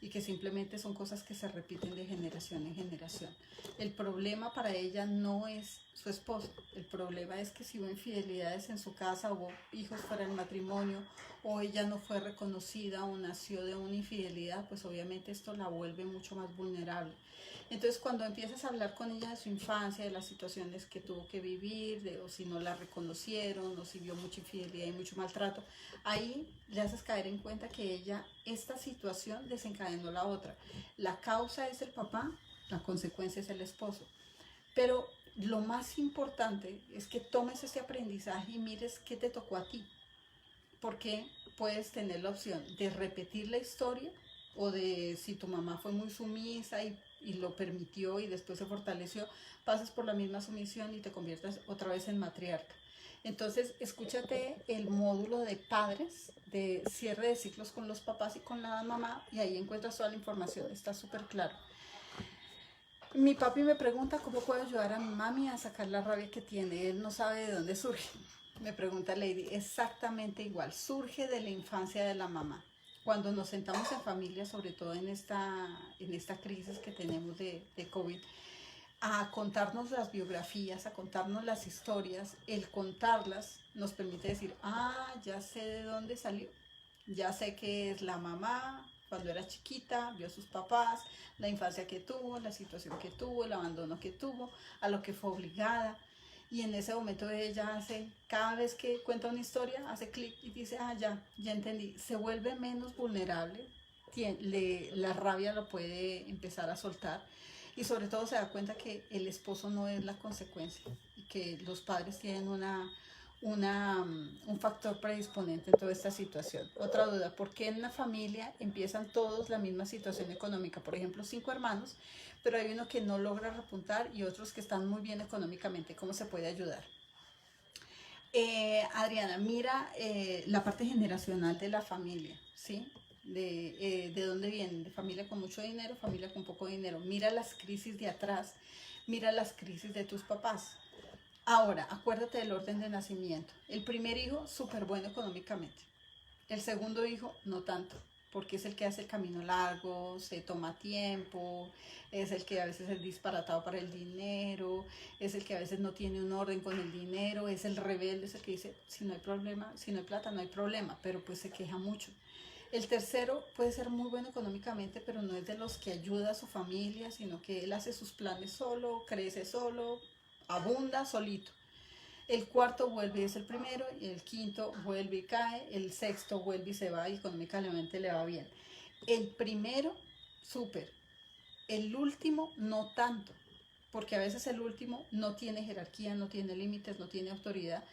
y que simplemente son cosas que se repiten de generación en generación. El problema para ella no es su esposo, el problema es que si hubo infidelidades en su casa, hubo hijos fuera del matrimonio, o ella no fue reconocida o nació de una infidelidad, pues obviamente esto la vuelve mucho más vulnerable. Entonces cuando empiezas a hablar con ella de su infancia, de las situaciones que tuvo que vivir, o si no la reconocieron, o si vio mucha infidelidad y mucho maltrato, ahí le haces caer en cuenta que esta situación desencadenó la otra. La causa es el papá, la consecuencia es el esposo. Pero lo más importante es que tomes ese aprendizaje y mires qué te tocó a ti. Porque puedes tener la opción de repetir la historia o de, si tu mamá fue muy sumisa y lo permitió y después se fortaleció, pasas por la misma sumisión y te conviertas otra vez en matriarca. Entonces, escúchate el módulo de padres, de cierre de ciclos con los papás y con la mamá, y ahí encuentras toda la información, está súper claro. Mi papi me pregunta cómo puedo ayudar a mi mami a sacar la rabia que tiene, él no sabe de dónde surge. Me pregunta Lady, exactamente igual, surge de la infancia de la mamá. Cuando nos sentamos en familia, sobre todo en esta crisis que tenemos de COVID, a contarnos las biografías, a contarnos las historias, el contarlas nos permite decir, ya sé de dónde salió, ya sé que es la mamá, cuando era chiquita, vio a sus papás, la infancia que tuvo, la situación que tuvo, el abandono que tuvo, a lo que fue obligada. Y en ese momento ella cada vez que cuenta una historia, hace clic y dice, ya entendí, se vuelve menos vulnerable, la rabia lo puede empezar a soltar y sobre todo se da cuenta que el esposo no es la consecuencia y que los padres tienen un factor predisponente en toda esta situación. Otra duda, ¿por qué en la familia empiezan todos la misma situación económica? Por ejemplo, 5 hermanos, pero hay uno que no logra repuntar y otros que están muy bien económicamente. ¿Cómo se puede ayudar? Adriana, mira la parte generacional de la familia, ¿sí? de dónde vienen, de familia con mucho dinero, familia con poco dinero. Mira las crisis de atrás, mira las crisis de tus papás. Ahora, acuérdate del orden de nacimiento. El primer hijo, súper bueno económicamente. El segundo hijo, no tanto, porque es el que hace el camino largo, se toma tiempo, es el que a veces es disparatado para el dinero, es el que a veces no tiene un orden con el dinero, es el rebelde, es el que dice, si no hay problema, si no hay plata, no hay problema, pero pues se queja mucho. El tercero puede ser muy bueno económicamente, pero no es de los que ayuda a su familia, sino que él hace sus planes solo, crece solo, abunda solito. El cuarto vuelve y es el primero, y el quinto vuelve y cae, el sexto vuelve y se va y económicamente le va bien. El primero, súper. El último, no tanto, porque a veces el último no tiene jerarquía, no tiene límites, no tiene autoridad,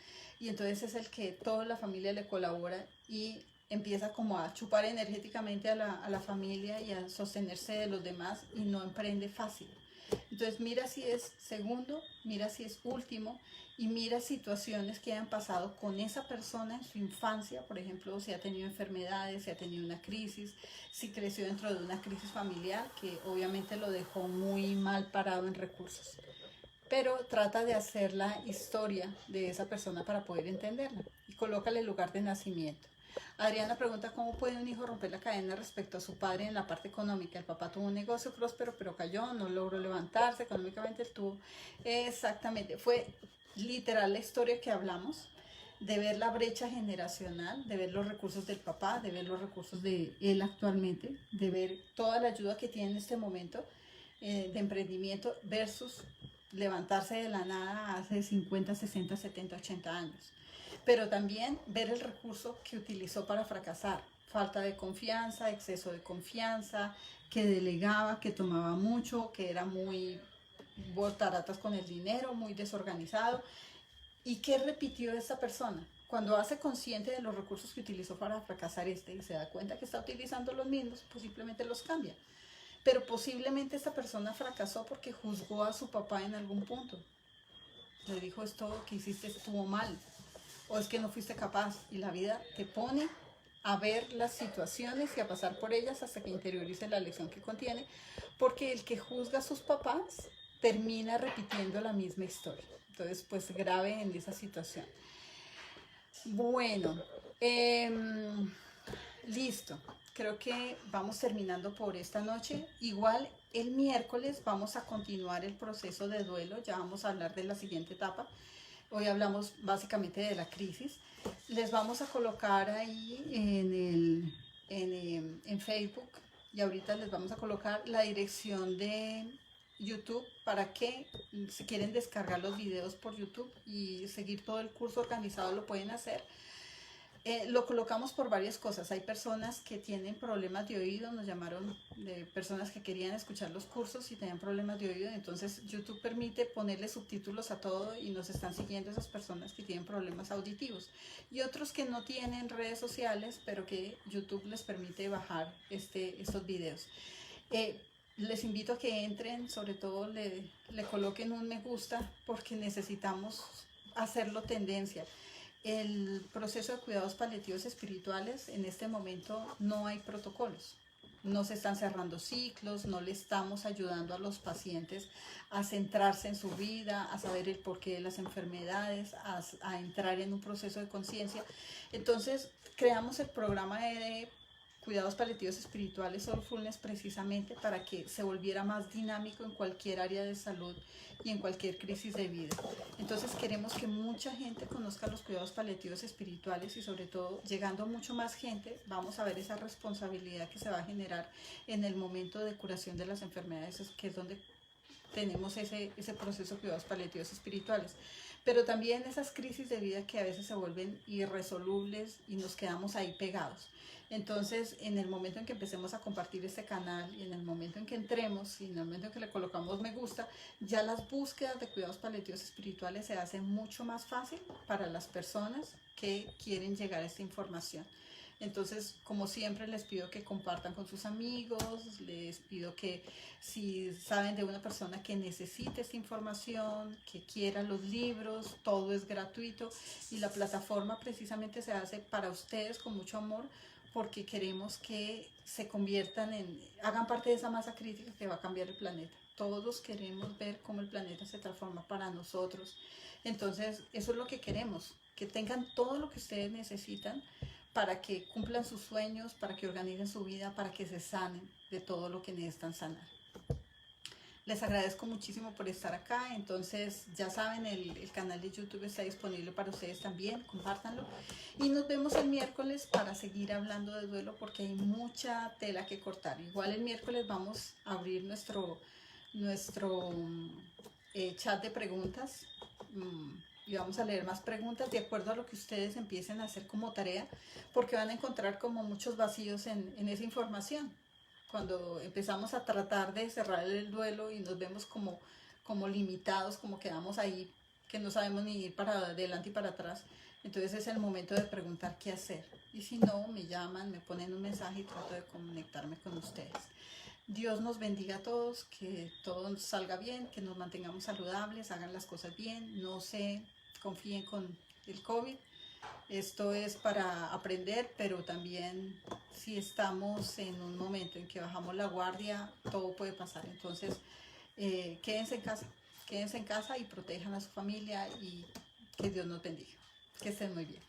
y entonces es el que toda la familia le colabora y empieza como a chupar energéticamente a la familia y a sostenerse de los demás y no emprende fácil. Entonces mira si es segundo, mira si es último y mira situaciones que hayan pasado con esa persona en su infancia, por ejemplo, si ha tenido enfermedades, si ha tenido una crisis, si creció dentro de una crisis familiar que obviamente lo dejó muy mal parado en recursos. Pero trata de hacer la historia de esa persona para poder entenderla y colócale el lugar de nacimiento. Adriana pregunta cómo puede un hijo romper la cadena respecto a su padre en la parte económica. El papá tuvo un negocio próspero pero cayó, no logró levantarse, económicamente tuvo exactamente, fue literal la historia que hablamos, de ver la brecha generacional, de ver los recursos del papá, de ver los recursos de él actualmente, de ver toda la ayuda que tiene en este momento de emprendimiento versus levantarse de la nada hace 50, 60, 70, 80 años. Pero también ver el recurso que utilizó para fracasar. Falta de confianza, exceso de confianza, que delegaba, que tomaba mucho, que era muy botaratas con el dinero, muy desorganizado. ¿Y qué repitió esta persona? Cuando hace consciente de los recursos que utilizó para fracasar y se da cuenta que está utilizando los mismos, pues simplemente los cambia. Pero posiblemente esta persona fracasó porque juzgó a su papá en algún punto. Le dijo, esto que hiciste estuvo mal, o es que no fuiste capaz, y la vida te pone a ver las situaciones y a pasar por ellas hasta que interiorice la lección que contiene, porque el que juzga a sus papás termina repitiendo la misma historia. Entonces, pues grave en esa situación. Bueno, listo. Creo que vamos terminando por esta noche. Igual el miércoles vamos a continuar el proceso de duelo. Ya vamos a hablar de la siguiente etapa. Hoy hablamos básicamente de la crisis. Les vamos a colocar ahí en Facebook y ahorita les vamos a colocar la dirección de YouTube para que si quieren descargar los videos por YouTube y seguir todo el curso organizado lo pueden hacer. Lo colocamos por varias cosas. Hay personas que tienen problemas de oído, nos llamaron de personas que querían escuchar los cursos y tenían problemas de oído, entonces YouTube permite ponerle subtítulos a todo y nos están siguiendo esas personas que tienen problemas auditivos. Y otros que no tienen redes sociales, pero que YouTube les permite bajar estos videos. Les invito a que entren, sobre todo le coloquen un me gusta porque necesitamos hacerlo tendencia. El proceso de cuidados paliativos espirituales, en este momento no hay protocolos, no se están cerrando ciclos, no le estamos ayudando a los pacientes a centrarse en su vida, a saber el porqué de las enfermedades, a entrar en un proceso de conciencia. Entonces creamos el programa de cuidados paliativos espirituales Soulfulness precisamente para que se volviera más dinámico en cualquier área de salud y en cualquier crisis de vida. Entonces queremos que mucha gente conozca los cuidados paliativos espirituales y sobre todo llegando mucho más gente vamos a ver esa responsabilidad que se va a generar en el momento de curación de las enfermedades, que es donde tenemos ese proceso de cuidados paliativos espirituales. Pero también esas crisis de vida que a veces se vuelven irresolubles y nos quedamos ahí pegados. Entonces, en el momento en que empecemos a compartir este canal y en el momento en que entremos y en el momento en que le colocamos me gusta, ya las búsquedas de cuidados paliativos espirituales se hacen mucho más fácil para las personas que quieren llegar a esta información. Entonces, como siempre, les pido que compartan con sus amigos, les pido que si saben de una persona que necesite esta información, que quiera los libros, todo es gratuito y la plataforma precisamente se hace para ustedes con mucho amor, porque queremos que se conviertan hagan parte de esa masa crítica que va a cambiar el planeta. Todos queremos ver cómo el planeta se transforma para nosotros. Entonces, eso es lo que queremos, que tengan todo lo que ustedes necesitan para que cumplan sus sueños, para que organicen su vida, para que se sanen de todo lo que necesitan sanar. Les agradezco muchísimo por estar acá. Entonces, ya saben, el canal de YouTube está disponible para ustedes también. Compártanlo. Y nos vemos el miércoles para seguir hablando de duelo porque hay mucha tela que cortar. Igual el miércoles vamos a abrir nuestro chat de preguntas. Y vamos a leer más preguntas de acuerdo a lo que ustedes empiecen a hacer como tarea, porque van a encontrar como muchos vacíos en esa información. Cuando empezamos a tratar de cerrar el duelo y nos vemos como limitados, como quedamos ahí, que no sabemos ni ir para adelante y para atrás, entonces es el momento de preguntar qué hacer. Y si no, me llaman, me ponen un mensaje y trato de conectarme con ustedes. Dios nos bendiga a todos, que todo salga bien, que nos mantengamos saludables, hagan las cosas bien, no se confíen con el COVID. Esto es para aprender, pero también si estamos en un momento en que bajamos la guardia, todo puede pasar. Entonces, quédense en casa y protejan a su familia y que Dios nos bendiga. Que estén muy bien.